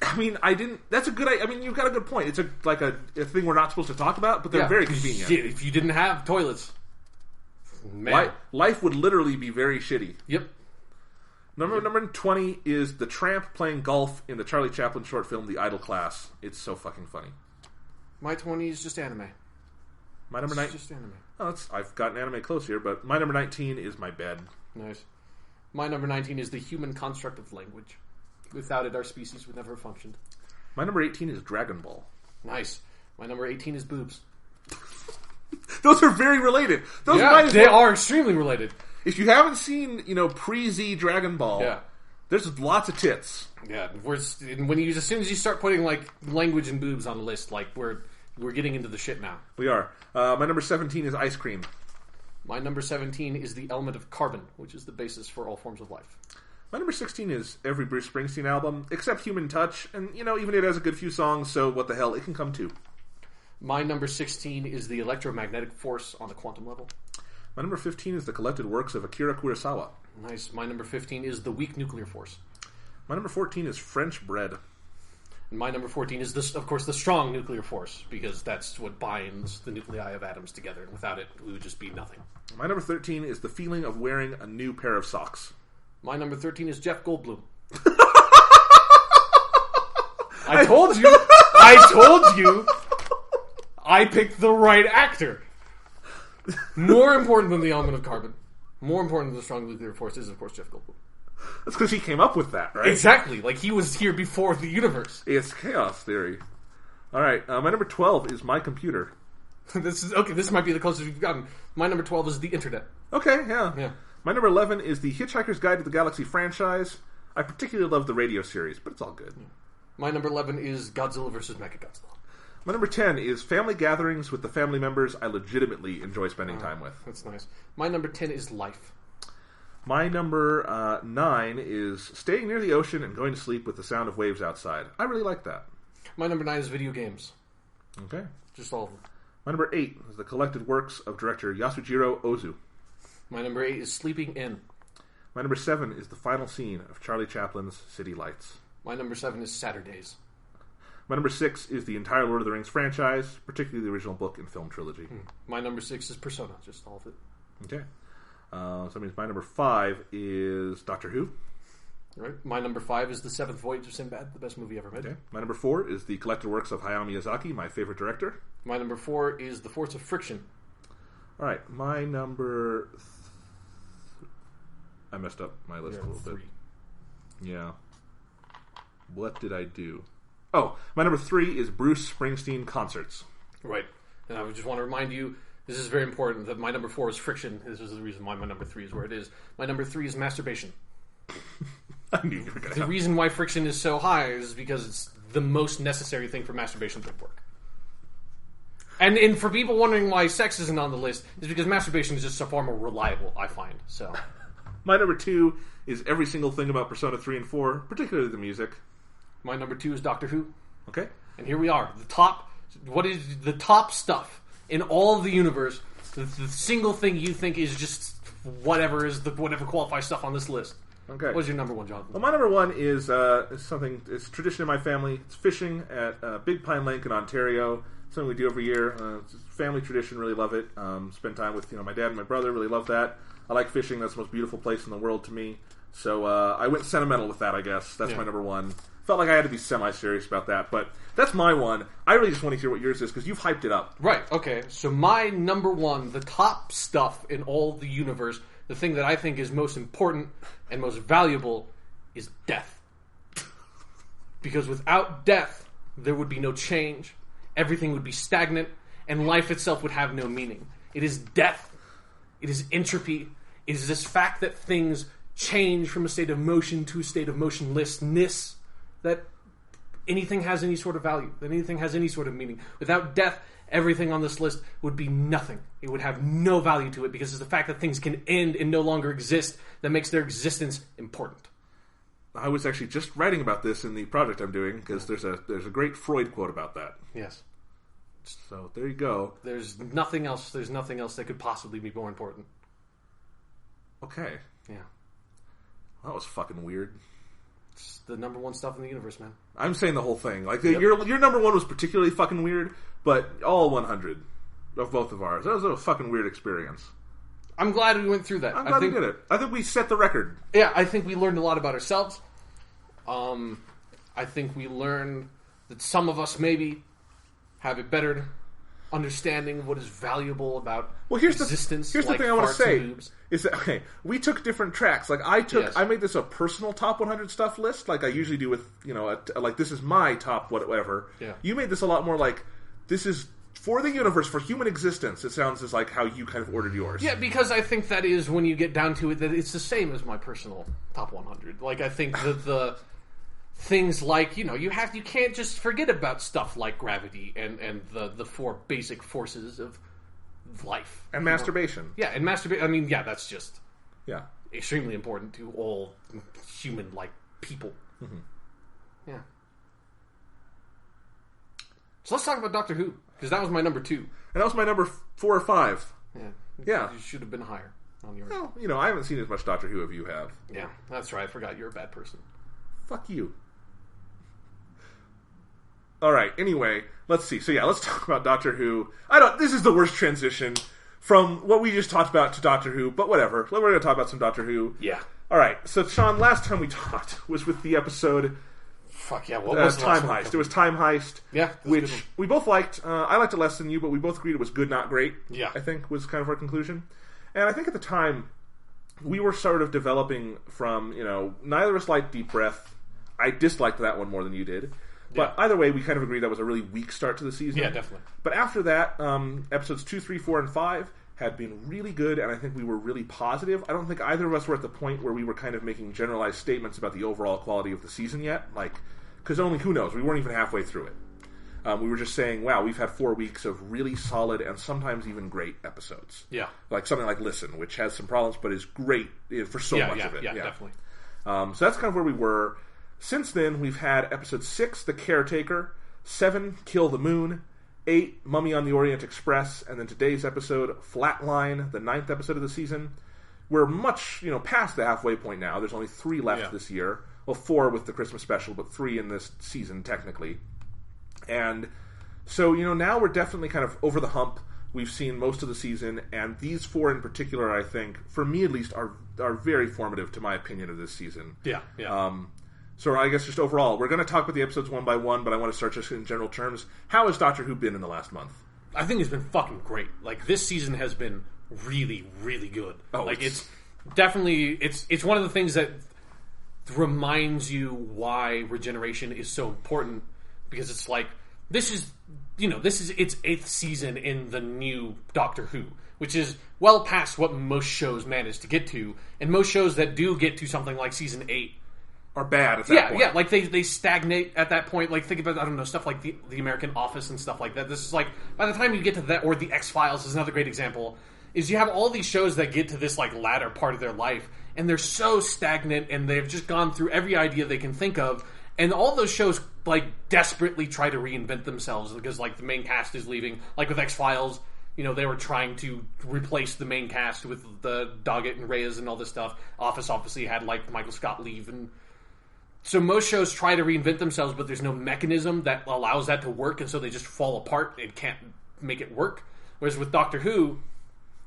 I mean, that's a good. I mean, you've got a good point. It's a thing we're not supposed to talk about, but they're very convenient. If you didn't have toilets, man, life would literally be very shitty. Yep. Number 20 is the tramp playing golf in the Charlie Chaplin short film The Idle Class. It's so fucking funny. My 20 is just anime. My number 9 just anime. Oh, I've got an anime close here, but my number 19 is my bed. Nice. My number 19 is the human construct of language. Without it, our species would never have functioned. My number 18 is Dragon Ball. Nice. My number 18 is boobs. Those are very related. They are extremely related. If you haven't seen, pre-Z Dragon Ball, there's lots of tits. Yeah, as soon as you start putting like language and boobs on the list, like we're getting into the shit now. We are. My number 17 is ice cream. My number 17 is the element of carbon, which is the basis for all forms of life. My number 16 is every Bruce Springsteen album, except Human Touch, and, even it has a good few songs, so what the hell, it can come too. My number 16 is the electromagnetic force on the quantum level. My number 15 is the collected works of Akira Kurosawa. Nice. My number 15 is the weak nuclear force. My number 14 is French bread. And my number 14 is, of course, the strong nuclear force, because that's what binds the nuclei of atoms together, and without it, we would just be nothing. My number 13 is the feeling of wearing a new pair of socks. My number 13 is Jeff Goldblum. I told you! I picked the right actor! More important than the element of carbon, more important than the strong nuclear force is, of course, Jeff Goldblum. That's because he came up with that, right? Exactly. Like, he was here before the universe. It's chaos theory. Alright, my number 12 is my computer. This might be the closest we've gotten. My number 12 is the internet. Okay, yeah. My number 11 is the Hitchhiker's Guide to the Galaxy franchise. I particularly love the radio series, but it's all good. My number 11 is Godzilla vs. Mechagodzilla. My number 10 is family gatherings with the family members I legitimately enjoy spending time with. That's nice. My number 10 is life. My number 9 is staying near the ocean and going to sleep with the sound of waves outside. I really like that. My number 9 is video games. Okay. Just all of them. My number 8 is the collected works of director Yasujiro Ozu. My number 8 is sleeping in. My number 7 is the final scene of Charlie Chaplin's City Lights. My number 7 is Saturdays. My number 6 is the entire Lord of the Rings franchise, particularly the original book and film trilogy. My number 6 is Persona, just all of it. Okay. So that means my number 5 is Doctor Who. Right. My number 5 is The Seventh Voyage of Sinbad, the best movie ever made. Okay. My number 4 is the collected works of Hayao Miyazaki, my favorite director. My number 4 is The Force of Friction. All right. My number... I messed up my list a little bit. Yeah. What did I do? Oh, my number 3 is Bruce Springsteen concerts. Right. And I just want to remind you, this is very important, that my number 4 is Friction. This is the reason why my number 3 is where it is. My number 3 is Masturbation. I knew you were going to. The reason why Friction is so high is because it's the most necessary thing for masturbation to work. And for people wondering why sex isn't on the list, is because masturbation is just so far more reliable, I find. So, my number 2 is every single thing about Persona 3 and 4, particularly the music. My number 2 is Doctor Who. Okay. And here we are. What is the top stuff in all of the universe? The single thing you think is just whatever qualifies stuff on this list. Okay. What's your number 1, Jonathan? Well, my number 1 is something. It's tradition in my family. It's fishing at Big Pine Lake in Ontario. Something we do every year. It's a family tradition. Really love it. Spend time with my dad and my brother. Really love that. I like fishing. That's the most beautiful place in the world to me. So I went sentimental with that. I guess that's my number 1. Felt like I had to be semi-serious about that, but that's my one. I really just want to hear what yours is, because you've hyped it up. Right, okay. So my number 1, the top stuff in all the universe, the thing that I think is most important and most valuable, is death. Because without death, there would be no change, everything would be stagnant, and life itself would have no meaning. It is death. It is entropy. It is this fact that things change from a state of motion to a state of motionlessness, that anything has any sort of value, that anything has any sort of meaning. Without death, everything on this list would be nothing. It would have no value to it, because it's the fact that things can end and no longer exist that makes their existence important. I was actually just writing about this in the project I'm doing, because there's a great Freud quote about that. Yes. So there you go. There's nothing else that could possibly be more important. Okay. Yeah. That was fucking weird. It's the number 1 stuff in the universe, man. I'm saying the whole thing. Like your number 1 was particularly fucking weird, but all 100 of both of ours. That was a fucking weird experience. I'm glad we went through that. I'm glad we did it. I think we set the record. Yeah, I think we learned a lot about ourselves. I think we learned that some of us maybe have a better understanding of what is valuable about existence. Here's the thing I want to say is that we took different tracks. Like I made this a personal top 100 stuff list, like I usually do with like this is my top whatever. Yeah. You made this a lot more like this is for the universe, for human existence. It sounds as like how you kind of ordered yours. Yeah, because I think that is, when you get down to it, that it's the same as my personal top 100. Like I think the things like you can't just forget about stuff like gravity and the 4 basic forces of life and masturbation. Yeah, and masturbation. I mean, yeah, that's just extremely important to all human people. Mm-hmm. Yeah. So let's talk about Doctor Who, because that was my number 2, and that was my number 4 or 5. Yeah. You should have been higher on yours. Well, I haven't seen as much Doctor Who as you have. Yeah, that's right. I forgot you're a bad person. Fuck you. All right. Anyway, let's see. So let's talk about Doctor Who. This is the worst transition from what we just talked about to Doctor Who, but whatever. We're going to talk about some Doctor Who. Yeah. All right. So Sean, last time we talked was with the episode. Fuck yeah! What was Time Heist? It was Time Heist. Yeah, which we both liked. I liked it less than you, but we both agreed it was good, not great. Yeah, I think was kind of our conclusion. And I think at the time we were sort of developing from neither of us liked Deep Breath. I disliked that one more than you did. But either way, we kind of agreed that was a really weak start to the season. Yeah, definitely. But after that, episodes 2, 3, 4, and 5 had been really good, and I think we were really positive. I don't think either of us were at the point where we were kind of making generalized statements about the overall quality of the season yet. Because only who knows? We weren't even halfway through it. We were just saying, wow, we've had 4 weeks of really solid and sometimes even great episodes. Yeah. Like something like Listen, which has some problems but is great for so much of it. Yeah, definitely. So that's kind of where we were. Since then, we've had episode 6, The Caretaker, 7, Kill the Moon, 8, Mummy on the Orient Express, and then today's episode, Flatline, the 9th episode of the season. We're much, past the halfway point now. There's only 3 left this year. Well, 4 with the Christmas special, but 3 in this season, technically. And so, now we're definitely kind of over the hump. We've seen most of the season, and these 4 in particular, I think, for me at least, are very formative to my opinion of this season. Yeah. So I guess just overall, we're going to talk about the episodes one by one, but I want to start just in general terms. How has Doctor Who been in the last month? I think it's been fucking great. Like, this season has been really, really good. Oh, like, it's definitely... It's one of the things that reminds you why regeneration is so important, because it's like, this is its 8th season in the new Doctor Who, which is well past what most shows manage to get to, and most shows that do get to something like season 8 are bad at that point. Yeah, like they stagnate at that point. Like, think about, I don't know, stuff like the American Office and stuff like that. This is like, by the time you get to that, or the X-Files is another great example, is you have all these shows that get to this like latter part of their life, and they're so stagnant, and they've just gone through every idea they can think of, and all those shows like desperately try to reinvent themselves because like the main cast is leaving. Like with X-Files, they were trying to replace the main cast with the Doggett and Reyes and all this stuff. Office obviously had like Michael Scott leave, and so most shows try to reinvent themselves, but there's no mechanism that allows that to work, and so they just fall apart and can't make it work. Whereas with Doctor Who,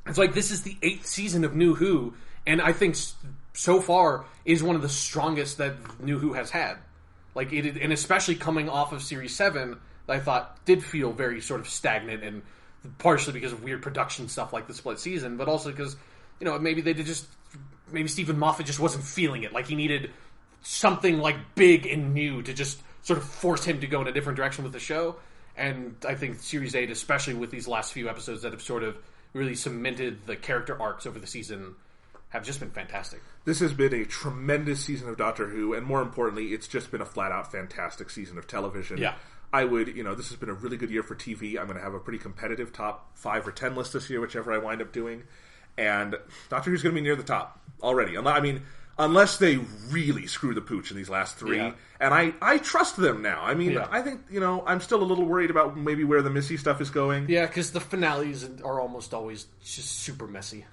it's like, this is the 8th season of New Who, and I think so far is one of the strongest that New Who has had. Like, and especially coming off of Series 7, I thought did feel very sort of stagnant, and partially because of weird production stuff like the split season, but also because, maybe Stephen Moffat just wasn't feeling it. Like, he needed something like big and new to just sort of force him to go in a different direction with the show. And I think Series 8, especially with these last few episodes that have sort of really cemented the character arcs over the season, have just been fantastic. This has been a tremendous season of Doctor Who, and more importantly, it's just been a flat-out fantastic season of television. Yeah. I would, this has been a really good year for TV. I'm going to have a pretty competitive top 5 or 10 list this year, whichever I wind up doing. And Doctor Who's going to be near the top already. Unless they really screw the pooch in these last 3. Yeah. And I trust them now. I think, I'm still a little worried about maybe where the Missy stuff is going. Yeah, because the finales are almost always just super messy.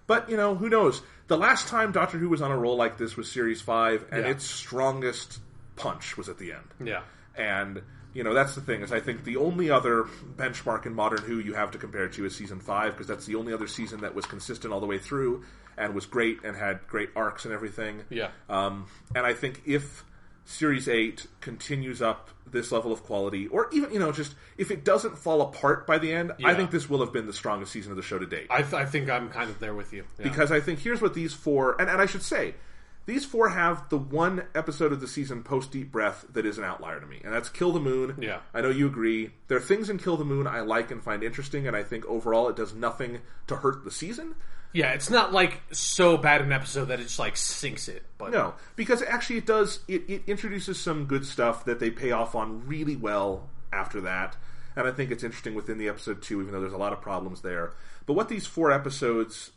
But, who knows? The last time Doctor Who was on a roll like this was Series 5, and its strongest punch was at the end. Yeah. And, that's the thing, is I think the only other benchmark in modern Who you have to compare to is Season 5, because that's the only other season that was consistent all the way through, and was great, and had great arcs and everything. Yeah. And I think if Series 8 continues up this level of quality, or even, just if it doesn't fall apart by the end, I think this will have been the strongest season of the show to date. I think I'm kind of there with you. Yeah. Because I think here's what these 4, and I should say, these 4 have the one episode of the season post Deep Breath that is an outlier to me, and that's Kill the Moon. Yeah. I know you agree. There are things in Kill the Moon I like and find interesting, and I think overall it does nothing to hurt the season. Yeah, it's not like so bad an episode that it just like sinks it. But no, because actually it does. It introduces some good stuff that they pay off on really well after that, and I think it's interesting within the episode too, even though there's a lot of problems there. But what these 4 episodes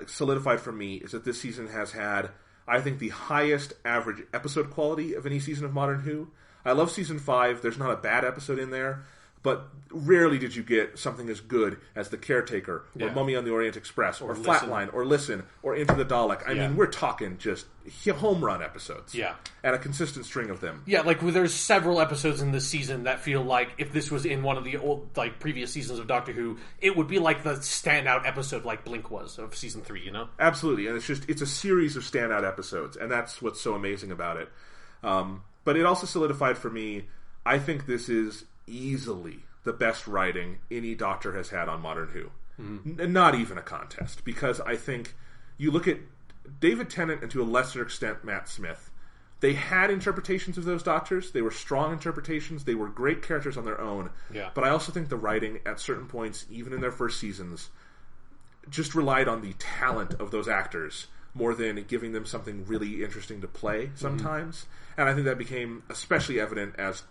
solidified for me is that this season has had, I think, the highest average episode quality of any season of Modern Who. I love Season 5. There's not a bad episode in there. But rarely did you get something as good as The Caretaker, or Mummy on the Orient Express, or Flatline, or Listen, or Into the Dalek. I mean, we're talking just home run episodes. Yeah. And a consistent string of them. Yeah, like there's several episodes in this season that feel like if this was in one of the old, like, previous seasons of Doctor Who, it would be like the standout episode like Blink was of Season 3, Absolutely. And it's a series of standout episodes, and that's what's so amazing about it. But it also solidified for me, I think this is easily the best writing any Doctor has had on Modern Who. Mm-hmm. Not even a contest, because I think you look at David Tennant and to a lesser extent Matt Smith, they had interpretations of those Doctors. They were strong interpretations. They were great characters on their own. Yeah. But I also think the writing at certain points, even in their first seasons, just relied on the talent of those actors more than giving them something really interesting to play sometimes. And I think that became especially evident as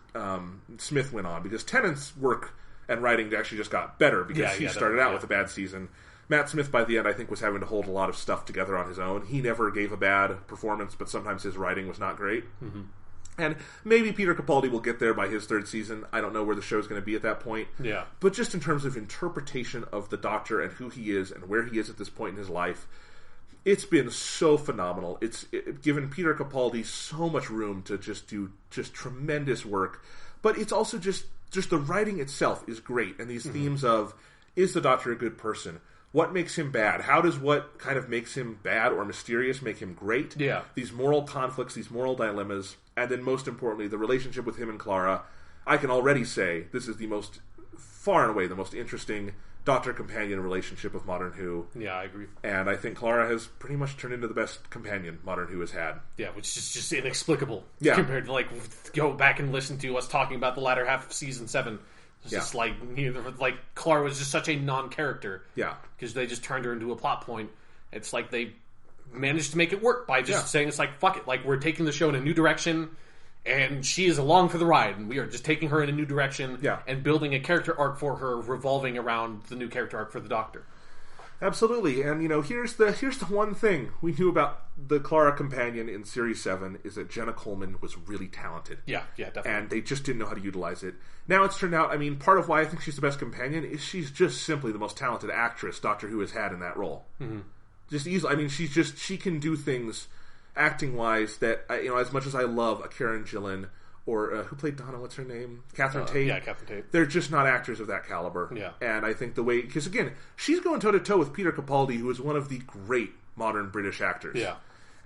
Smith went on, because Tennant's work and writing actually just got better because he started out with a bad season. Matt Smith, by the end, I think, was having to hold a lot of stuff together on his own. He never gave a bad performance, but sometimes his writing was not great. And maybe Peter Capaldi will get there by his third season. I don't know where the show's going to be at that point. Yeah. But just in terms of interpretation of the Doctor and who he is and where he is at this point in his life, it's been so phenomenal. It's given Peter Capaldi so much room to just do just tremendous work. But it's also just the writing itself is great. And these themes of, is the Doctor a good person? What makes him bad? How does what kind of makes him bad or mysterious make him great? Yeah. These moral conflicts, these moral dilemmas, and then most importantly, the relationship with him and Clara. I can already say this is the most, far and away, the most interesting Doctor-companion relationship of Modern Who. Yeah, I agree. And I think Clara has pretty much turned into the best companion Modern Who has had. Yeah, which is just inexplicable. Yeah. Compared to, like, go back and listen to us talking about the latter half of Season 7. It's just like Clara was just such a non-character. Yeah. Because they just turned her into a plot point. It's like they managed to make it work by just saying, it's like, fuck it. Like, we're taking the show in a new direction, and she is along for the ride, and we are just taking her in a new direction and building a character arc for her revolving around the new character arc for the Doctor. Absolutely. And, you know, here's the one thing we knew about the Clara companion in Series 7 is that Jenna Coleman was really talented. Yeah, definitely. And they just didn't know how to utilize it. Now it's turned out, I mean, part of why I think she's the best companion is she's just simply the most talented actress Doctor Who has had in that role. Just easily. I mean, she can do things acting-wise that, you know, as much as I love a Karen Gillan or who played Donna, what's her name? Catherine Tate. Yeah, Catherine Tate. They're just not actors of that caliber. Yeah. And I think the way, because again, she's going toe-to-toe with Peter Capaldi, who is one of the great modern British actors. Yeah.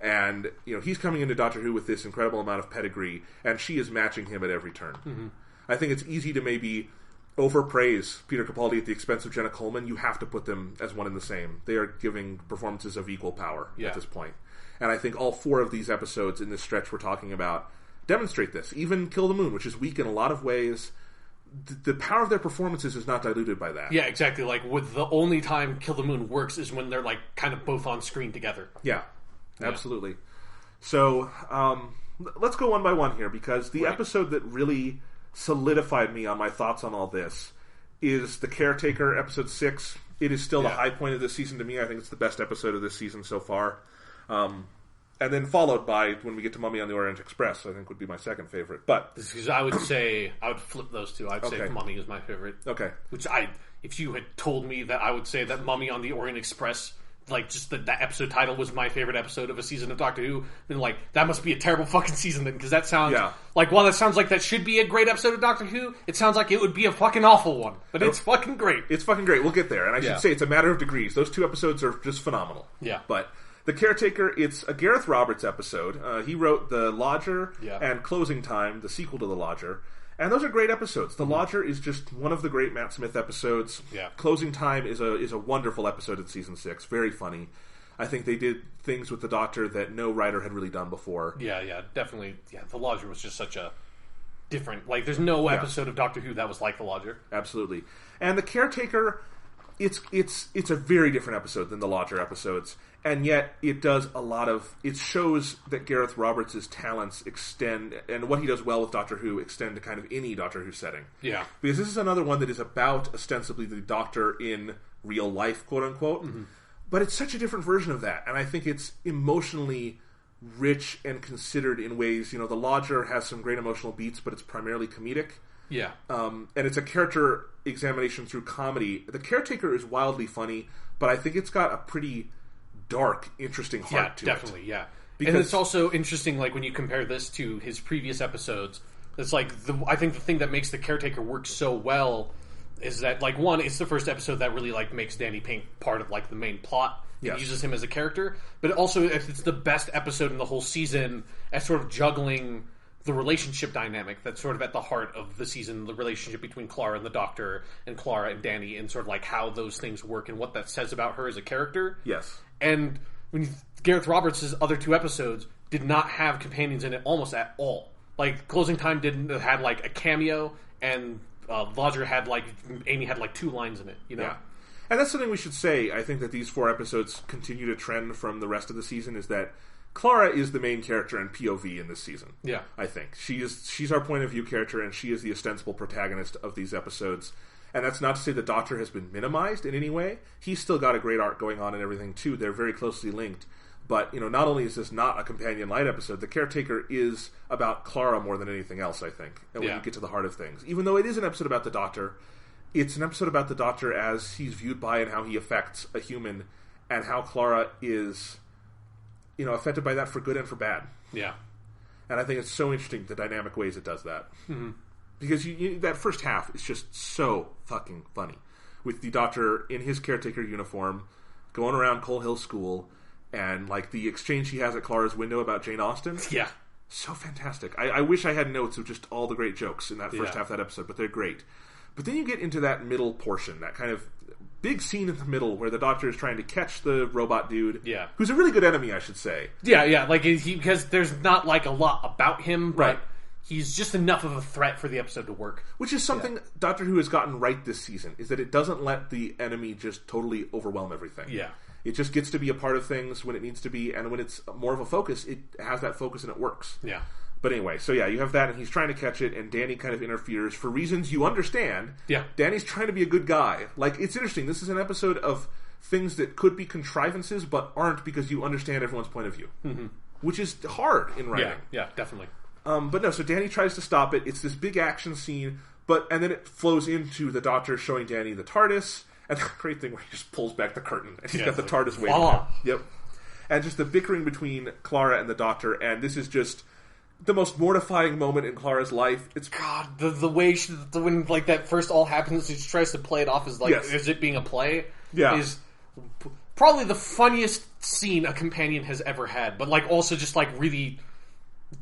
And, you know, he's coming into Doctor Who with this incredible amount of pedigree, and she is matching him at every turn. I think it's easy to maybe overpraise Peter Capaldi at the expense of Jenna Coleman. You have to put them as one and the same. They are giving performances of equal power at this point. And I think all 4 of these episodes in this stretch we're talking about demonstrate this. Even Kill the Moon, which is weak in a lot of ways, the power of their performances is not diluted by that. Yeah, exactly. Like, with the only time Kill the Moon works is when they're, like, kind of both on screen together. Yeah, absolutely. So, let's go one by one here, because the episode that really solidified me on my thoughts on all this is The Caretaker, episode 6. It is still the high point of this season to me. I think it's the best episode of this season so far. And then followed by, when we get to Mummy on the Orient Express, I think would be my second favorite. But because I would flip those two. I'd say Mummy is my favorite. Okay. Which if you had told me that, I would say that Mummy on the Orient Express, like, just that episode title was my favorite episode of a season of Doctor Who, then, like, that must be a terrible fucking season then, because that sounds like, while that sounds like that should be a great episode of Doctor Who, it sounds like it would be a fucking awful one. But it's fucking great. It's fucking great. We'll get there. And I should say it's a matter of degrees. Those 2 episodes are just phenomenal. Yeah. But The Caretaker, it's a Gareth Roberts episode. He wrote The Lodger and Closing Time, the sequel to The Lodger. And those are great episodes. The Lodger is just one of the great Matt Smith episodes. Yeah. Closing Time is a wonderful episode of season 6. Very funny. I think they did things with the Doctor that no writer had really done before. Yeah, definitely. Yeah, The Lodger was just such a different... Like, there's no episode of Doctor Who that was like The Lodger. Absolutely. And The Caretaker, it's a very different episode than the Lodger episodes. And yet, it does a lot of... It shows that Gareth Roberts' talents extend, and what he does well with Doctor Who extend to kind of any Doctor Who setting. Yeah. Because this is another one that is about, ostensibly, the Doctor in real life, quote-unquote. But it's such a different version of that. And I think it's emotionally rich and considered in ways... You know, The Lodger has some great emotional beats, but it's primarily comedic. Yeah. And it's a character examination through comedy. The Caretaker is wildly funny, but I think it's got a pretty... dark, interesting heart to it. Definitely, yeah. Because, and it's also interesting, like, when you compare this to his previous episodes, it's like, I think the thing that makes The Caretaker work so well is that, like, one, it's the first episode that really, like, makes Danny Pink part of, like, the main plot. It uses him as a character. But also, it's the best episode in the whole season at sort of juggling the relationship dynamic that's sort of at the heart of the season, the relationship between Clara and the Doctor, and Clara and Danny, and sort of, like, how those things work and what that says about her as a character. Yes. And Gareth Roberts' other 2 episodes did not have companions in it almost at all. Like, Closing Time had like a cameo, and Lodger had like Amy had like 2 lines in it. You know. Yeah. And that's something we should say. I think that these 4 episodes continue to trend from the rest of the season, is that Clara is the main character and POV in this season. Yeah. I think. She's our point of view character, and she is the ostensible protagonist of these episodes. And that's not to say the Doctor has been minimized in any way. He's still got a great arc going on and everything, too. They're very closely linked. But, not only is this not a companion light episode, the Caretaker is about Clara more than anything else, I think. And when you get to the heart of things. Even though it is an episode about the Doctor, it's an episode about the Doctor as he's viewed by and how he affects a human, and how Clara is, affected by that for good and for bad. Yeah. And I think it's so interesting the dynamic ways it does that. Mm-hmm. Because that first half is just so fucking funny. With the Doctor in his Caretaker uniform, going around Coal Hill School, and the exchange he has at Clara's window about Jane Austen. Yeah. So fantastic. I wish I had notes of just all the great jokes in that first half of that episode, but they're great. But then you get into that middle portion, that kind of big scene in the middle where the Doctor is trying to catch the robot dude. Yeah. Who's a really good enemy, I should say. Yeah. Because there's not a lot about him, but right. He's just enough of a threat for the episode to work. Which is something Doctor Who has gotten right this season, is that it doesn't let the enemy just totally overwhelm everything. Yeah. It just gets to be a part of things when it needs to be, and when it's more of a focus, it has that focus and it works. Yeah. But anyway, so you have that, and he's trying to catch it, and Danny kind of interferes for reasons you understand. Yeah. Danny's trying to be a good guy. It's interesting. This is an episode of things that could be contrivances, but aren't, because you understand everyone's point of view. Mm-hmm. Which is hard in writing. Yeah, definitely. But no, so Danny tries to stop it. It's this big action scene, and then it flows into the Doctor showing Danny the TARDIS, and the great thing where he just pulls back the curtain, and he's got the TARDIS waiting there. Yep. And just the bickering between Clara and the Doctor, and this is just the most mortifying moment in Clara's life. It's God, the way when that first all happens, she tries to play it off as is it being a play? Yeah. Is probably the funniest scene a companion has ever had, but also just really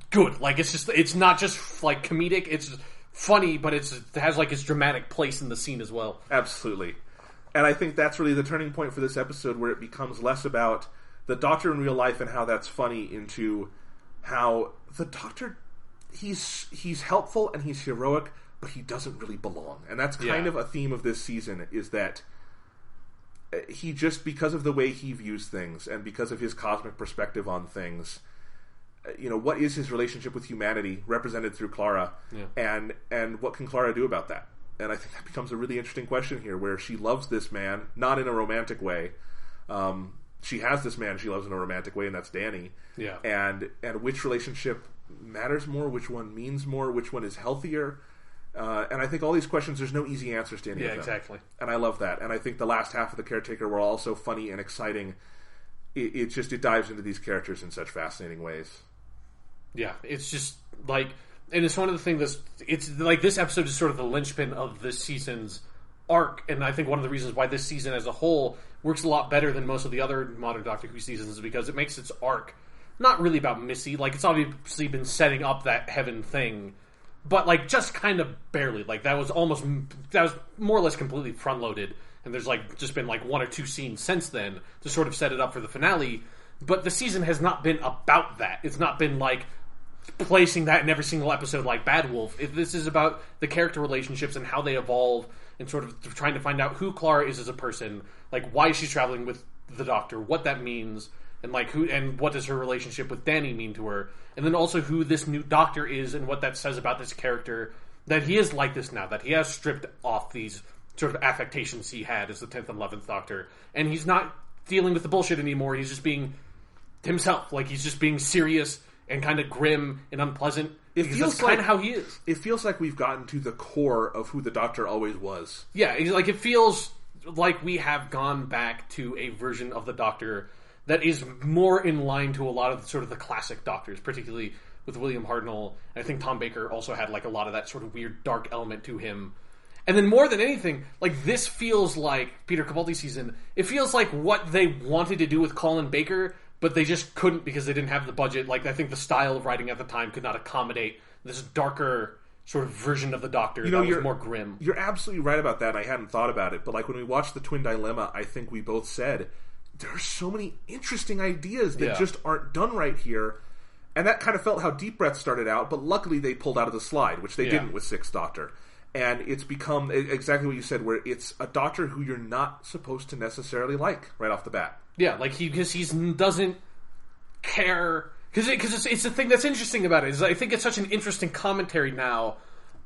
good. It's not just comedic, it's funny, but it has its dramatic place in the scene as well. Absolutely. And I think that's really the turning point for this episode, where it becomes less about the Doctor in real life and how that's funny, into how the Doctor, he's helpful and he's heroic, but he doesn't really belong. And that's kind of a theme of this season, is that he just, because of the way he views things and because of his cosmic perspective on things, what is his relationship with humanity represented through Clara, and what can Clara do about that? And I think that becomes a really interesting question here, where she loves this man, not in a romantic way. She has this man she loves in a romantic way, and that's Danny. Yeah. And which relationship matters more, which one means more, which one is healthier. And I think all these questions, there's no easy answers to any of them. Yeah, exactly. And I love that. And I think the last half of The Caretaker were also funny and exciting. It dives into these characters in such fascinating ways. Yeah, it's just and it's one of the things it's this episode is sort of the linchpin of this season's arc, and I think one of the reasons why this season as a whole works a lot better than most of the other modern Doctor Who seasons is because it makes its arc not really about Missy. It's obviously been setting up that heaven thing, but just kind of barely. That was more or less completely front loaded, and there's just been 1 or 2 scenes since then to sort of set it up for the finale. But the season has not been about that. It's not been placing that in every single episode like Bad Wolf. This is about the character relationships and how they evolve, and sort of trying to find out who Clara is as a person, why she's traveling with the Doctor, what that means, and who and what does her relationship with Danny mean to her, and then also who this new Doctor is and what that says about this character, that he is like this now, that he has stripped off these sort of affectations he had as the 10th and 11th Doctor, and he's not dealing with the bullshit anymore. He's just being himself. He's just being serious and kind of grim and unpleasant. It feels kind of how he is. It feels like we've gotten to the core of who the Doctor always was. Yeah, it feels like we have gone back to a version of the Doctor that is more in line to a lot of sort of the classic Doctors, particularly with William Hartnell. And I think Tom Baker also had a lot of that sort of weird dark element to him. And then more than anything, this feels like Peter Capaldi's season. It feels like what they wanted to do with Colin Baker, but they just couldn't because they didn't have the budget. I think the style of writing at the time could not accommodate this darker sort of version of the Doctor that was more grim. You're absolutely right about that, and I hadn't thought about it. But when we watched The Twin Dilemma, I think we both said, there are so many interesting ideas that just aren't done right here. And that kind of felt how Deep Breath started out, but luckily they pulled out of the slide, which they didn't with Sixth Doctor. And it's become exactly what you said, where it's a Doctor who you're not supposed to necessarily like right off the bat. Yeah, like he doesn't care, because it's the thing that's interesting about it is I think it's such an interesting commentary now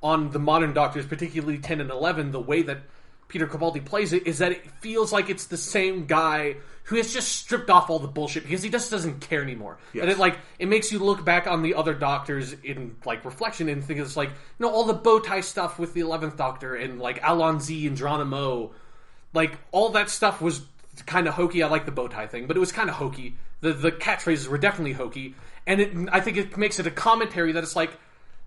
on the modern Doctors, particularly 10 and 11. The way that Peter Capaldi plays it is that it feels like it's the same guy who has just stripped off all the bullshit because he just doesn't care anymore. Yes. And it makes you look back on the other Doctors in like reflection and think it's like, all the bow tie stuff with the 11th Doctor and like Alonzi and Geronimo, like all that stuff was kind of hokey. I like the bow tie thing, but it was kind of hokey. The catchphrases were definitely hokey, and I think it makes it a commentary that it's like,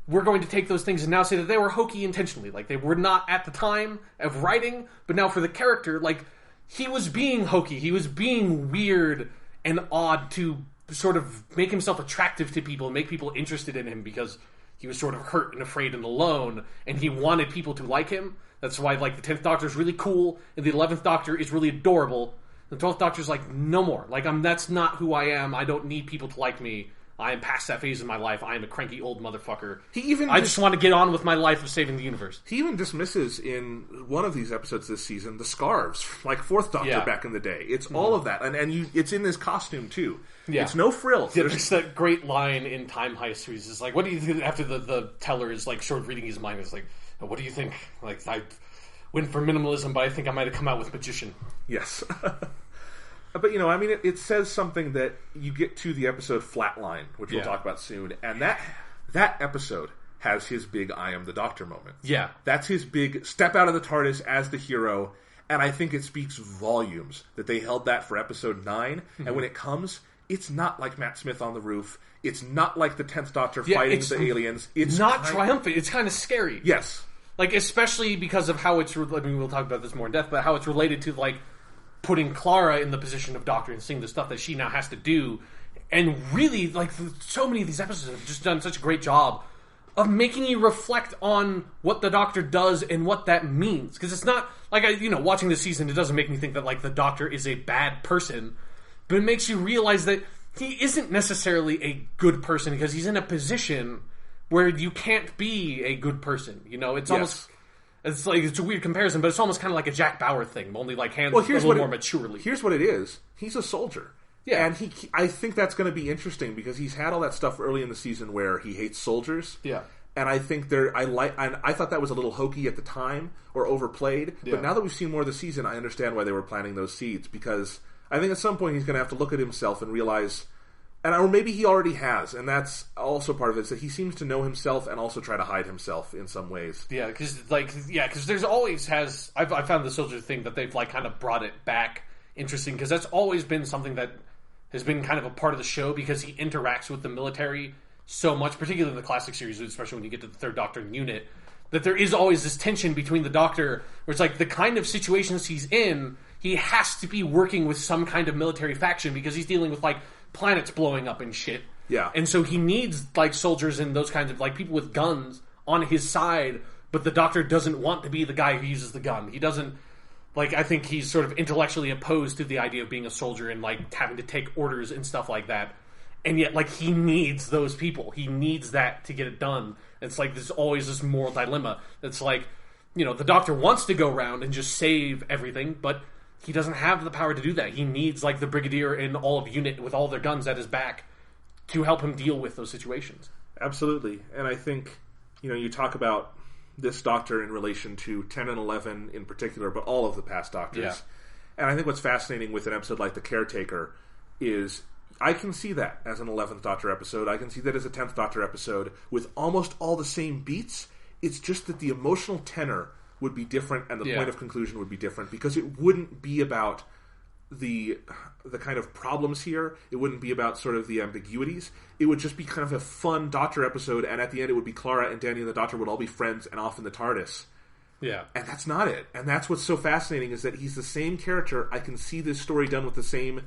we're going to take those things and now say that they were hokey intentionally. Like, they were not at the time of writing, but now for the character, like, he was being hokey. He was being weird and odd to sort of make himself attractive to people and make people interested in him because he was sort of hurt and afraid and alone, and he wanted people to like him. That's why, like, the 10th Doctor is really cool, and the 11th Doctor is really adorable. The 12th Doctor's like, no more. Like, that's not who I am. I don't need people to like me. I am past that phase in my life. I am a cranky old motherfucker. I just want to get on with my life of saving the universe. He even dismisses in one of these episodes this season the scarves, like 4th Doctor back in the day. It's all of that, and it's in his costume too. Yeah. It's no frills. Yeah, there's that great line in Time Heist where he's just like, "What do you think?" After the teller is like sort of reading his mind, it's like, "What do you think?" Like, I went for minimalism, but I think I might have come out with magician. Yes. But, it says something that you get to the episode Flatline, which we'll talk about soon, and that episode has his big I am the Doctor moment. Yeah. That's his big step out of the TARDIS as the hero, and I think it speaks volumes that they held that for episode 9, and when it comes, it's not like Matt Smith on the roof, it's not like the 10th Doctor fighting the aliens. It's not triumphant, it's kind of scary. Yes. Like, especially because of how it's, we'll talk about this more in depth, but how it's related to, like, putting Clara in the position of Doctor and seeing the stuff that she now has to do. And really, like, so many of these episodes have just done such a great job of making you reflect on what the Doctor does and what that means. Because it's not, like, watching this season, it doesn't make me think that, like, the Doctor is a bad person. But it makes you realize that he isn't necessarily a good person because he's in a position where you can't be a good person. It's almost... It's a weird comparison, but it's almost kind of like a Jack Bauer thing, only like handled a little more maturely. Here's what it is. He's a soldier. Yeah. And I think that's going to be interesting because he's had all that stuff early in the season where he hates soldiers. Yeah. And I think I thought that was a little hokey at the time or overplayed. Yeah. But now that we've seen more of the season, I understand why they were planting those seeds because I think at some point he's going to have to look at himself and realize... or maybe he already has, and that's also part of it, is that he seems to know himself and also try to hide himself in some ways. Yeah, because there's always I've found the soldier thing that they've, like, kind of brought it back interesting, because that's always been something that has been kind of a part of the show, because he interacts with the military so much, particularly in the classic series, especially when you get to the 3rd Doctor unit, that there is always this tension between the Doctor, where it's like the kind of situations he's in, he has to be working with some kind of military faction, because he's dealing with, like, planets blowing up and shit. Yeah. And so he needs, like, soldiers and those kinds of, like, people with guns on his side, but the Doctor doesn't want to be the guy who uses the gun. He doesn't, like, I think he's sort of intellectually opposed to the idea of being a soldier and, like, having to take orders and stuff like that. And yet, like, he needs those people. He needs that to get it done. It's like there's always this moral dilemma. It's like, the Doctor wants to go around and just save everything, but he doesn't have the power to do that. He needs, like, the Brigadier and all of UNIT with all their guns at his back to help him deal with those situations. Absolutely. And I think, you talk about this Doctor in relation to 10 and 11 in particular, but all of the past Doctors. Yeah. And I think what's fascinating with an episode like The Caretaker is I can see that as an 11th Doctor episode. I can see that as a 10th Doctor episode with almost all the same beats. It's just that the emotional tenor would be different and the point of conclusion would be different because it wouldn't be about the kind of problems here. It wouldn't be about sort of the ambiguities. It would just be kind of a fun Doctor episode, and at the end it would be Clara and Danny and the Doctor would all be friends and off in the TARDIS. Yeah. And that's not it. And that's what's so fascinating is that he's the same character. I can see this story done with the same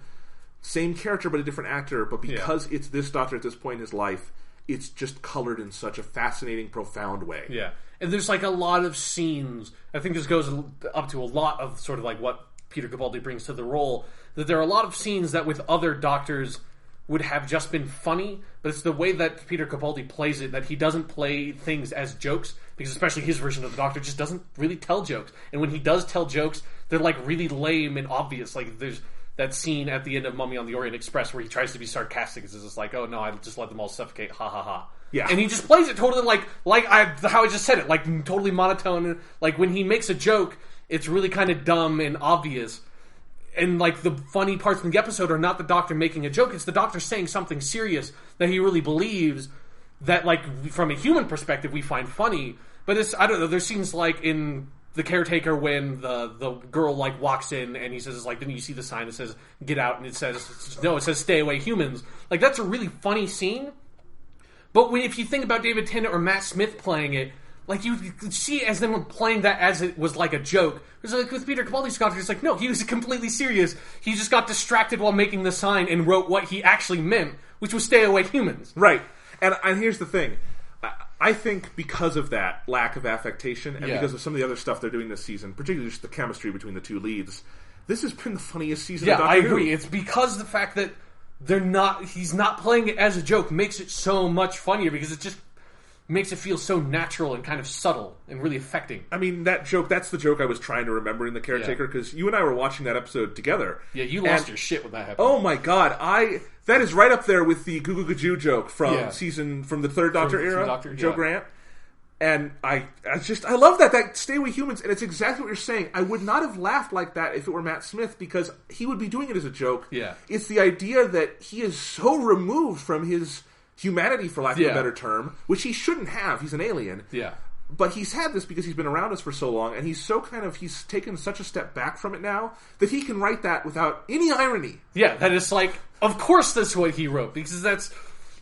character but a different actor, but because it's this Doctor at this point in his life, it's just colored in such a fascinating, profound way. Yeah. And there's, like, a lot of scenes, I think this goes up to a lot of sort of, like, what Peter Capaldi brings to the role, that there are a lot of scenes that with other Doctors would have just been funny, but it's the way that Peter Capaldi plays it, that he doesn't play things as jokes, because especially his version of the Doctor just doesn't really tell jokes. And when he does tell jokes, they're like really lame and obvious. Like there's that scene at the end of Mummy on the Orient Express where he tries to be sarcastic. It's just like, oh no, I just let them all suffocate, ha ha ha. Yeah. And he just plays it totally how I just said it, like totally monotone. Like when he makes a joke, it's really kind of dumb and obvious. And like the funny parts in the episode are not the Doctor making a joke, it's the Doctor saying something serious that he really believes that, like, from a human perspective we find funny. But it's, I don't know, there's scenes like in The Caretaker when the girl like walks in and he says, like, didn't you see the sign that says get out, and it says no, it says stay away humans. Like that's a really funny scene. But if you think about David Tennant or Matt Smith playing it, like, you could see as them playing that as it was like a joke. It's like with Peter Capaldi's Doctor, it's like, no, he was completely serious. He just got distracted while making the sign and wrote what he actually meant, which was stay away humans. Right. And here's the thing. I think because of that lack of affectation, and because of some of the other stuff they're doing this season, particularly just the chemistry between the two leads, this has been the funniest season of Doctor I Who. agree. It's because the fact that he's not playing it as a joke makes it so much funnier, because it just makes it feel so natural and kind of subtle and really affecting. I mean, that's the joke I was trying to remember in The Caretaker, because you and I were watching that episode together. Yeah, you lost your shit when that happened. Oh my god, that is right up there with the Goo Goo Gajoo joke from the third Doctor era, Joe Grant. And I love that stay away humans, and it's exactly what you're saying. I would not have laughed like that if it were Matt Smith, because he would be doing it as a joke. Yeah. It's the idea that he is so removed from his humanity, for lack of a better term, which he shouldn't have. He's an alien. Yeah. But he's had this because he's been around us for so long, and he's taken such a step back from it now that he can write that without any irony. Yeah, that is like, of course that's what he wrote, because that's,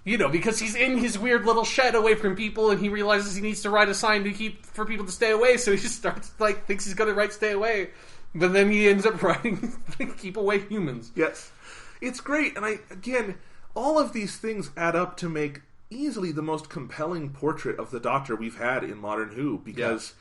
because he's in his weird little shed away from people, and he realizes he needs to write a sign for people to stay away, so he just starts, thinks he's going to write stay away, but then he ends up writing keep away humans. Yes. It's great, and all of these things add up to make easily the most compelling portrait of the Doctor we've had in modern Who, because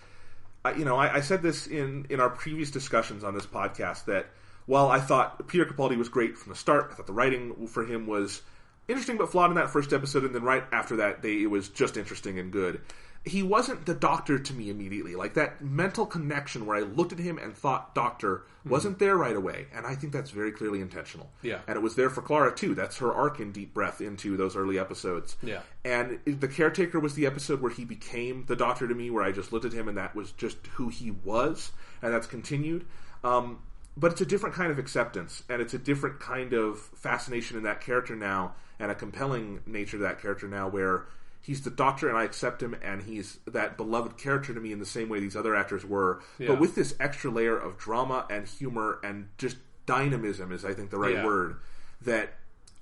I said this in our previous discussions on this podcast, that while I thought Peter Capaldi was great from the start, I thought the writing for him was interesting but flawed in that first episode, and then right after that it was just interesting and good. He wasn't the Doctor to me immediately. Like, that mental connection where I looked at him and thought Doctor wasn't there right away, and I think that's very clearly intentional. Yeah. And it was there for Clara too. That's her arc in Deep Breath into those early episodes. Yeah. And The Caretaker was the episode where he became the Doctor to me, where I just looked at him and that was just who he was, and that's continued. But it's a different kind of acceptance, and it's a different kind of fascination in that character now, and a compelling nature to that character now, where he's the Doctor and I accept him, and he's that beloved character to me in the same way these other actors were, but with this extra layer of drama and humor and just dynamism is, I think, the right word, that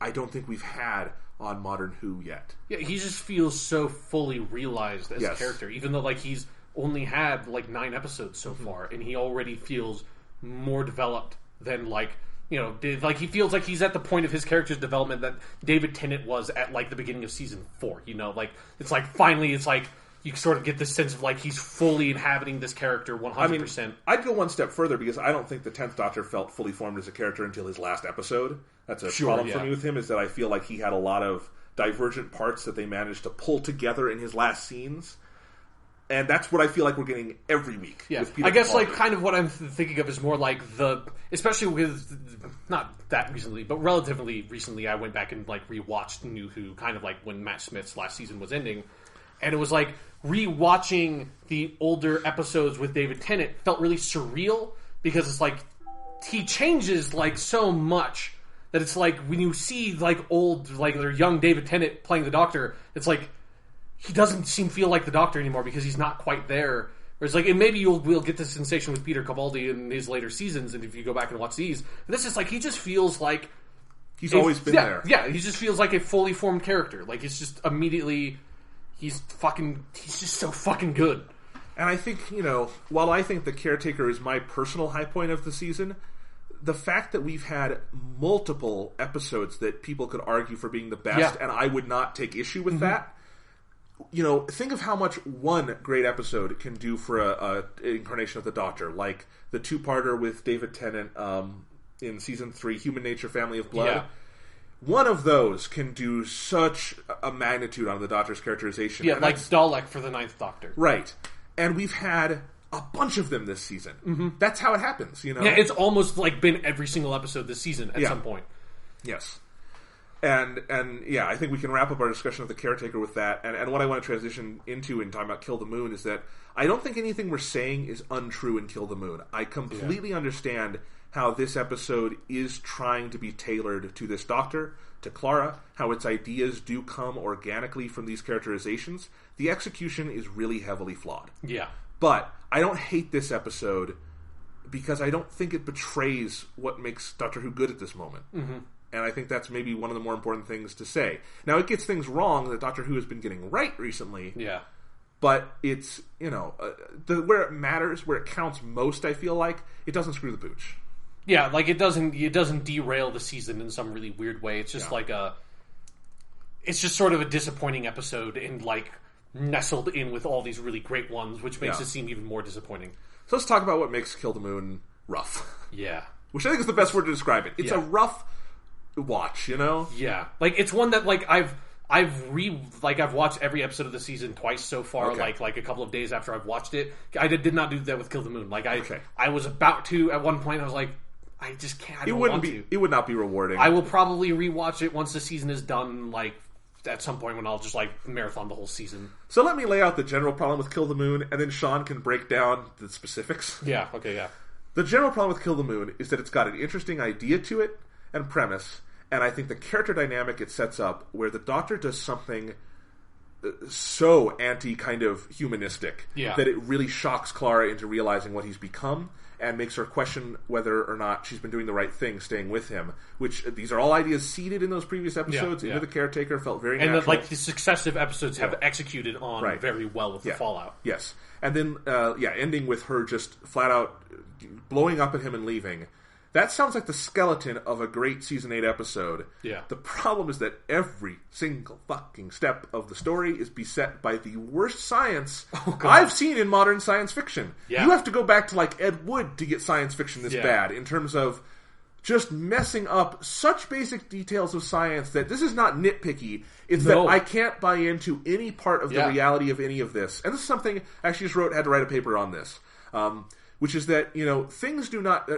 I don't think we've had on modern Who yet. Yeah, he just feels so fully realized as a character, even though he's only had 9 episodes so far, and he already feels more developed than he feels like he's at the point of his character's development that David Tennant was at the beginning of season 4. It's finally it's you sort of get this sense of he's fully inhabiting this character 100%. I mean, I'd go one step further, because I don't think the 10th Doctor felt fully formed as a character until his last episode. That's a problem for me with him, is that I feel like he had a lot of divergent parts that they managed to pull together in his last scenes. And that's what I feel like we're getting every week. Yeah, with Peter I guess Capaldi. kind of what I'm thinking of is more especially with, not that recently, but relatively recently, I went back and rewatched New Who, kind of when Matt Smith's last season was ending, and it was rewatching the older episodes with David Tennant felt really surreal, because it's he changes so much that it's when you see old their young David Tennant playing the Doctor, it's he doesn't feel like the Doctor anymore, because he's not quite there. Whereas, and maybe we'll get this sensation with Peter Capaldi in his later seasons, and if you go back and watch these, but this is he just feels like he's always been there. Yeah, he just feels like a fully formed character. It's just immediately he's just so fucking good. And I think, while I think The Caretaker is my personal high point of the season, the fact that we've had multiple episodes that people could argue for being the best, and I would not take issue with that. Think of how much one great episode can do for a incarnation of the Doctor, like the 2-parter with David Tennant in season 3, Human Nature, Family of Blood, one of those can do such a magnitude on the Doctor's characterization. Yeah, like Dalek for the Ninth Doctor. Right. And we've had a bunch of them this season. Mm-hmm. That's how it happens, you know? Yeah, it's almost like been every single episode this season at some point. Yes. And yeah, I think we can wrap up our discussion of the Caretaker with that. And what I want to transition into in talking about Kill the Moon is that I don't think anything we're saying is untrue in Kill the Moon. I completely understand how this episode is trying to be tailored to this Doctor, to Clara, how its ideas do come organically from these characterizations. The execution is really heavily flawed. Yeah. But I don't hate this episode because I don't think it betrays what makes Doctor Who good at this moment. Mm-hmm. And I think that's maybe one of the more important things to say. Now, it gets things wrong that Doctor Who has been getting right recently. Yeah. But it's, where it matters, where it counts most, I feel like, it doesn't screw the pooch. Yeah, like it doesn't derail the season in some really weird way. It's just it's just sort of a disappointing episode and like nestled in with all these really great ones, which makes it seem even more disappointing. So let's talk about what makes Kill the Moon rough. Yeah. Which I think is the best word to describe it. It's a rough watch, Yeah. Like it's one that like I've watched every episode of the season twice so far, like a couple of days after I've watched it. I did not do that with Kill the Moon. Like I was about to at one point. I was like, I just can't. It would not be rewarding. I will probably rewatch it once the season is done. Like at some point when I'll just like marathon the whole season. So let me lay out the general problem with Kill the Moon, and then Sean can break down the specifics. Yeah. Okay. Yeah. The general problem with Kill the Moon is that it's got an interesting idea to it and premise, and I think the character dynamic it sets up, where the Doctor does something so anti-kind of humanistic that it really shocks Clara into realizing what he's become and makes her question whether or not she's been doing the right thing staying with him, which these are all ideas seeded in those previous episodes into the Caretaker, felt very natural. And like the successive episodes have executed on very well with the fallout. Yes. And then, ending with her just flat out blowing up at him and leaving. That sounds like the skeleton of a great Season 8 episode. Yeah. The problem is that every single fucking step of the story is beset by the worst science I've seen in modern science fiction. Yeah. You have to go back to, like, Ed Wood to get science fiction this bad, in terms of just messing up such basic details of science that this is not nitpicky. It's that I can't buy into any part of the reality of any of this. And this is something I actually just had to write a paper on this. Which is that,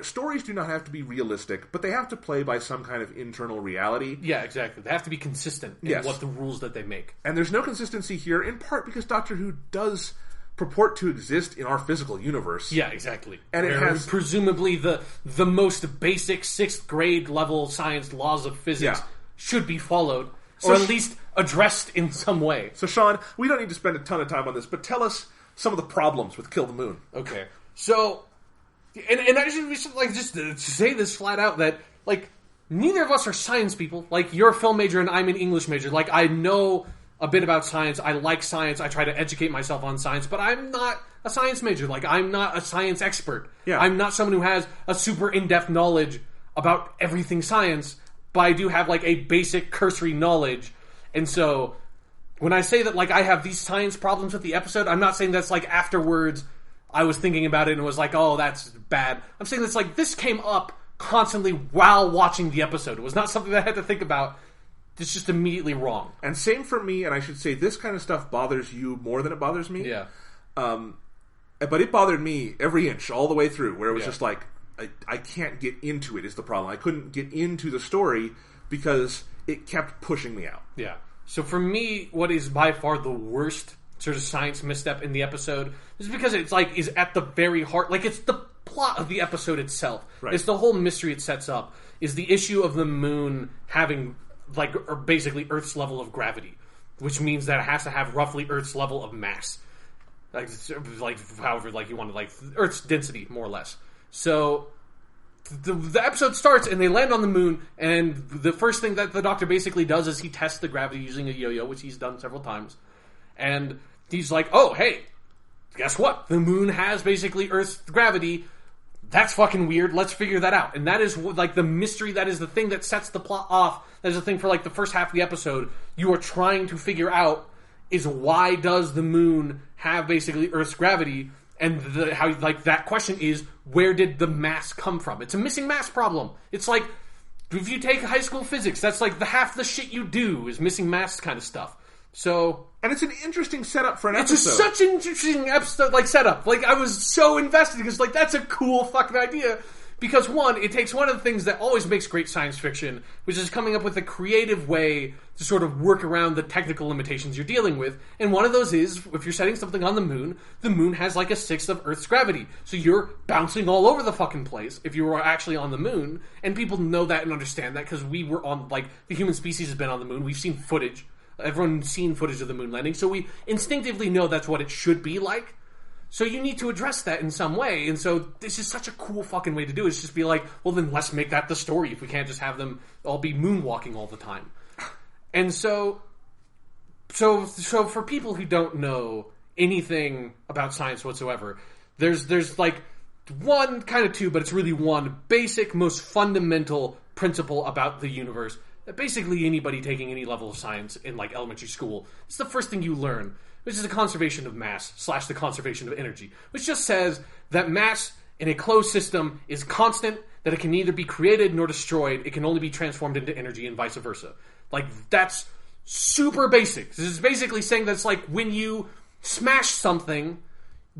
stories do not have to be realistic, but they have to play by some kind of internal reality. Yeah, exactly. They have to be consistent in what the rules that they make. And there's no consistency here, in part because Doctor Who does purport to exist in our physical universe. Yeah, exactly. And it has presumably the most basic 6th grade level science laws of physics should be followed, or at least addressed in some way. So, Sean, we don't need to spend a ton of time on this, but tell us some of the problems with Kill the Moon. Okay. So, and actually, we should, like, just to say this flat out, that, like, neither of us are science people. Like, you're a film major and I'm an English major. Like, I know a bit about science. I like science. I try to educate myself on science. But I'm not a science major. Like, I'm not a science expert. Yeah. I'm not someone who has a super in-depth knowledge about everything science. But I do have, like, a basic cursory knowledge. And so, when I say that, like, I have these science problems with the episode, I'm not saying that's, like, afterwards I was thinking about it and was like, oh, that's bad. I'm saying that's like, this came up constantly while watching the episode. It was not something that I had to think about. It's just immediately wrong. And same for me, and I should say this kind of stuff bothers you more than it bothers me. Yeah. But it bothered me every inch, all the way through, where it was just like, I can't get into it is the problem. I couldn't get into the story because it kept pushing me out. Yeah. So for me, what is by far the worst sort of science misstep in the episode is because it's like is at the very heart, like it's the plot of the episode itself. Right. It's the whole mystery it sets up is the issue of the moon having like or basically Earth's level of gravity, which means that it has to have roughly Earth's level of mass, like however like you want to like Earth's density more or less. So the episode starts and they land on the moon, and the first thing that the Doctor basically does is he tests the gravity using a yo-yo, which he's done several times. And he's like, oh, hey, guess what? The moon has basically Earth's gravity. That's fucking weird. Let's figure that out. And that is like the mystery. That is the thing that sets the plot off. That is the thing for like the first half of the episode. You are trying to figure out is why does the moon have basically Earth's gravity? And how like that question is, where did the mass come from? It's a missing mass problem. It's like if you take high school physics, that's like half the shit you do is missing mass kind of stuff. So, and it's an interesting setup for an episode. It's such an interesting episode, like setup. Like I was so invested because like that's a cool fucking idea. Because one, it takes one of the things that always makes great science fiction, which is coming up with a creative way to sort of work around the technical limitations you're dealing with. And one of those is, if you're setting something on the moon has like a sixth of Earth's gravity. So you're bouncing all over the fucking place if you were actually on the moon. And people know that and understand that because we were on, like, the human species has been on the moon. We've seen footage. Everyone's seen footage of the moon landing. So we instinctively know that's what it should be like. So you need to address that in some way, and so this is such a cool fucking way to do it. It's just be like, well then let's make that the story if we can't just have them all be moonwalking all the time. And so for people who don't know anything about science whatsoever, there's like one, kind of two, but it's really one basic, most fundamental principle about the universe that basically anybody taking any level of science in like elementary school, it's the first thing you learn, which is the conservation of mass / the conservation of energy, which just says that mass in a closed system is constant, that it can neither be created nor destroyed, it can only be transformed into energy and vice versa. Like, that's super basic. This is basically saying that it's like when you smash something,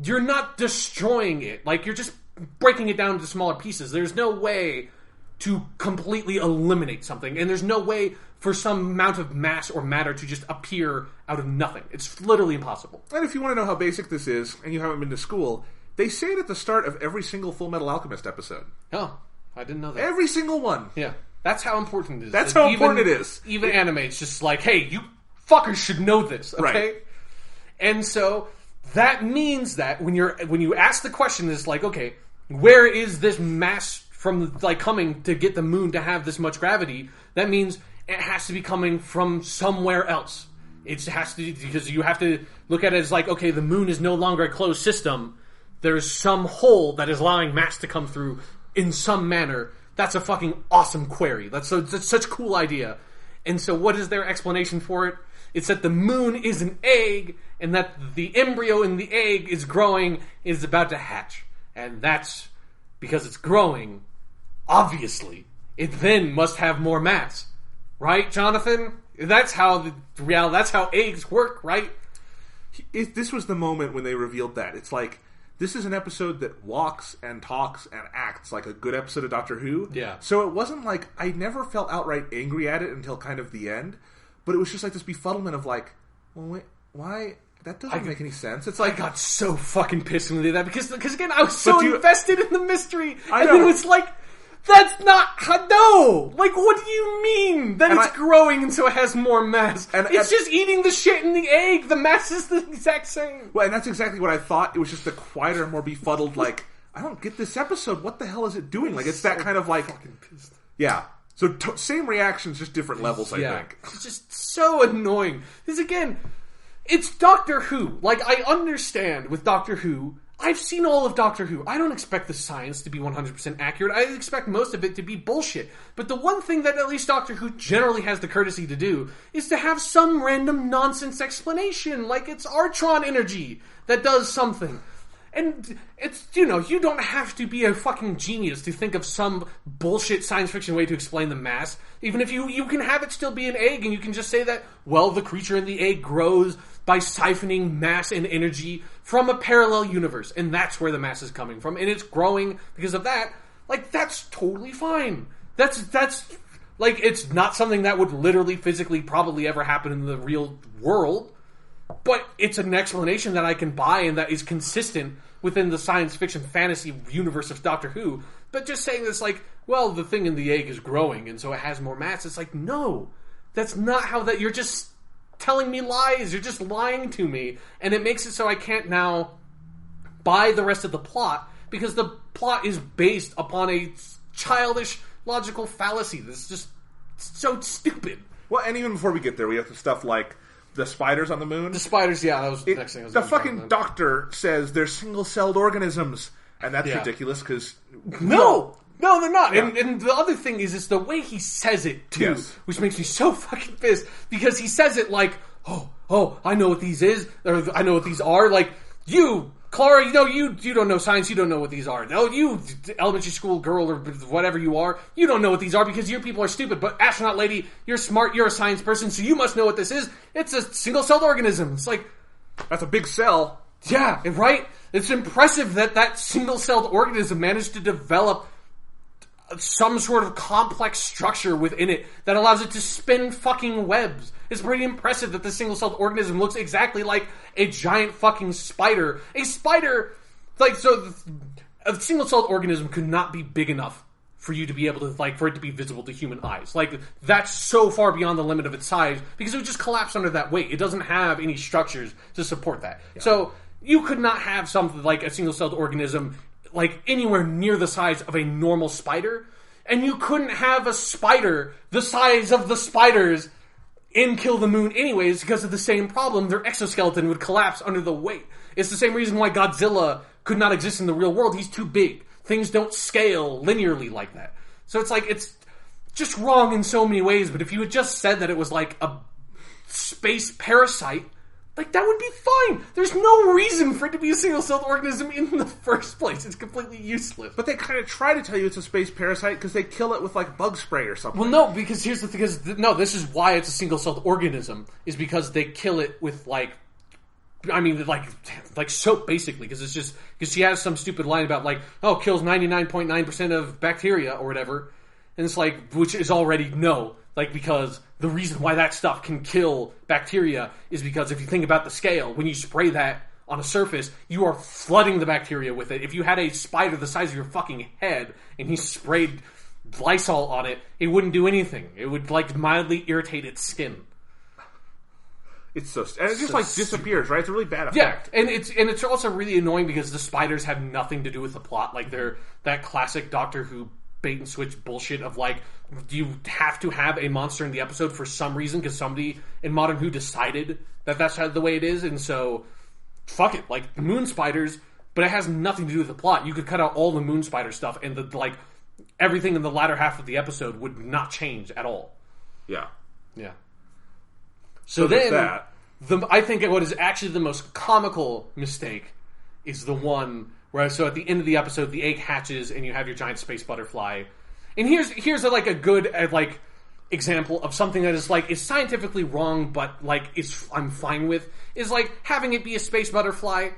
you're not destroying it. Like, you're just breaking it down into smaller pieces. There's no way to completely eliminate something, and there's no way for some amount of mass or matter to just appear out of nothing. It's literally impossible. And if you want to know how basic this is, and you haven't been to school, they say it at the start of every single Full Metal Alchemist episode. Oh, I didn't know that. Every single one. Yeah. That's how important it is. That's how important it is. Even anime, it's just like, hey, you fuckers should know this, okay? Right. And so that means that when you ask the question, it's like, okay, where is this mass from like coming to get the moon to have this much gravity? That means it has to be coming from somewhere else. It has to, because you have to look at it as like, okay, the moon is no longer a closed system. There's some hole that is allowing mass to come through in some manner. That's a fucking awesome query. That's such a cool idea. And so what is their explanation for it? It's that the moon is an egg, and that the embryo in the egg is growing, is about to hatch. And that's because it's growing. Obviously, it then must have more mass, right, Jonathan? That's how that's how eggs work, right? This was the moment when they revealed that. It's like, this is an episode that walks and talks and acts like a good episode of Doctor Who. Yeah. So it wasn't like, I never felt outright angry at it until kind of the end, but it was just like this befuddlement of like, well, wait, why? That doesn't make any sense. It's like, I got so fucking pissed when they did that because again, I was so invested in the mystery, and then it's like, that's not, no! Like, what do you mean that it's growing and so it has more mass? And it's just eating the shit in the egg. The mass is the exact same. Well, and that's exactly what I thought. It was just a quieter, more befuddled, like, I don't get this episode. What the hell is it doing? Like, it's that kind of like, fucking pissed. Yeah. So same reactions, just different levels, I think. It's just so annoying. Because again, it's Doctor Who. Like, I understand with Doctor Who, I've seen all of Doctor Who. I don't expect the science to be 100% accurate. I expect most of it to be bullshit. But the one thing that at least Doctor Who generally has the courtesy to do is to have some random nonsense explanation. Like, it's Artron energy that does something. And it's, you don't have to be a fucking genius to think of some bullshit science fiction way to explain the mass. Even if you can have it still be an egg, and you can just say that, well, the creature in the egg grows by siphoning mass and energy from a parallel universe, and that's where the mass is coming from, and it's growing because of that. Like, that's totally fine. That's like, it's not something that would literally, physically, probably ever happen in the real world, but it's an explanation that I can buy and that is consistent within the science fiction fantasy universe of Doctor Who. But just saying this, like, well, the thing in the egg is growing, and so it has more mass, it's like, no, that's not how that, you're just telling me lies, you're just lying to me, and it makes it so I can't now buy the rest of the plot, because the plot is based upon a childish logical fallacy that's just so stupid. Well, and even before we get there, we have the stuff like the spiders on the moon. The spiders, yeah, that was the next thing I was the fucking doctor says they're single-celled organisms, and that's ridiculous, because... No, they're not. Yeah. And the other thing is, it's the way he says it, too, which makes me so fucking pissed, because he says it like, oh, I know what these is, or I know what these are, like, you Clara, you don't know science, you don't know what these are. No, you elementary school girl or whatever you are, you don't know what these are because your people are stupid. But astronaut lady, you're smart, you're a science person, so you must know what this is. It's a single-celled organism. It's like... That's a big cell. Yeah, right? It's impressive that single-celled organism managed to develop some sort of complex structure within it that allows it to spin fucking webs. It's pretty impressive that the single-celled organism looks exactly like a giant fucking spider. A spider, so a single-celled organism could not be big enough for you to be able to, for it to be visible to human eyes. That's so far beyond the limit of its size because it would just collapse under that weight. It doesn't have any structures to support that. Yeah. So you could not have something like a single-celled organism anywhere near the size of a normal spider, and you couldn't have a spider the size of the spiders in Kill the Moon anyways because of the same problem. Their exoskeleton would collapse under the weight. It's the same reason why Godzilla could not exist in the real world. He's too big. Things don't scale linearly like that. So it's just wrong in so many ways, but if you had just said that it was like a space parasite, that would be fine. There's no reason for it to be a single-celled organism in the first place. It's completely useless. But they kind of try to tell you it's a space parasite because they kill it with, bug spray or something. Well, no, because here's the thing. This is why it's a single-celled organism, is because they kill it with, soap, basically. Because she has some stupid line about, kills 99.9% of bacteria or whatever. And it's which is already no. Because the reason why that stuff can kill bacteria is because if you think about the scale, when you spray that on a surface, you are flooding the bacteria with it. If you had a spider the size of your fucking head and you sprayed Lysol on it, it wouldn't do anything. It would, mildly irritate its skin. It's so... And it just, disappears, right? It's a really bad effect. Yeah, and it's also really annoying because the spiders have nothing to do with the plot. They're that classic Doctor Who bait and switch bullshit of you have to have a monster in the episode for some reason because somebody in Modern Who decided that that's the way it is, and so fuck it, moon spiders, but it has nothing to do with the plot. You could cut out all the moon spider stuff and everything in the latter half of the episode would not change at all. Yeah. So then I think what is actually the most comical mistake is the one where, so at the end of the episode, the egg hatches and you have your giant space butterfly. And here's a good example of something that is scientifically wrong, but I'm fine with, is having it be a space butterfly.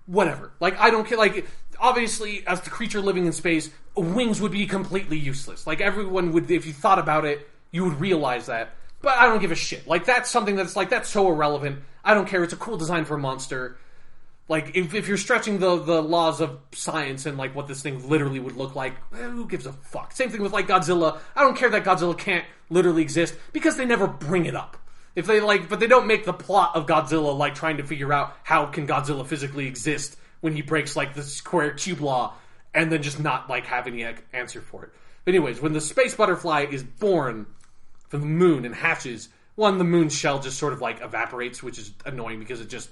Whatever. I don't care. Obviously, as the creature living in space, wings would be completely useless. Everyone would, if you thought about it, you would realize that. But I don't give a shit. That's something that's so irrelevant. I don't care. It's a cool design for a monster. If you're stretching the laws of science and what this thing literally would look like, who gives a fuck? Same thing with Godzilla. I don't care that Godzilla can't literally exist because they never bring it up. If they but they don't make the plot of Godzilla trying to figure out how can Godzilla physically exist when he breaks the square cube law and then just not have any answer for it. But anyways, when the space butterfly is born from the moon and hatches, the moon shell just sort of evaporates, which is annoying because it just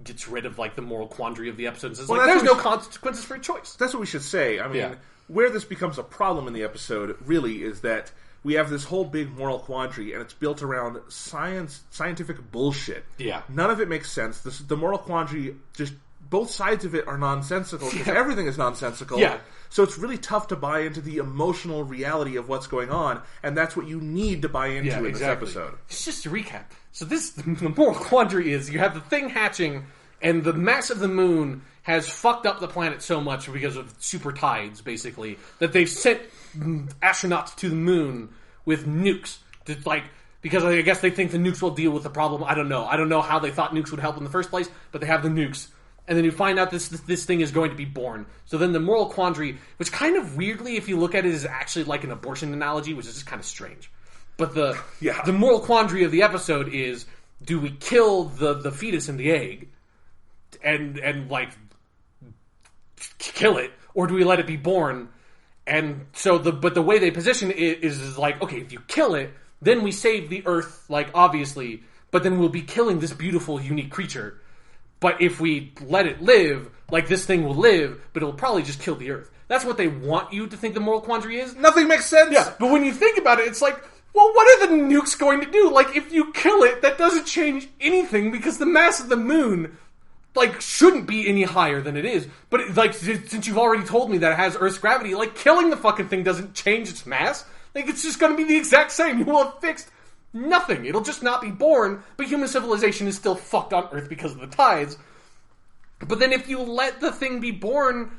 gets rid of the moral quandary of the episodes. It's there's no consequences for a choice. That's what we should say. I mean, where this becomes a problem in the episode really is that we have this whole big moral quandary, and it's built around scientific bullshit. Yeah, none of it makes sense. The moral quandary, just both sides of it are nonsensical because everything is nonsensical. Yeah. So it's really tough to buy into the emotional reality of what's going on, and that's what you need to buy into in this episode. Just to recap. So the moral quandary is you have the thing hatching, and the mass of the moon has fucked up the planet so much because of super tides, basically, that they've sent astronauts to the moon with nukes to because I guess they think the nukes will deal with the problem. I don't know how they thought nukes would help in the first place, but they have the nukes. And then you find out this thing is going to be born. So then the moral quandary, which kind of weirdly, if you look at it, is actually an abortion analogy, which is just kind of strange. But the moral quandary of the episode is, do we kill the fetus in the egg and kill it, or do we let it be born? And so the way they position it is okay, if you kill it, then we save the Earth, obviously, but then we'll be killing this beautiful, unique creature. But if we let it live, this thing will live, but it'll probably just kill the Earth. That's what they want you to think the moral quandary is. Nothing makes sense. Yeah, but when you think about it, it's well, what are the nukes going to do? If you kill it, that doesn't change anything because the mass of the moon, like, shouldn't be any higher than it is. But, like, since you've already told me that it has Earth's gravity, like, killing the fucking thing doesn't change its mass. Like, it's just gonna be the exact same. You will have fixed nothing. It'll just not be born, but human civilization is still fucked on Earth because of the tides. But then if you let the thing be born,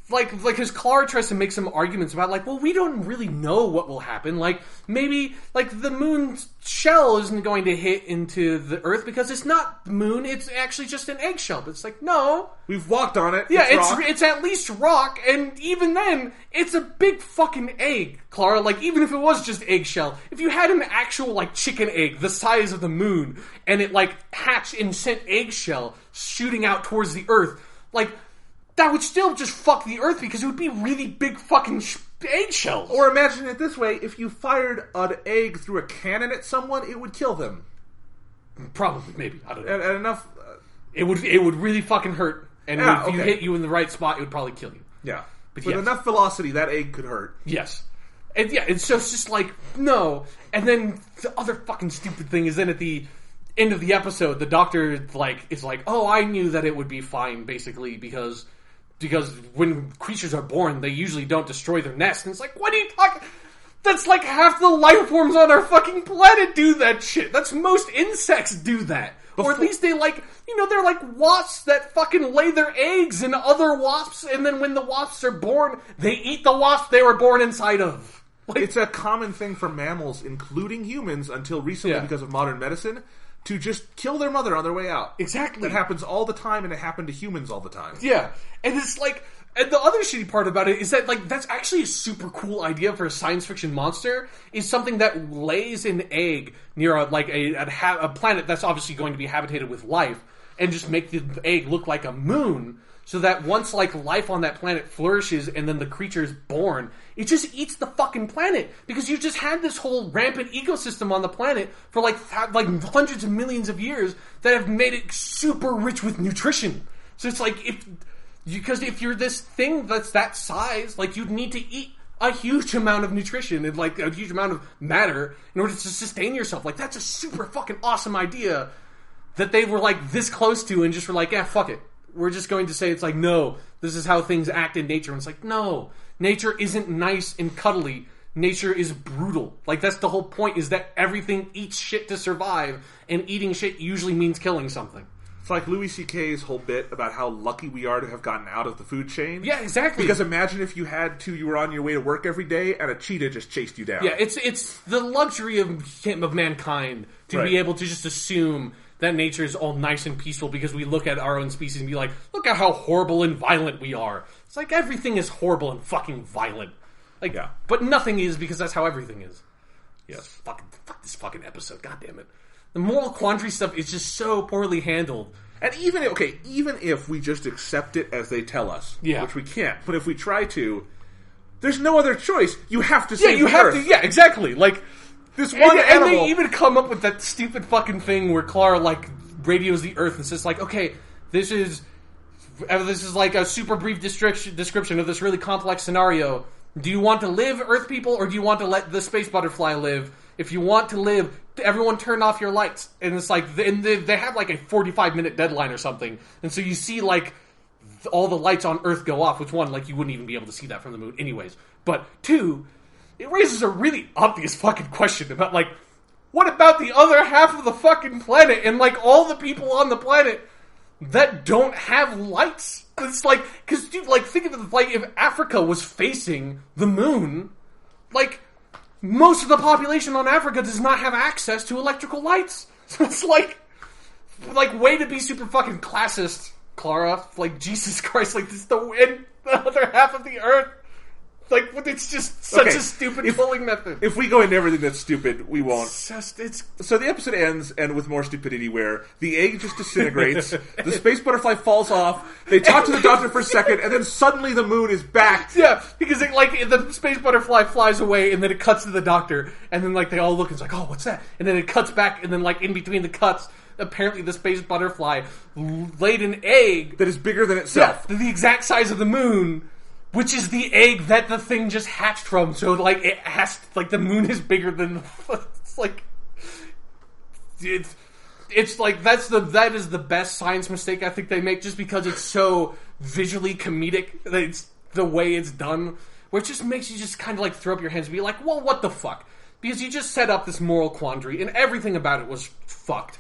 like his Clara tries to make some arguments about, like, well, we don't really know what will happen. Like, maybe, like, the moon's shell isn't going to hit into the Earth because it's not the moon, it's actually just an eggshell. But it's like, no. We've walked on it. Yeah, it's it's at least rock, and even then, it's a big fucking egg, Clara. Like, even if it was just eggshell, if you had an actual, like, chicken egg the size of the moon, and it, like, hatched and sent eggshell shooting out towards the Earth, like, that would still just fuck the Earth because it would be really big fucking eggshells. Or imagine it this way, if you fired an egg through a cannon at someone, it would kill them. Probably, maybe. I don't know. And enough... It would really fucking hurt. And if you hit you in the right spot, it would probably kill you. Yeah. But with enough velocity, that egg could hurt. Yes. And yeah, it's just like, no. And then the other fucking stupid thing is then at the end of the episode, the doctor, like, is like, oh, I knew that it would be fine, basically, because when creatures are born, they usually don't destroy their nest. And it's like, what are you talking... That's like half the life forms on our fucking planet do that shit. That's most insects do that. Or at least they, like, you know, they're like wasps that fucking lay their eggs in other wasps, and then when the wasps are born, they eat the wasp they were born inside of. Like, it's a common thing for mammals, including humans, until recently because of modern medicine, to just kill their mother on their way out. Exactly. That happens all the time, and it happened to humans all the time. Yeah. And it's like... And the other shitty part about it is that, like, that's actually a super cool idea for a science fiction monster, is something that lays an egg near a planet that's obviously going to be habitated with life, and just make the egg look like a moon, so that once, like, life on that planet flourishes and then the creature is born, it just eats the fucking planet. Because you just had this whole rampant ecosystem on the planet for, like hundreds of millions of years that have made it super rich with nutrition. So it's like, because if you're this thing that's that size, like, you'd need to eat a huge amount of nutrition and, like, a huge amount of matter in order to sustain yourself. Like, that's a super fucking awesome idea that they were, like, this close to and just were like, yeah, fuck it. We're just going to say, it's like, no, this is how things act in nature. And it's like, no, nature isn't nice and cuddly. Nature is brutal. Like, that's the whole point, is that everything eats shit to survive, and eating shit usually means killing something. It's like Louis C.K.'s whole bit about how lucky we are to have gotten out of the food chain. Yeah, exactly. Because imagine if you were on your way to work every day and a cheetah just chased you down. Yeah, it's the luxury of mankind to be able to just assume that nature is all nice and peaceful because we look at our own species and be like, look at how horrible and violent we are. It's like, everything is horrible and fucking violent. Like, yeah. But nothing is, because that's how everything is. Yes. Fuck this fucking episode, god damn it. The moral quandary stuff is just so poorly handled. And even if we just accept it as they tell us, which we can't, but if we try to, there's no other choice. You have to save the Earth. Yeah, exactly. Like, this one animal... And they even come up with that stupid fucking thing where Clara, like, radios the Earth and says, like, okay, this is like a super brief description of this really complex scenario. Do you want to live, Earth people, or do you want to let the space butterfly live? If you want to live, everyone turn off your lights. And it's like, and they have like a 45-minute deadline or something. And so you see, like, all the lights on Earth go off, which, one, like, you wouldn't even be able to see that from the moon anyways. But two, it raises a really obvious fucking question about, like, what about the other half of the fucking planet and, like, all the people on the planet that don't have lights? It's like, because, dude, like, think of it, like, if Africa was facing the moon, like, most of the population on Africa does not have access to electrical lights. So it's like, way to be super fucking classist, Clara. Like, Jesus Christ, like, this is the other half of the Earth. Like, it's just such a stupid pulling method. If we go into everything that's stupid, we won't. So the episode ends, and with more stupidity, where the egg just disintegrates, the space butterfly falls off, they talk to the doctor for a second, and then suddenly the moon is back. Yeah, because the space butterfly flies away, and then it cuts to the doctor, and then, like, they all look and it's like, oh, what's that? And then it cuts back, and then, like, in between the cuts, apparently the space butterfly laid an egg that is bigger than itself. Yeah, the exact size of the moon. Which is the egg that the thing just hatched from. So, like, it has... Like, the moon is bigger than... It's like... it's like that is the best science mistake I think they make, just because it's so visually comedic that it's the way it's done, where it just makes you just kind of like throw up your hands and be like, well, what the fuck? Because you just set up this moral quandary and everything about it was fucked.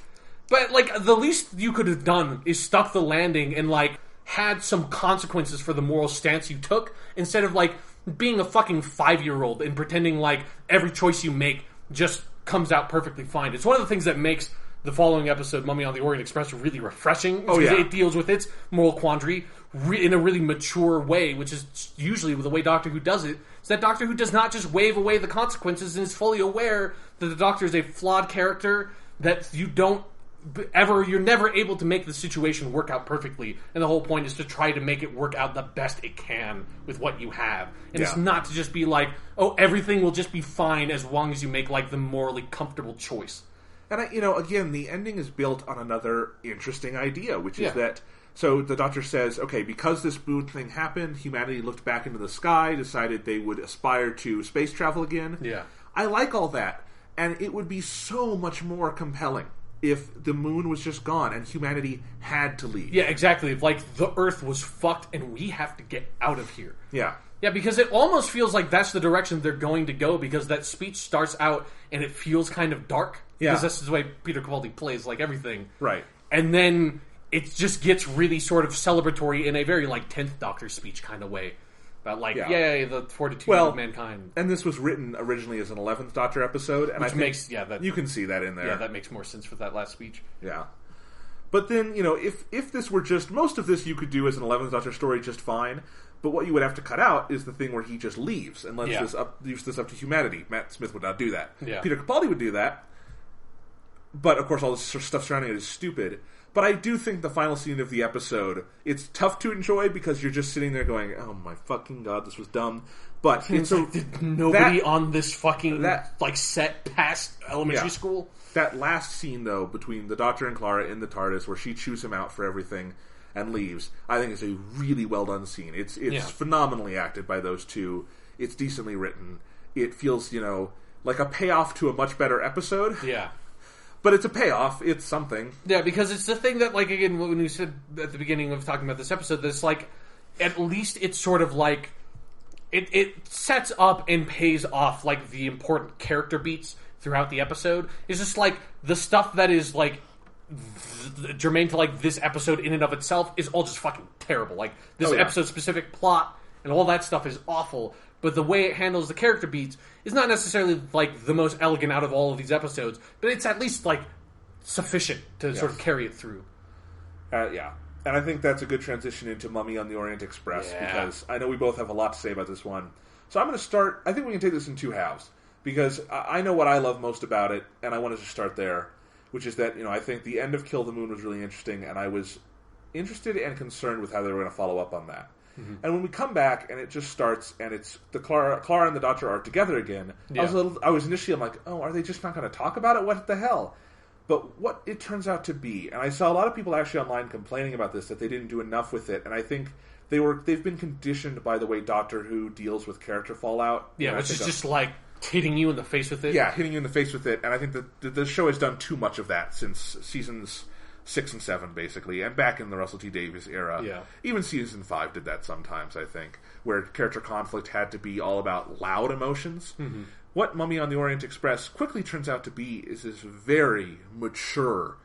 But like the least you could have done is stuck the landing and like had some consequences for the moral stance you took, instead of like being a fucking 5-year-old and pretending like every choice you make just comes out perfectly fine. It's one of the things that makes the following episode, Mummy on the Orient Express, really refreshing. It deals with its moral quandary in a really mature way, which is usually the way Doctor Who does it. Is that Doctor Who does not just wave away the consequences and is fully aware that the Doctor is a flawed character, that you're never able to make the situation work out perfectly, and the whole point is to try to make it work out the best it can with what you have. And it's not to just be like, oh, everything will just be fine as long as you make like the morally comfortable choice. And again, the ending is built on another interesting idea, which is that, so the Doctor says, okay, because this moon thing happened, humanity looked back into the sky, decided they would aspire to space travel again. Yeah. I like all that, and it would be so much more compelling if the moon was just gone and humanity had to leave. Yeah, exactly. Like, the Earth was fucked and we have to get out of here. Yeah. Yeah, because it almost feels like that's the direction they're going to go, because that speech starts out and it feels kind of dark. Yeah. Because that's the way Peter Capaldi plays, like, everything. Right. And then it just gets really sort of celebratory in a very, like, 10th Doctor speech kind of way. About, like, yay, the fortitude of mankind. And this was written originally as an 11th Doctor episode. And Which I think makes, you can see that in there. Yeah, that makes more sense for that last speech. Yeah. But then, if this were just, most of this you could do as an 11th Doctor story just fine, but what you would have to cut out is the thing where he just leaves and leaves this up to humanity. Matt Smith would not do that. Yeah. Peter Capaldi would do that, but of course all this stuff surrounding it is stupid. But I do think the final scene of the episode, it's tough to enjoy because you're just sitting there going, oh my fucking god, this was dumb. But it's like, did nobody on this fucking set past elementary school? That last scene, though, between the Doctor and Clara in the TARDIS, where she chews him out for everything and leaves, I think is a really well done scene. It's phenomenally acted by those two. It's decently written. It feels, like a payoff to a much better episode. Yeah. But it's a payoff. It's something. Yeah, because it's the thing that, like, again, when we said at the beginning of talking about this episode, that's like, at least it's sort of like, it sets up and pays off, like, the important character beats throughout the episode. It's just, like, the stuff that is, like, germane to, like, this episode in and of itself is all just fucking terrible. Like, this episode-specific plot and all that stuff is awful, but the way it handles the character beats is not necessarily, like, the most elegant out of all of these episodes, but it's at least, like, sufficient to sort of carry it through. Yeah. And I think that's a good transition into Mummy on the Orient Express, because I know we both have a lot to say about this one. So I'm going to start, I think we can take this in two halves, because I know what I love most about it, and I wanted to start there, which is that, I think the end of Kill the Moon was really interesting, and I was interested and concerned with how they were going to follow up on that. Mm-hmm. And when we come back and it just starts and it's the Clara and the Doctor are together again, I was initially, I'm like, oh, are they just not going to talk about it? What the hell? But what it turns out to be, and I saw a lot of people actually online complaining about this, that they didn't do enough with it, and I think they've been conditioned by the way Doctor Who deals with character fallout. Yeah, which is just like hitting you in the face with it. Yeah, hitting you in the face with it, and I think that the show has done too much of that since seasons 6 and 7, basically, and back in the Russell T Davies era. Yeah. Even season 5 did that sometimes, I think, where character conflict had to be all about loud emotions. Mm-hmm. What Mummy on the Orient Express quickly turns out to be is this very mature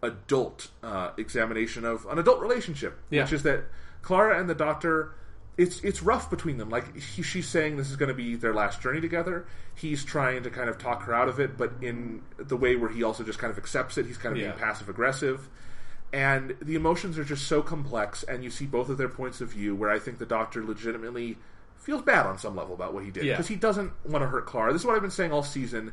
adult examination of an adult relationship, which is that Clara and the Doctor, it's rough between them. Like, she's saying this is going to be their last journey together. He's trying to kind of talk her out of it, but in the way where he also just kind of accepts it. He's kind of being passive-aggressive. And the emotions are just so complex, and you see both of their points of view, where I think the Doctor legitimately feels bad on some level about what he did. Because he doesn't want to hurt Clara. This is what I've been saying all season,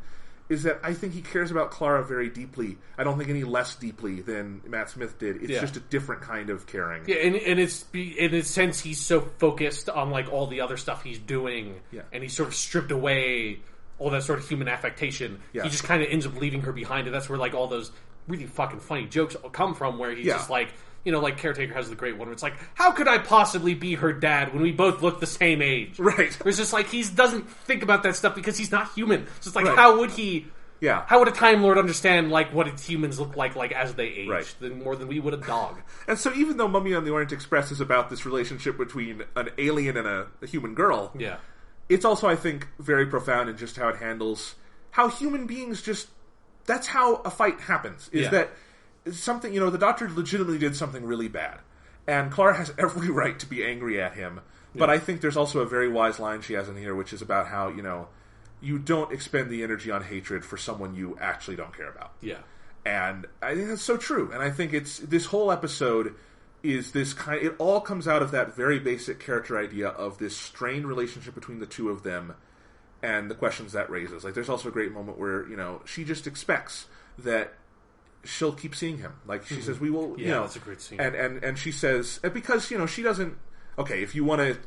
is that I think he cares about Clara very deeply. I don't think any less deeply than Matt Smith did. It's just a different kind of caring. Yeah, and it's in a sense he's so focused on like all the other stuff he's doing, and he's sort of stripped away all that sort of human affectation. Yeah. He just kind of ends up leaving her behind, and that's where like all those really fucking funny jokes come from, where he's just like, like Caretaker has the great one where it's like, how could I possibly be her dad when we both look the same age? Right. It's just like, he doesn't think about that stuff because he's not human. It's just like, how would he Yeah. How would a Time Lord understand like what humans look like as they age? Right. More than we would a dog. And so even though Mummy on the Orient Express is about this relationship between an alien and a human girl, Yeah. it's also, I think, very profound in just how it handles how human beings just... That's how a fight happens. Is that something... the Doctor legitimately did something really bad. And Clara has every right to be angry at him. Yeah. But I think there's also a very wise line she has in here, which is about how, you don't expend the energy on hatred for someone you actually don't care about. Yeah. And I think that's so true. And I think this whole episode is this kind... It all comes out of that very basic character idea of this strained relationship between the two of them and the questions that raises. Like, there's also a great moment where, she just expects that she'll keep seeing him. Like, she says, we will, that's a great scene. And she says... Because, she doesn't... Okay, if you want to...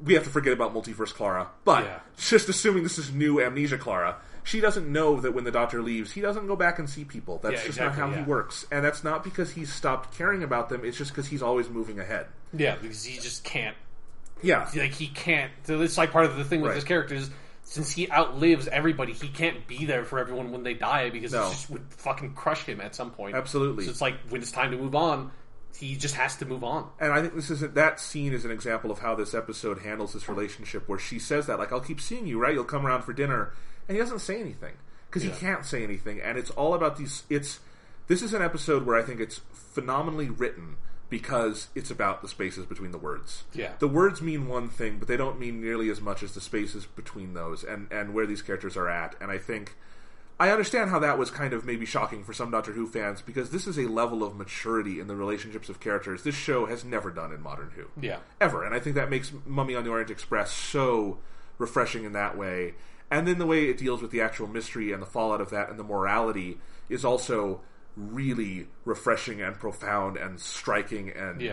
We have to forget about Multiverse Clara. But, just assuming this is new Amnesia Clara... She doesn't know that when the Doctor leaves, he doesn't go back and see people. That's just not how he works. And that's not because he's stopped caring about them. It's just because he's always moving ahead. Yeah, because he just can't. Yeah. Like, he can't. So it's like part of the thing with his character is, since he outlives everybody, he can't be there for everyone when they die because it just would fucking crush him at some point. Absolutely. So it's like, when it's time to move on, he just has to move on. And I think that scene is an example of how this episode handles this relationship, where she says that, like, I'll keep seeing you, right? You'll come around for dinner. And he doesn't say anything because he can't say anything, and it's all about these. This is an episode where I think it's phenomenally written because it's about the spaces between the words. Yeah, the words mean one thing, but they don't mean nearly as much as the spaces between those, and where these characters are at. And I think I understand how that was kind of maybe shocking for some Doctor Who fans because this is a level of maturity in the relationships of characters this show has never done in modern Who. Yeah, ever, and I think that makes Mummy on the Orient Express so refreshing in that way. And then the way it deals with the actual mystery and the fallout of that and the morality is also really refreshing and profound and striking and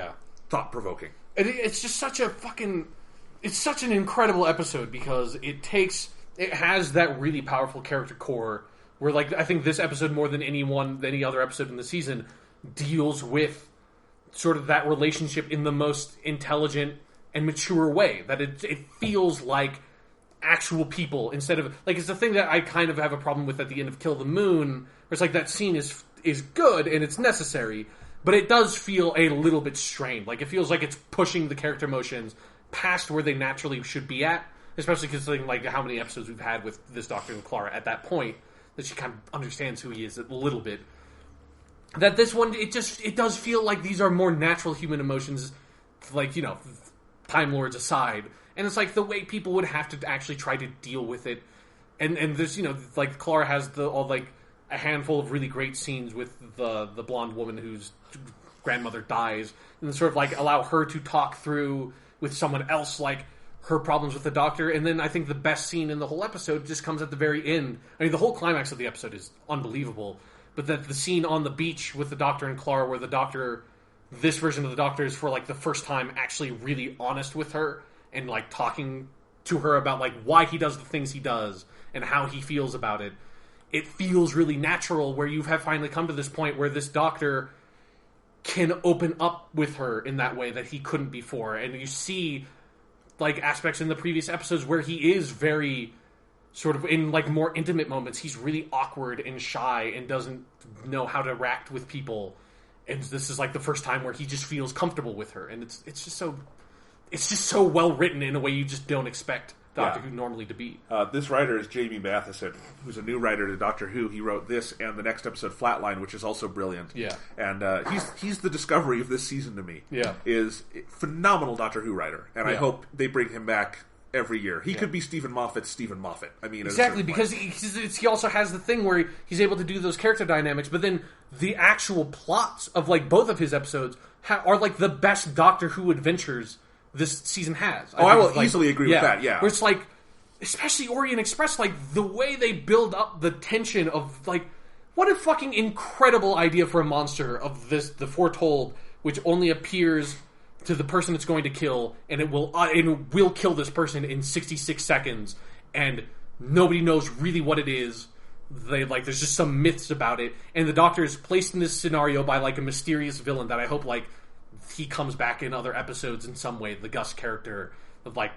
thought-provoking. It's just such a it's such an incredible episode because it has that really powerful character core where, like, I think this episode more than any other episode in the season deals with sort of that relationship in the most intelligent and mature way. That it feels like actual people instead of, like, it's the thing that I kind of have a problem with at the end of Kill the Moon, where it's like that scene is good and it's necessary, but it does feel a little bit strained. Like, it feels like it's pushing the character motions past where they naturally should be at, especially considering, like, how many episodes we've had with this Doctor and Clara at that point that she kind of understands who he is a little bit. That this one, it does feel like these are more natural human emotions, like, Time Lords aside. And it's like the way people would have to actually try to deal with it. And there's, like, Clara has a handful of really great scenes with the blonde woman whose grandmother dies. And sort of, like, allow her to talk through with someone else, like, her problems with the Doctor. And then I think the best scene in the whole episode just comes at the very end. I mean, the whole climax of the episode is unbelievable. But the scene on the beach with the Doctor and Clara where the Doctor, this version of the Doctor is for, like, the first time actually really honest with her. And, like, talking to her about, like, why he does the things he does and how he feels about it. It feels really natural where you have finally come to this point where this Doctor can open up with her in that way that he couldn't before. And you see, like, aspects in the previous episodes where he is very sort of, in, like, more intimate moments, he's really awkward and shy and doesn't know how to interact with people. And this is, like, the first time where he just feels comfortable with her. And it's just so... It's just so well written in a way you just don't expect Doctor Who normally to be. This writer is Jamie Matheson, who's a new writer to Doctor Who. He wrote this and the next episode, Flatline, which is also brilliant. Yeah, and he's the discovery of this season to me. Yeah, is a phenomenal Doctor Who writer, and I hope they bring him back every year. He could be Stephen Moffat's Stephen Moffat. I mean, exactly, because he also has the thing where he's able to do those character dynamics, but then the actual plots of, like, both of his episodes are, like, the best Doctor Who adventures this season has. I will easily agree with that, Where it's like, especially Orient Express, like, the way they build up the tension of, like, what a fucking incredible idea for a monster of this, the Foretold, which only appears to the person it's going to kill, and it will kill this person in 66 seconds, and nobody knows really what it is. There's just some myths about it, and the Doctor is placed in this scenario by, like, a mysterious villain that I hope, like, he comes back in other episodes in some way, the Gus character, of, like,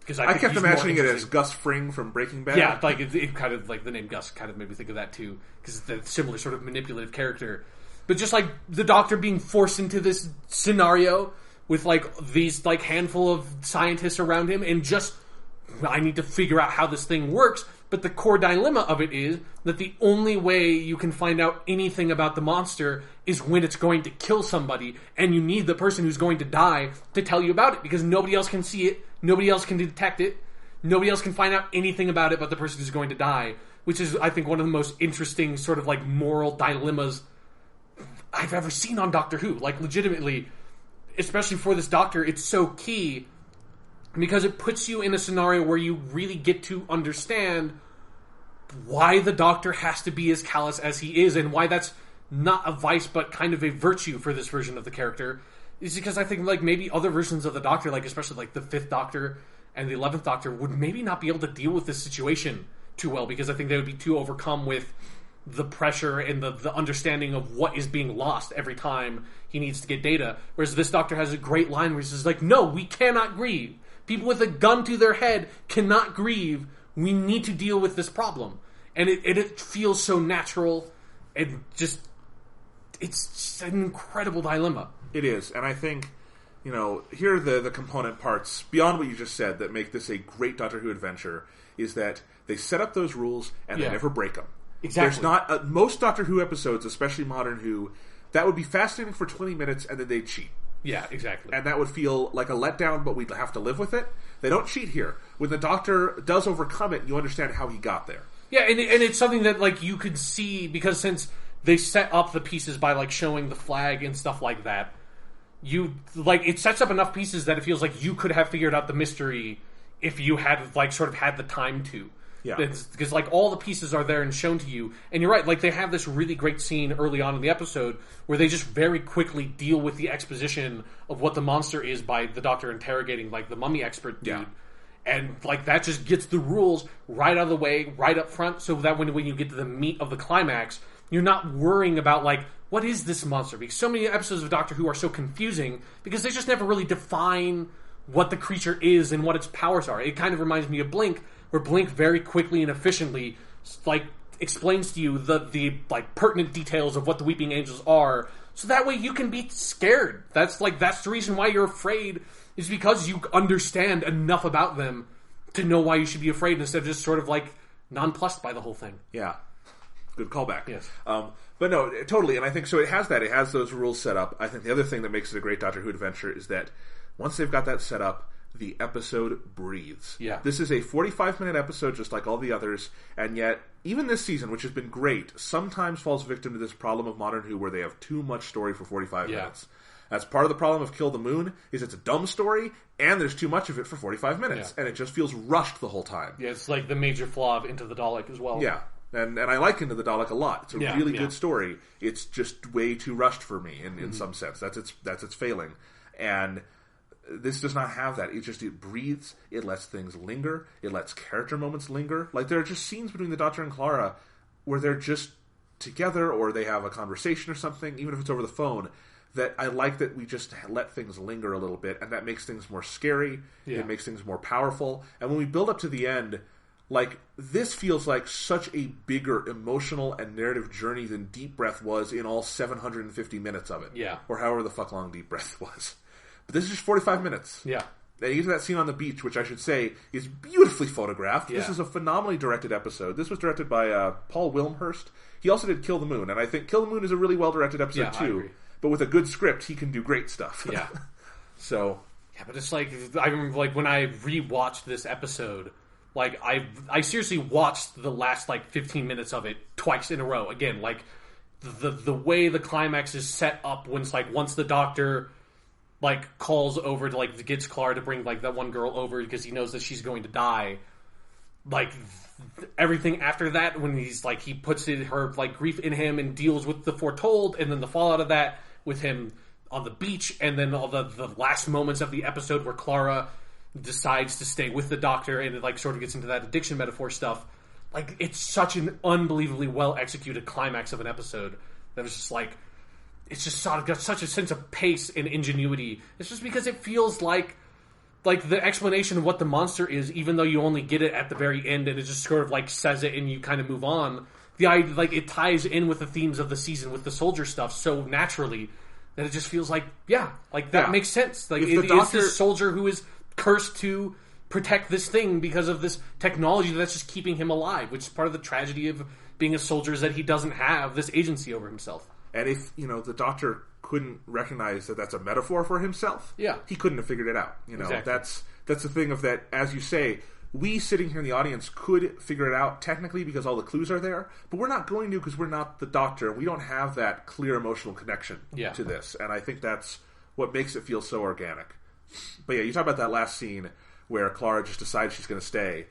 Because I kept imagining it as Gus Fring from Breaking Bad. Yeah, like it kind of like the name Gus kind of made me think of that too, because it's a similar sort of manipulative character. But just like the Doctor being forced into this scenario with like these like handful of scientists around him, and just I need to figure out how this thing works. But the core dilemma of it is that the only way you can find out anything about the monster is when it's going to kill somebody, and you need the person who's going to die to tell you about it, because nobody else can see it, nobody else can detect it, nobody else can find out anything about it but the person who's going to die, which is, I think, one of the most interesting sort of like moral dilemmas I've ever seen on Doctor Who. Like, legitimately, especially for this Doctor, it's so key because it puts you in a scenario where you really get to understand why the Doctor has to be as callous as he is, and why that's not a vice but kind of a virtue for this version of the character. Is because I think like maybe other versions of the Doctor, like especially like the 5th Doctor and the 11th Doctor, would maybe not be able to deal with this situation too well, because I think they would be too overcome with the pressure and the understanding of what is being lost every time he needs to get data. Whereas this Doctor has a great line where he says like, no, we cannot grieve. People with a gun to their head cannot grieve. We need to deal with this problem. And it feels so natural, and just, it's just an incredible dilemma. It is, and I think, you know, here are the component parts, beyond what you just said, that make this a great Doctor Who adventure, is that they set up those rules, and they never break them. Exactly. There's not, most Doctor Who episodes, especially Modern Who, that would be fascinating for 20 minutes, and then they'd cheat. Yeah, exactly. And that would feel like a letdown, but we'd have to live with it. They don't cheat here. When the Doctor does overcome it, you understand how he got there. Yeah, and it's something that like you could see, because since they set up the pieces by like showing the flag and stuff like that, you like it sets up enough pieces that it feels like you could have figured out the mystery if you had like sort of had the time to. Yeah. Because like all the pieces are there and shown to you, and you're right, like they have this really great scene early on in the episode where they just very quickly deal with the exposition of what the monster is by the Doctor interrogating like the mummy expert dude. Yeah. And like that just gets the rules right out of the way, right up front, so that when you get to the meat of the climax, you're not worrying about like, what is this monster? Because so many episodes of Doctor Who are so confusing because they just never really define what the creature is and what its powers are. It kind of reminds me of Blink, where Blink very quickly and efficiently like explains to you the like pertinent details of what the Weeping Angels are, so that way you can be scared. That's the reason why you're afraid, is because you understand enough about them to know why you should be afraid, instead of just sort of like nonplussed by the whole thing. Yeah. Good callback. Yes. But no, totally. And I think so it has that. It has those rules set up. I think the other thing that makes it a great Doctor Who adventure is that once they've got that set up, the episode breathes. Yeah. This is a 45-minute episode just like all the others, and yet even this season, which has been great, sometimes falls victim to this problem of Modern Who where they have too much story for 45 minutes. That's part of the problem of Kill the Moon, is it's a dumb story, and there's too much of it for 45 minutes, and it just feels rushed the whole time. Yeah, it's like the major flaw of Into the Dalek as well. Yeah. And I like Into the Dalek a lot. It's a really good story. It's just way too rushed for me in some sense. That's its failing. And this does not have that. It breathes. It lets things linger. It lets character moments linger. Like, there are just scenes between the Doctor and Clara where they're just together, or they have a conversation or something, even if it's over the phone, that I like that we just let things linger a little bit, and that makes things more scary. Yeah. It makes things more powerful. And when we build up to the end, like, this feels like such a bigger emotional and narrative journey than Deep Breath was in all 750 minutes of it. Yeah. Or however the fuck long Deep Breath was. But this is just 45 minutes. Yeah. And you get to that scene on the beach, which I should say is beautifully photographed. Yeah. This is a phenomenally directed episode. This was directed by Paul Wilmhurst. He also did Kill the Moon, and I think Kill the Moon is a really well-directed episode too. But with a good script, he can do great stuff. Yeah. So. Yeah, but it's like, I remember like when I rewatched this episode, like I seriously watched the last like 15 minutes of it twice in a row. Again, like the way the climax is set up when it's like once the Doctor like calls over to like gets Clara to bring like that one girl over because he knows that she's going to die. Like everything after that, when he's like he puts her like grief in him and deals with the foretold, and then the fallout of that with him on the beach, and then all the last moments of the episode where Clara decides to stay with the Doctor, and it like sort of gets into that addiction metaphor stuff. Like, it's such an unbelievably well executed climax of an episode that was just like, it's just sort of got such a sense of pace and ingenuity. It's just because it feels like like the explanation of what the monster is, even though you only get it at the very end, and it just sort of like says it and you kind of move on. The idea, like, it ties in with the themes of the season with the soldier stuff so naturally that it just feels like, that makes sense. Like, it is this soldier who is cursed to protect this thing because of this technology that's just keeping him alive, which is part of the tragedy of being a soldier, is that he doesn't have this agency over himself. And if, the Doctor couldn't recognize that that's a metaphor for himself, he couldn't have figured it out. Exactly. That's the thing of that, as you say, we sitting here in the audience could figure it out technically because all the clues are there, but we're not going to because we're not the Doctor. We don't have that clear emotional connection to this, and I think that's what makes it feel so organic. But you talk about that last scene where Clara just decides she's going to stay.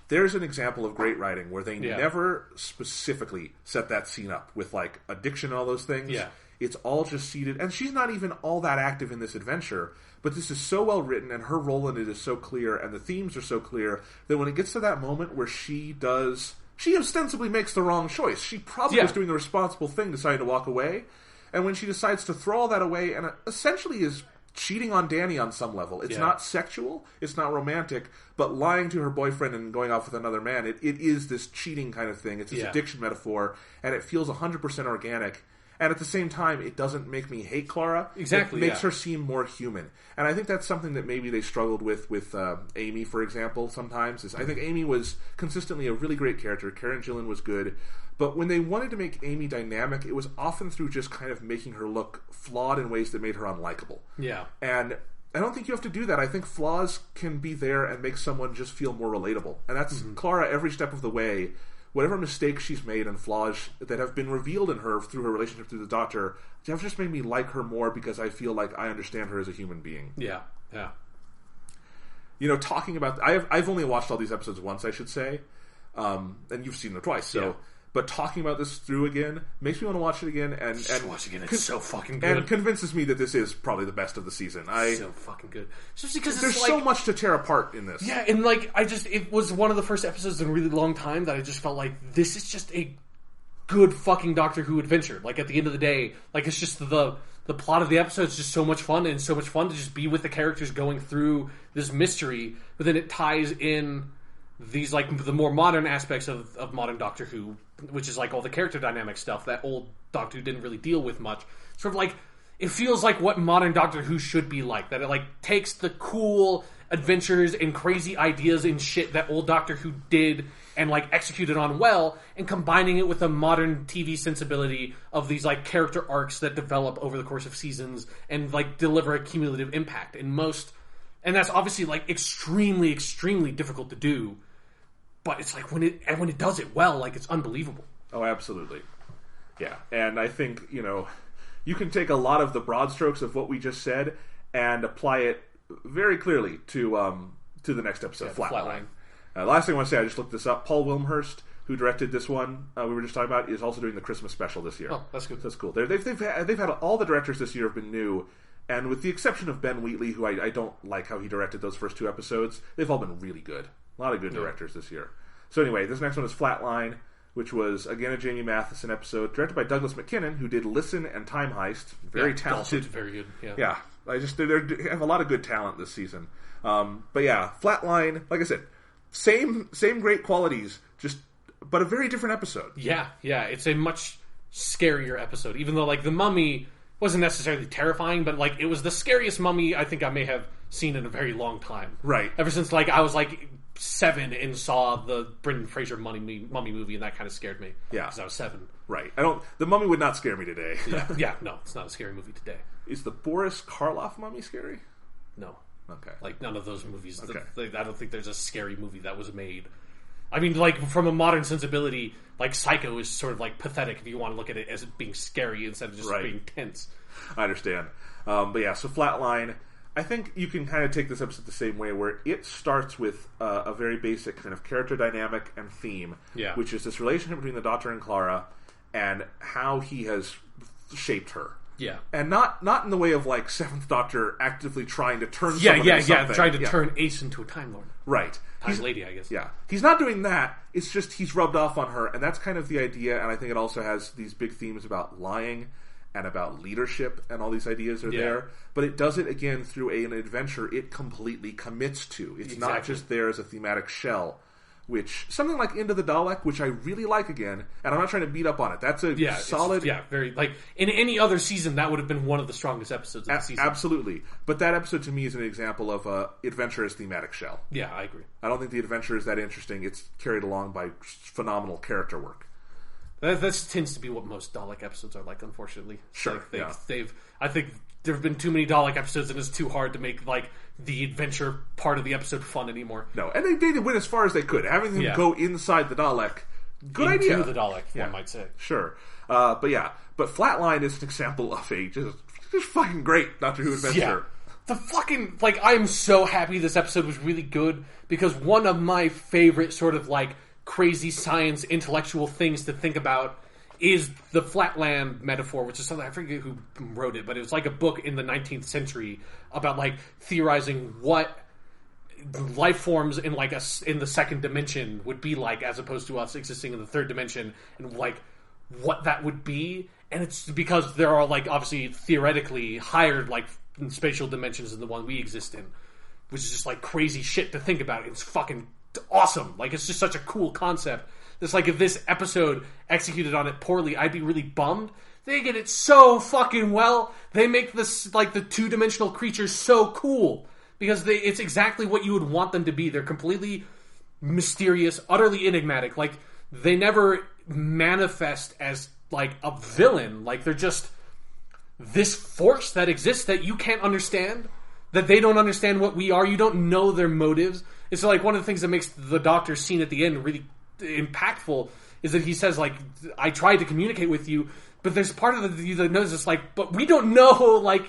There's an example of great writing where they never specifically set that scene up with, like, addiction and all those things. Yeah. It's all just seated, and she's not even all that active in this adventure, but this is so well written, and her role in it is so clear, and the themes are so clear, that when it gets to that moment where she ostensibly makes the wrong choice. She probably was doing the responsible thing, deciding to walk away, and when she decides to throw all that away, and essentially is cheating on Danny on some level. It's not sexual, it's not romantic, but lying to her boyfriend and going off with another man, it is this cheating kind of thing. It's this addiction metaphor, and it feels 100% organic. And at the same time, it doesn't make me hate Clara. Exactly, it makes her seem more human. And I think that's something that maybe they struggled with Amy, for example, sometimes. I think Amy was consistently a really great character. Karen Gillan was good. But when they wanted to make Amy dynamic, it was often through just kind of making her look flawed in ways that made her unlikable. Yeah. And I don't think you have to do that. I think flaws can be there and make someone just feel more relatable. And that's Clara every step of the way. Whatever mistakes she's made and flaws that have been revealed in her through her relationship through the Doctor have just made me like her more because I feel like I understand her as a human being. Yeah, yeah. Talking about... I've only watched all these episodes once, I should say. And you've seen them twice, so... Yeah. But talking about this through again makes me want to watch it again, and watch it again. It's so fucking good, and convinces me that this is probably the best of the season. So fucking good, especially because there's so much to tear apart in this. Yeah, and it was one of the first episodes in a really long time that I just felt like this is just a good fucking Doctor Who adventure. Like, at the end of the day, like, it's just the plot of the episode is just so much fun, and so much fun to just be with the characters going through this mystery, but then it ties in these, like, the more modern aspects of modern Doctor Who, which is like all the character dynamic stuff that old Doctor Who didn't really deal with much. Sort of like, it feels like what modern Doctor Who should be like. That it, like, takes the cool adventures and crazy ideas and shit that old Doctor Who did and, like, executed on well, and combining it with a modern TV sensibility of these, like, character arcs that develop over the course of seasons and, like, deliver a cumulative impact. And that's obviously, like, extremely, extremely difficult to do. But it's like when it does it well, like, it's unbelievable. Oh, absolutely. Yeah, and I think, you can take a lot of the broad strokes of what we just said and apply it very clearly to the next episode, Flatline. Last thing I want to say, I just looked this up. Paul Wilmhurst, who directed this one we were just talking about, is also doing the Christmas special this year. Oh, that's good. That's cool. They've had all the directors this year have been new, and with the exception of Ben Wheatley, who I don't like how he directed those first two episodes, they've all been really good. A lot of good directors this year. So anyway, this next one is Flatline, which was, again, a Jamie Matheson episode, directed by Douglas McKinnon, who did Listen and Time Heist. Very talented. Very good, Yeah, they have a lot of good talent this season. But yeah, Flatline, like I said, same great qualities, but a very different episode. Yeah, it's a much scarier episode, even though, like, The Mummy wasn't necessarily terrifying, but, like, it was the scariest Mummy I think I may have seen in a very long time. Right. Ever since, like, I was, like, 7 and saw the Brendan Fraser mummy movie, and that kind of scared me. Yeah, because I was 7. Right. The Mummy would not scare me today. Yeah. No, it's not a scary movie today. Is the Boris Karloff Mummy scary? No. Okay. Like, none of those movies. Okay. I don't think there's a scary movie that was made. I mean, like, from a modern sensibility, like, Psycho is sort of, like, pathetic if you want to look at it as being scary instead of just being tense. I understand. But yeah, so Flatline, I think you can kind of take this episode the same way, where it starts with a very basic kind of character dynamic and theme, which is this relationship between the Doctor and Clara, and how he has shaped her. Yeah, and not in the way of, like, Seventh Doctor actively trying to turn someone into something. Trying to turn Ace into a Time Lord. Right. Time Lady, I guess. Yeah. He's not doing that. It's just he's rubbed off on her, and that's kind of the idea, and I think it also has these big themes about lying and about leadership, and all these ideas are there. But it does it, again, through an adventure it completely commits to. It's not just there as a thematic shell. Which, something like Into the Dalek, which I really like again, and I'm not trying to beat up on it. That's a solid... very... Like, in any other season, that would have been one of the strongest episodes of the season. Absolutely. But that episode, to me, is an example of adventure as thematic shell. Yeah, I agree. I don't think the adventure is that interesting. It's carried along by phenomenal character work. That tends to be what most Dalek episodes are like, unfortunately. Sure, I think there have been too many Dalek episodes, and it's too hard to make, like, the adventure part of the episode fun anymore. No, and they went as far as they could. Having them go inside the Dalek, good idea. Into the Dalek, one might say. Sure. But Flatline is an example of a just fucking great Doctor Who adventure. Yeah. The fucking, like, I am so happy this episode was really good, because one of my favorite sort of, like, crazy science intellectual things to think about is the Flatland metaphor, which is something, I forget who wrote it, but it was like a book in the 19th century about, like, theorizing what life forms in, like, in the second dimension would be like, as opposed to us existing in the third dimension, and, like, what that would be. And it's because there are, like, obviously theoretically higher, like, spatial dimensions than the one we exist in, which is just, like, crazy shit to think about. It's fucking awesome. Like, it's just such a cool concept. It's like, if this episode executed on it poorly, I'd be really bummed. They get it so fucking well. They make this, like, the two-dimensional creatures so cool. Because it's exactly what you would want them to be. They're completely mysterious, utterly enigmatic. Like, they never manifest as, like, a villain. Like, they're just this force that exists that you can't understand. That they don't understand what we are. You don't know their motives. It's like one of the things that makes the Doctor's scene at the end really impactful is that he says, like, I tried to communicate with you, but there's part of you that knows it's like, but we don't know, like,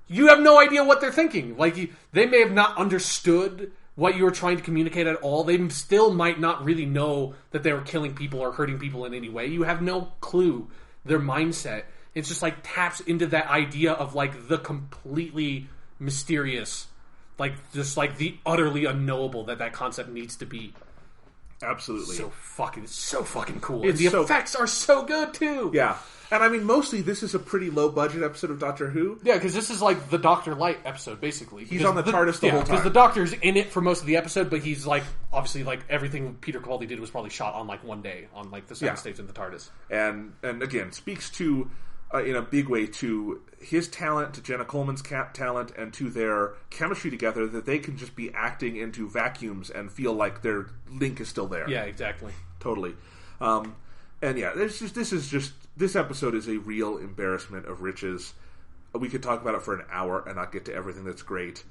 you have no idea what they're thinking. Like, they may have not understood what you were trying to communicate at all. They still might not really know that they were killing people or hurting people in any way. You have no clue their mindset. It's just, like, taps into that idea of, like, the completely mysterious, like, just, like, the utterly unknowable that concept needs to be. Absolutely. It's so fucking cool. It's and the effects are so good, too. Yeah. And I mean, mostly this is a pretty low-budget episode of Doctor Who. Yeah, because this is like the Dr. Light episode, basically. He's on the TARDIS the whole time. Because the Doctor's in it for most of the episode, but he's, like, obviously, like, everything Peter Capaldi did was probably shot on, like, one day on, like, the soundstage in the TARDIS. And again, speaks to, in a big way, to his talent, to Jenna Coleman's talent, and to their chemistry together, that they can just be acting into vacuums and feel like their link is still there. Yeah, exactly. Totally. And yeah, this episode is a real embarrassment of riches. We could talk about it for an hour and not get to everything that's great.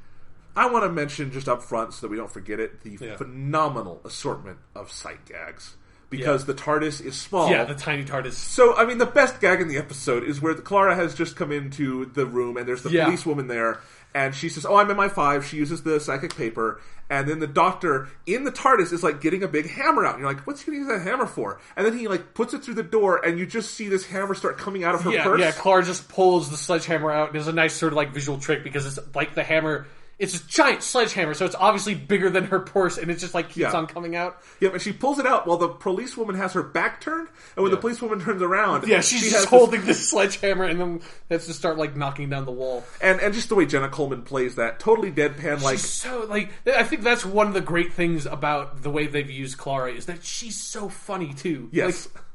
I want to mention just up front, so that we don't forget it, the phenomenal assortment of sight gags. Because the TARDIS is small. Yeah, the tiny TARDIS. So, I mean, the best gag in the episode is where Clara has just come into the room and there's the policewoman there. And she says, I'm in my 5. She uses the psychic paper. And then the Doctor, in the TARDIS, is, like, getting a big hammer out. And you're like, what's he going to use that hammer for? And then he, like, puts it through the door, and you just see this hammer start coming out of her purse. Yeah, Clara just pulls the sledgehammer out. And it's a nice sort of, like, visual trick, because it's, like, the hammer... It's a giant sledgehammer, so it's obviously bigger than her purse, and it just, like, keeps on coming out. Yeah, but she pulls it out while the policewoman has her back turned, and when the policewoman turns around... Yeah, she's just holding this sledgehammer, and then has to start, like, knocking down the wall. And just the way Jenna Coleman plays that, totally deadpan, like... She's so, like... I think that's one of the great things about the way they've used Clara, is that she's so funny, too. Yes. Like,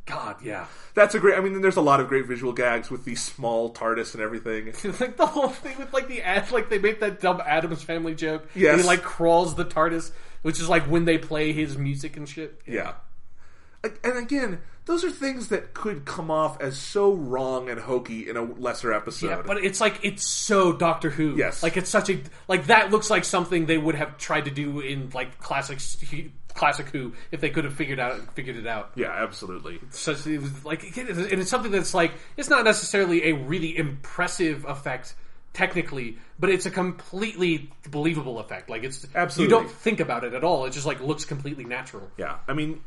God, yeah. That's a great... I mean, there's a lot of great visual gags with the small TARDIS and everything. Like, the whole thing with, like, the ad... Like, they make that dumb Addams Family joke. Yes. And he, like, crawls the TARDIS, which is, like, when they play his music and shit. Yeah. And again, those are things that could come off as so wrong and hokey in a lesser episode. Yeah, but it's, like, it's so Doctor Who. Yes. Like, it's such a... Like, that looks like something they would have tried to do in, like, classic Who if they could have figured it out. Yeah, absolutely. It was like, and it's something that's like, it's not necessarily a really impressive effect technically, but it's a completely believable effect. Like, it's absolutely, you don't think about it at all. It just, like, looks completely natural. Yeah, I mean,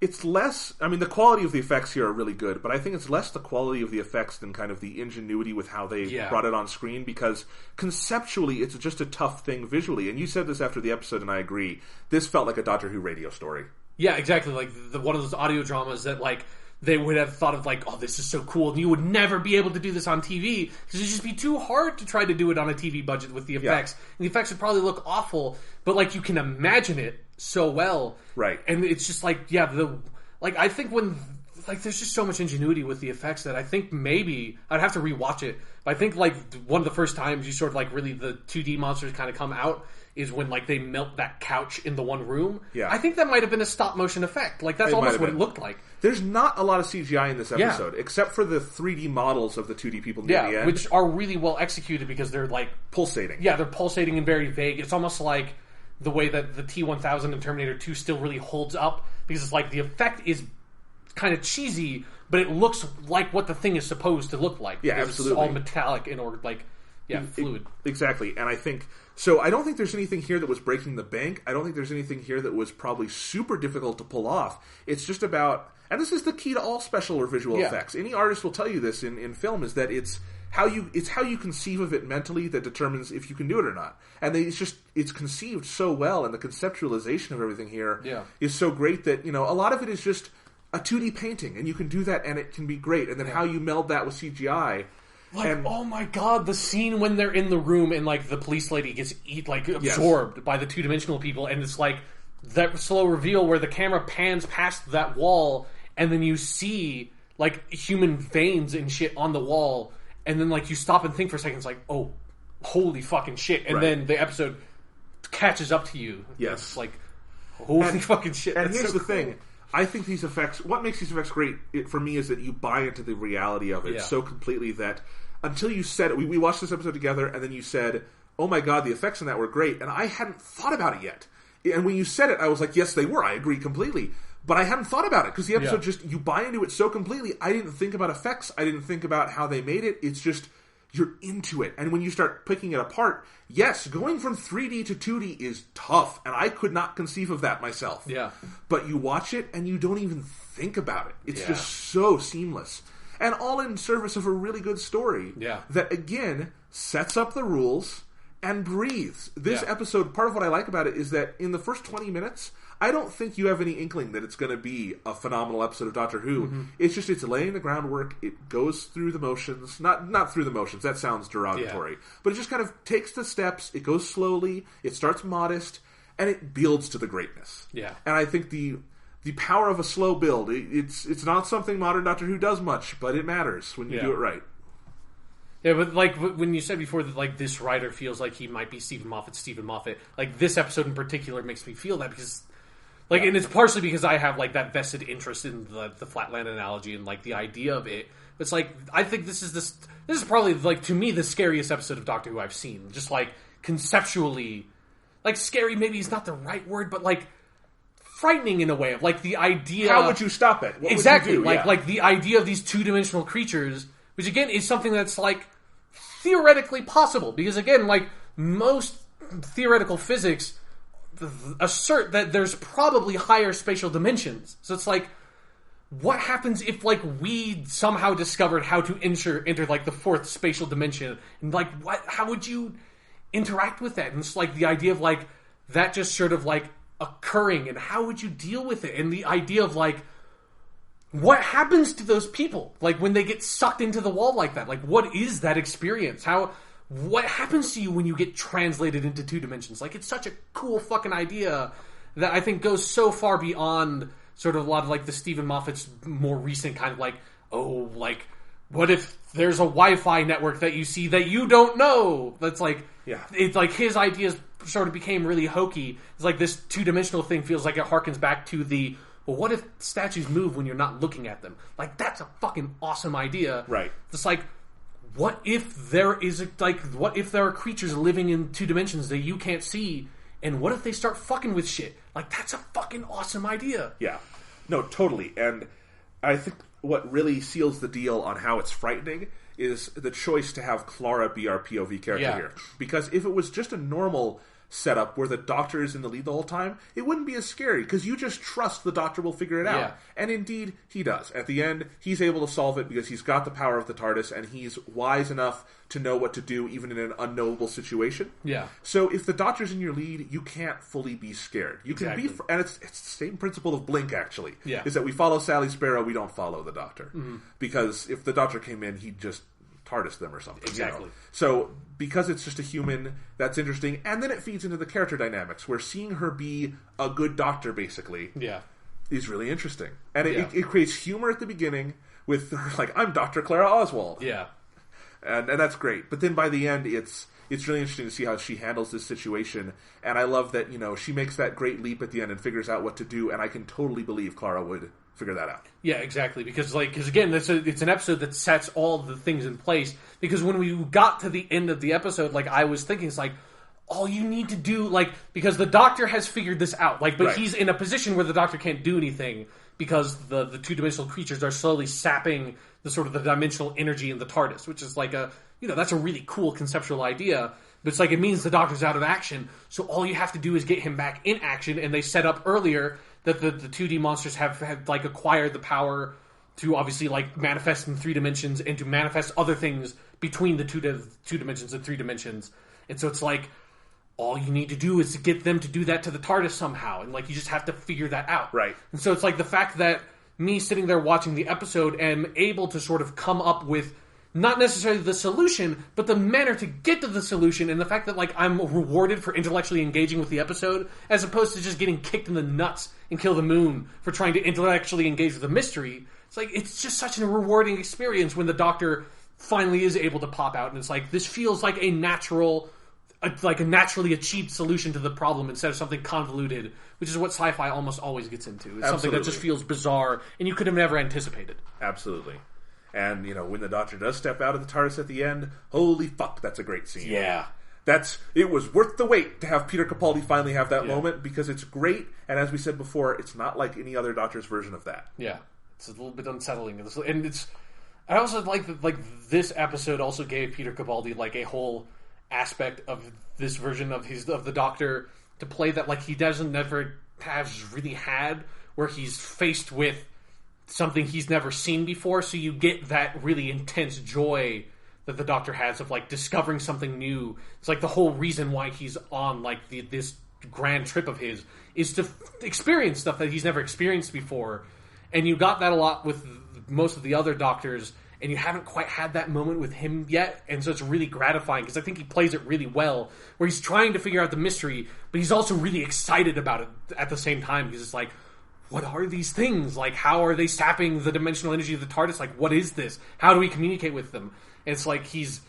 it's less... I mean, the quality of the effects here are really good, but I think it's less the quality of the effects than kind of the ingenuity with how they brought it on screen, because conceptually, it's just a tough thing visually. And you said this after the episode, and I agree. This felt like a Doctor Who radio story. Yeah, exactly. Like, one of those audio dramas that, like, they would have thought of like, oh, this is so cool, and you would never be able to do this on TV because it'd just be too hard to try to do it on a TV budget with the effects. Yeah. And the effects would probably look awful, but like you can imagine it so well, right? And it's just like, I think when like there's just so much ingenuity with the effects that I think maybe I'd have to rewatch it. But I think like one of the first times you sort of like really the 2D monsters kind of come out is when like they melt that couch in the one room. Yeah. I think that might have been a stop motion effect. Like that's almost what it looked like. There's not a lot of CGI in this episode, except for the 3D models of the 2D people near the end. Which are really well executed because they're like pulsating. Yeah, they're pulsating and very vague. It's almost like the way that the T-1000 in Terminator 2 still really holds up because it's like the effect is kind of cheesy, but it looks like what the thing is supposed to look like. Yeah, absolutely. It's all metallic and or like fluid. Exactly, and I think so. I don't think there's anything here that was breaking the bank. I don't think there's anything here that was probably super difficult to pull off. It's just about, and this is the key to all special or visual effects. Any artist will tell you this in film is that it's how you conceive of it mentally that determines if you can do it or not. And it's conceived so well, and the conceptualization of everything here is so great that a lot of it is just a 2D painting, and you can do that, and it can be great. And then how you meld that with CGI. Like, oh my god, the scene when they're in the room and, like, the police lady gets absorbed by the two-dimensional people, and it's, like, that slow reveal where the camera pans past that wall, and then you see, like, human veins and shit on the wall, and then, like, you stop and think for a second, it's like, oh, holy fucking shit. And then the episode catches up to you. Yes. It's like, holy fucking shit. And here's the thing. I think these effects, what makes these effects great for me is that you buy into the reality of it so completely that until you said it, we watched this episode together and then you said, oh my god, the effects in that were great, and I hadn't thought about it yet. And when you said it, I was like, yes, they were, I agree completely. But I hadn't thought about it because the episode you buy into it so completely. I didn't think about effects, I didn't think about how they made it, it's just, you're into it. And when you start picking it apart, yes, going from 3D to 2D is tough, and I could not conceive of that myself. Yeah. But you watch it, and you don't even think about it. It's just so seamless. And all in service of a really good story that, again, sets up the rules and breathes. This episode, part of what I like about it is that in the first 20 minutes, I don't think you have any inkling that it's going to be a phenomenal episode of Doctor Who. Mm-hmm. It's laying the groundwork. It goes through the motions. Not through the motions. That sounds derogatory. Yeah. But it just kind of takes the steps. It goes slowly. It starts modest. And it builds to the greatness. Yeah. And I think the power of a slow build, it's not something modern Doctor Who does much, but it matters when you do it right. Yeah, but like when you said before that like this writer feels like he might be Stephen Moffat, like this episode in particular makes me feel that because like, and it's partially because I have like that vested interest in the Flatland analogy and like the idea of it. It's like I think this is probably like to me the scariest episode of Doctor Who I've seen. Just like conceptually, like scary maybe is not the right word, but like frightening in a way of like the idea. How would you stop it? What exactly, would you do? Like the idea of these two-dimensional creatures, which again is something that's like theoretically possible because again, like most theoretical physics assert that there's probably higher spatial dimensions. So it's like, what happens if like we somehow discovered how to enter like the fourth spatial dimension, and like how would you interact with that? And it's like the idea of like that just sort of like occurring, and how would you deal with it? And the idea of like what happens to those people like when they get sucked into the wall like that? Like what is that experience? What happens to you when you get translated into two dimensions? Like, it's such a cool fucking idea that I think goes so far beyond sort of a lot of, like, the Stephen Moffat's more recent kind of, like, oh, like, what if there's a Wi-Fi network that you see that you don't know? That's, like, it's like his ideas sort of became really hokey. It's like this two-dimensional thing feels like it harkens back to the, well, what if statues move when you're not looking at them? Like, that's a fucking awesome idea. Right. It's like, what if there are creatures living in two dimensions that you can't see, and what if they start fucking with shit? Like, that's a fucking awesome idea. Yeah. No, totally. And I think what really seals the deal on how it's frightening is the choice to have Clara be our POV character here. Because if it was just a normal setup where the Doctor is in the lead the whole time, it wouldn't be as scary because you just trust the Doctor will figure it out. Yeah. And indeed, he does. At the end, he's able to solve it because he's got the power of the TARDIS and he's wise enough to know what to do even in an unknowable situation. Yeah. So if the Doctor's in your lead, you can't fully be scared. You can be, and it's the same principle of Blink, actually. Yeah. Is that we follow Sally Sparrow, we don't follow the Doctor. Because if the Doctor came in, he'd just TARDIS them or something. Exactly. You know? So because it's just a human, that's interesting. And then it feeds into the character dynamics, where seeing her be a good Doctor, basically, is really interesting. And it creates humor at the beginning with her, like, I'm Dr. Clara Oswald. Yeah. And that's great. But then by the end, it's really interesting to see how she handles this situation. And I love that, you know, she makes that great leap at the end and figures out what to do. And I can totally believe Clara would figure that out. Yeah, exactly. Because again, it's an episode that sets all the things in place. Because when we got to the end of the episode, like, I was thinking, it's like, all you need to do, like, because the Doctor has figured this out, like, but he's in a position where the Doctor can't do anything because the two-dimensional creatures are slowly sapping the sort of the dimensional energy in the TARDIS, which is like that's a really cool conceptual idea. But it's like, it means the Doctor's out of action, so all you have to do is get him back in action, and they set up earlier that the 2D monsters have like acquired the power to obviously like manifest in 3 dimensions and to manifest other things between the two dimensions and 3 dimensions. And so it's like, all you need to do is to get them to do that to the TARDIS somehow, and like you just have to figure that out. Right. And so it's like the fact that me sitting there watching the episode am able to sort of come up with not necessarily the solution, but the manner to get to the solution, and the fact that like I'm rewarded for intellectually engaging with the episode, as opposed to just getting kicked in the nuts and kill the moon for trying to intellectually engage with the mystery. It's like, it's just such a rewarding experience when the Doctor finally is able to pop out, and it's like, this feels like a naturally achieved solution to the problem instead of something convoluted, which is what sci-fi almost always gets into. It's something that just feels bizarre and you could have never anticipated. Absolutely. And, you know, when the Doctor does step out of the TARDIS at the end, holy fuck, that's a great scene. Yeah. It was worth the wait to have Peter Capaldi finally have that moment, because it's great, and as we said before, it's not like any other Doctor's version of that. Yeah. It's a little bit unsettling. And I also like that, like, this episode also gave Peter Capaldi, like, a whole aspect of this version of the Doctor to play that, like, he never has really had, where he's faced with something he's never seen before, so you get that really intense joy that the Doctor has of, like, discovering something new. It's like the whole reason why he's on, like, this grand trip of his is to experience stuff that he's never experienced before. And you got that a lot with most of the other Doctors, and you haven't quite had that moment with him yet, and so it's really gratifying, because I think he plays it really well, where he's trying to figure out the mystery, but he's also really excited about it at the same time, because it's like, what are these things? Like, how are they sapping the dimensional energy of the TARDIS? Like, what is this? How do we communicate with them? And it's like he's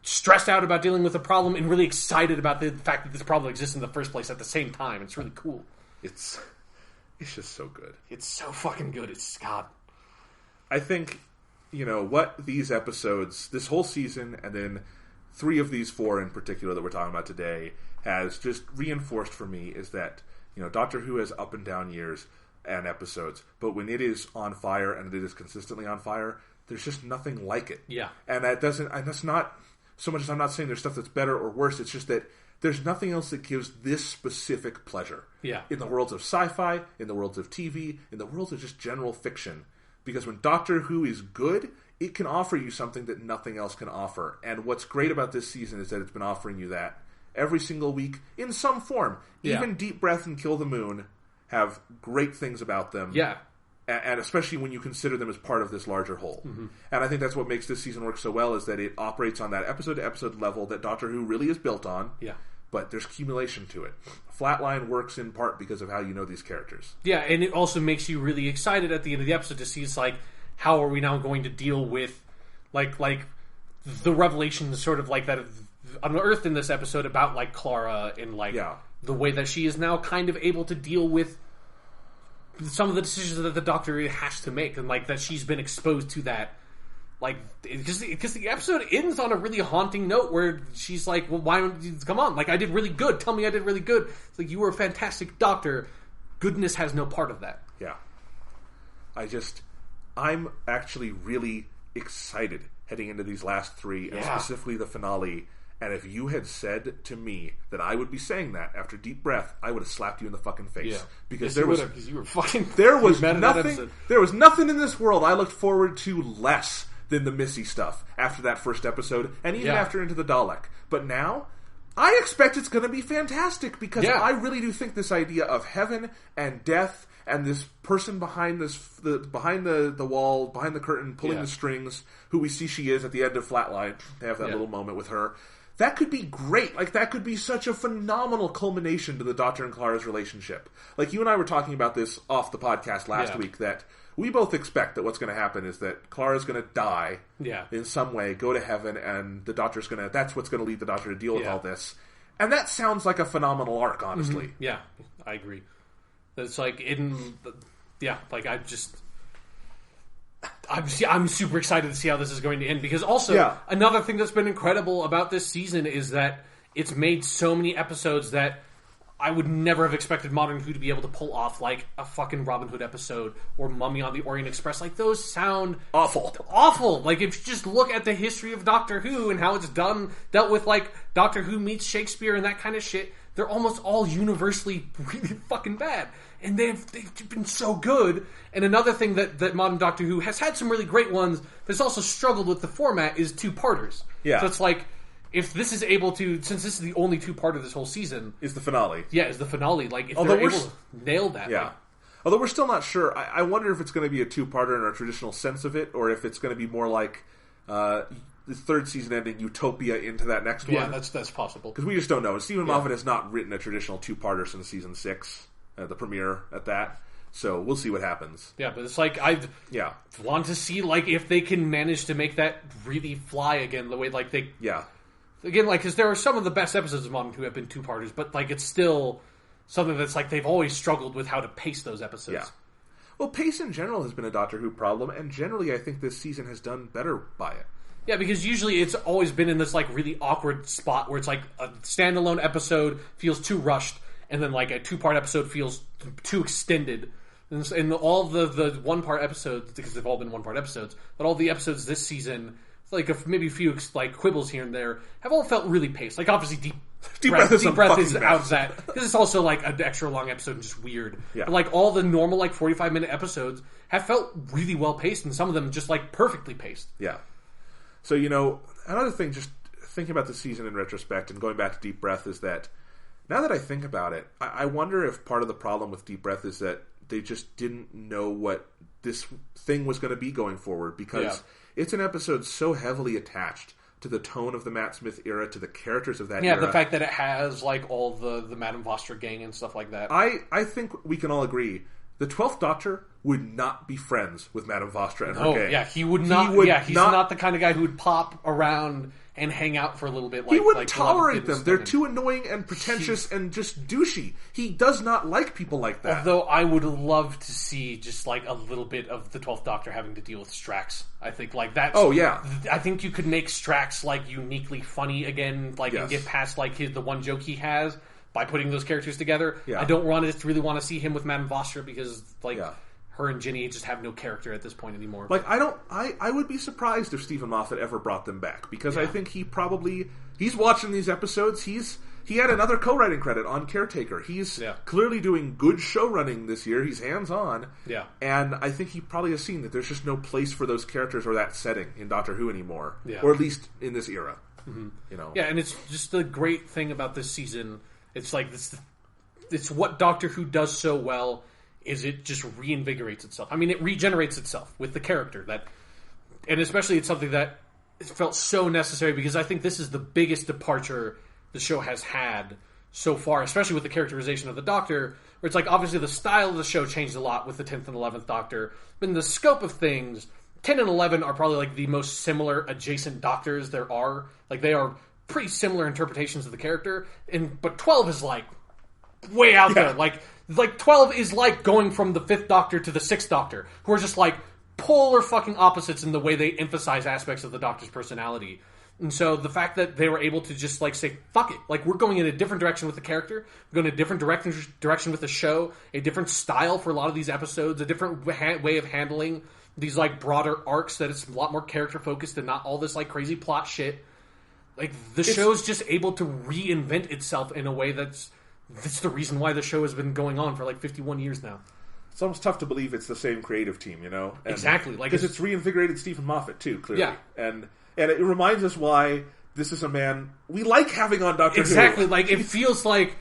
stressed out about dealing with a problem and really excited about the fact that this problem exists in the first place at the same time. It's really cool. It's just so good. It's so fucking good. It's Scott. I think, you know, what these episodes, this whole season, and then 3 of these 4 in particular that we're talking about today, has just reinforced for me is that, you know, Doctor Who has up and down years and episodes, but when it is on fire, and it is consistently on fire, there's just nothing like it. Yeah. And that's not so much as I'm not saying there's stuff that's better or worse, it's just that there's nothing else that gives this specific pleasure. Yeah. In the worlds of sci-fi, in the worlds of TV, in the worlds of just general fiction. Because when Doctor Who is good, it can offer you something that nothing else can offer. And what's great about this season is that it's been offering you that every single week in some form. Yeah. Even Deep Breath and Kill the Moon have great things about them. Yeah. And especially when you consider them as part of this larger whole. Mm-hmm. And I think that's what makes this season work so well, is that it operates on that episode-to-episode level that Doctor Who really is built on. Yeah. But there's accumulation to it. Flatline works in part because of how you know these characters. Yeah, and it also makes you really excited at the end of the episode to see, it's like, how are we now going to deal with, like the revelations sort of like that unearthed in this episode about, like, Clara and, like, the way that she is now kind of able to deal with some of the decisions that the Doctor has to make, and, like, that she's been exposed to that. Like, because the episode ends on a really haunting note where she's like, well, why don't you come on? Like, I did really good. Tell me I did really good. It's like, you were a fantastic Doctor. Goodness has no part of that. Yeah. I'm actually really excited heading into these last 3, and specifically the finale, And if you had said to me that I would be saying that after Deep Breath, I would have slapped you in the fucking face. Yeah. Because you were fucking... There was nothing in this world I looked forward to less than the Missy stuff after that first episode, and even after Into the Dalek. But now, I expect it's going to be fantastic, because I really do think this idea of heaven and death and this person behind behind the wall, behind the curtain, pulling the strings, who we see she is at the end of Flatline. They have that little moment with her. That could be great. Like, that could be such a phenomenal culmination to the Doctor and Clara's relationship. Like, you and I were talking about this off the podcast last week, that we both expect that what's going to happen is that Clara's going to die in some way, go to heaven, and the Doctor's going to... That's what's going to lead the Doctor to deal with all this. And that sounds like a phenomenal arc, honestly. Mm-hmm. Yeah, I agree. It's like, I'm super excited to see how this is going to end, because also another thing that's been incredible about this season is that it's made so many episodes that I would never have expected Modern Who to be able to pull off, like a fucking Robin Hood episode or Mummy on the Orient Express. Like, those sound awful. Like, if you just look at the history of Doctor Who and how it's dealt with, like Doctor Who meets Shakespeare and that kind of shit, they're almost all universally really fucking bad. And they've been so good. And another thing that modern Doctor Who has had some really great ones, but it's also struggled with the format, is two-parters. Yeah. So it's like, if this is able to, since this is the only two-parter this whole season... Is the finale. Yeah, is the finale. Like, if they're able to nail that. Yeah. Like, although we're still not sure. I wonder if it's going to be a two-parter in our traditional sense of it, or if it's going to be more like the third season ending Utopia into that next one. Yeah, that's possible. Because we just don't know. Stephen Moffat has not written a traditional two-parter since season 6. The premiere at that, so we'll see what happens. Yeah, but it's like I want to see, like, if they can manage to make that really fly again, the way, like, they again, like, because there are some of the best episodes of Modern Who have been two-parters, but, like, it's still something that's like they've always struggled with how to pace those episodes. Yeah. Well, pace in general has been a Doctor Who problem, and generally I think this season has done better by it. Yeah, because usually it's always been in this, like, really awkward spot where it's like a standalone episode feels too rushed, and then, like, a two-part episode feels too extended. And all the one-part episodes, because they've all been one-part episodes, but all the episodes this season, like, maybe a few, like, quibbles here and there, have all felt really paced. Like, obviously, Deep Breath is out of that. Because it's also, like, an extra long episode and just weird. Yeah. But, like, all the normal, like, 45-minute episodes have felt really well-paced, and some of them just, like, perfectly paced. Yeah. So, you know, another thing, just thinking about the season in retrospect and going back to Deep Breath, is that now that I think about it, I wonder if part of the problem with Deep Breath is that they just didn't know what this thing was going to be going forward, because it's an episode so heavily attached to the tone of the Matt Smith era, to the characters of that era. Yeah, the fact that it has, like, all the Madame Vostra gang and stuff like that. I think we can all agree the 12th Doctor would not be friends with Madame Vostra and her gang. Yeah, he would not. He's not the kind of guy who would pop around and hang out for a little bit. Like, he wouldn't tolerate them. They're too annoying and pretentious and just douchey. He does not like people like that. Although I would love to see just, like, a little bit of the 12th Doctor having to deal with Strax. I think, like, that's... Oh, yeah. I think you could make Strax, like, uniquely funny again, like, and get past, like, the one joke he has by putting those characters together. Yeah. I don't really want to see him with Madame Vostra, because, like... Yeah. Her and Ginny just have no character at this point anymore. Like, I would be surprised if Stephen Moffat ever brought them back, because I think he's watching these episodes. He had another co-writing credit on Caretaker. He's clearly doing good show running this year. He's hands-on. Yeah. And I think he probably has seen that there's just no place for those characters or that setting in Doctor Who anymore. Yeah. Or at least in this era. Mm-hmm. You know. Yeah, and it's just the great thing about this season. It's like it's what Doctor Who does so well, is it just reinvigorates itself. I mean, it regenerates itself with the character. And especially it's something that felt so necessary, because I think this is the biggest departure the show has had so far, especially with the characterization of the Doctor, where it's like, obviously the style of the show changed a lot with the 10th and 11th Doctor, but in the scope of things, 10 and 11 are probably, like, the most similar adjacent Doctors there are. Like, they are pretty similar interpretations of the character, but 12 is, like, way out there. Like 12 is like going from the 5th Doctor to the 6th Doctor, who are just, like, polar fucking opposites in the way they emphasize aspects of the Doctor's personality. And so the fact that they were able to just, like, say, fuck it, like, we're going in a different direction with the character, we're going in a different direction with the show, a different style for a lot of these episodes, a different way of handling these, like, broader arcs, that it's a lot more character focused and not all this, like, crazy plot shit. Like, the show's just able to reinvent itself in a way that's the reason why the show has been going on for like 51 years now. It's almost tough to believe it's the same creative team, you know? And exactly. Because it's reinvigorated Stephen Moffat, too, clearly. Yeah. And it reminds us why this is a man we like having on Doctor Who. Exactly. Like, it feels like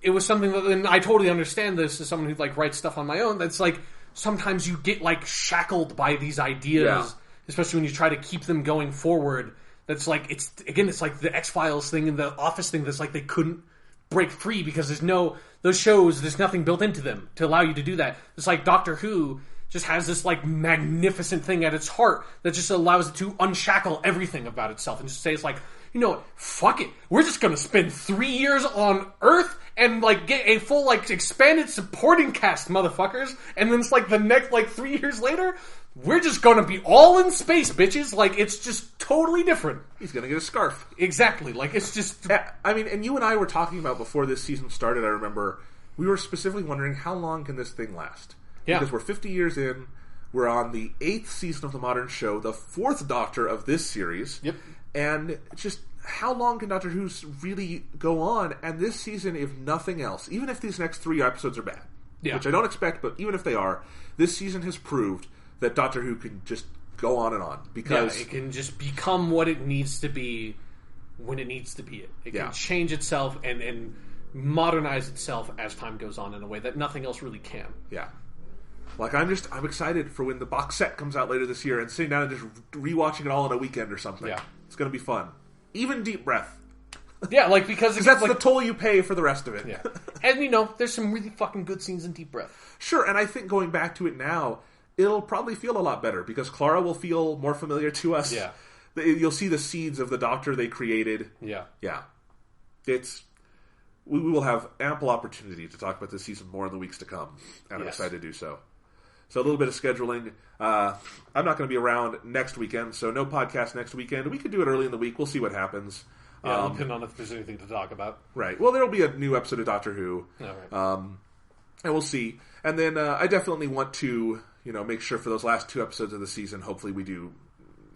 it was something that... And I totally understand this as someone who, like, writes stuff on my own. That's like, sometimes you get, like, shackled by these ideas, especially when you try to keep them going forward. That's like, it's like the X-Files thing and the Office thing that's like they couldn't break free because there's nothing built into them to allow you to do that. It's like Doctor Who just has this like magnificent thing at its heart that just allows it to unshackle everything about itself and just say it's like, you know what, fuck it. We're just going to spend 3 years on Earth and like get a full like expanded supporting cast, motherfuckers. And then it's like the next like 3 years later, we're just going to be all in space, bitches. Like, it's just totally different. He's going to get a scarf. Exactly. Like, it's just... I mean, and you and I were talking about before this season started, I remember, we were specifically wondering how long can this thing last? Yeah. Because we're 50 years in, we're on the 8th season of the modern show, the 4th Doctor of this series. Yep. And just how long can Doctor Who really go on? And this season, if nothing else, even if these next 3 episodes are bad, which I don't expect, but even if they are, this season has proved that Doctor Who can just go on and on. Because it can just become what it needs to be when it needs to be it. It can change itself and modernize itself as time goes on in a way that nothing else really can. Yeah. Like, I'm excited for when the box set comes out later this year and sitting down and just rewatching it all in a weekend or something. Yeah. It's going to be fun. Even Deep Breath. Yeah, like, because that's like, the toll you pay for the rest of it. Yeah. And, you know, there's some really fucking good scenes in Deep Breath. Sure, and I think going back to it now, it'll probably feel a lot better because Clara will feel more familiar to us. Yeah. You'll see the seeds of the Doctor they created. Yeah. Yeah. We will have ample opportunity to talk about this season more in the weeks to come, and I'm excited to do so. So a little bit of scheduling. I'm not going to be around next weekend, so no podcast next weekend. We could do it early in the week. We'll see what happens. Yeah, depending on if there's anything to talk about. Right. Well, there'll be a new episode of Doctor Who. All right. And we'll see. And then I definitely want to, make sure for those last 2 episodes of the season, hopefully we do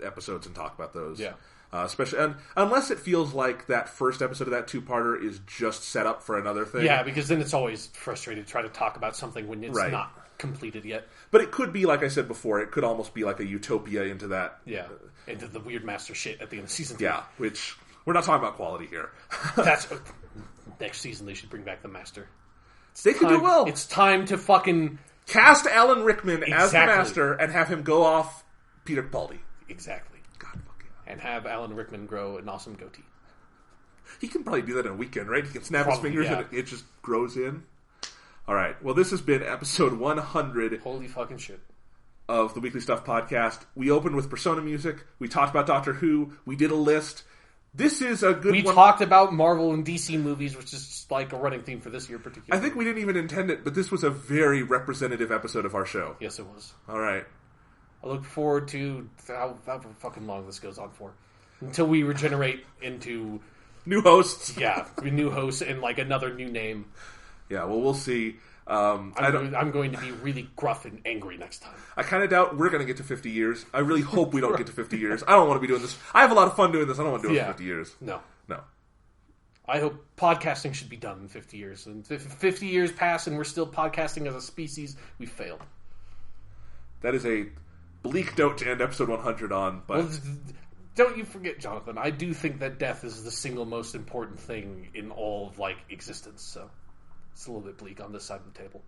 episodes and talk about those. Yeah. Especially, and unless it feels like that first episode of that 2-parter is just set up for another thing. Yeah, because then it's always frustrating to try to talk about something when it's not completed yet. But it could be, like I said before, it could almost be like a utopia into that. Yeah, into the weird master shit at the end of season 3. Yeah, which, we're not talking about quality here. That's next season they should bring back the master. They could do well. It's time to fucking... Cast Alan Rickman as the master and have him go off Peter Capaldi. Exactly. God fuck yeah. And have Alan Rickman grow an awesome goatee. He can probably do that in a weekend, right? He can snap his fingers and it just grows in. All right. Well, this has been episode 100. Holy fucking shit. Of the Weekly Stuff podcast. We opened with Persona music. We talked about Doctor Who. We did a list. This is a good one. We talked about Marvel and DC movies, which is like a running theme for this year particularly. I think we didn't even intend it, but this was a very representative episode of our show. Yes, it was. All right. I look forward to however fucking long this goes on for. Until we regenerate into... new hosts. Yeah, new hosts and like another new name. Yeah, well, we'll see. I'm going to be really gruff and angry next time. I kind of doubt we're going to get to 50 years. I really hope we don't get to 50 years. I don't want to be doing this. I have a lot of fun doing this. I don't want to do it for 50 years. No. I hope podcasting should be done in 50 years. And if 50 years pass and we're still podcasting as a species, we failed. That is a bleak note to end episode 100 on. But don't you forget, Jonathan, I do think that death is the single most important thing in all of existence. So it's a little bit bleak on this side of the table.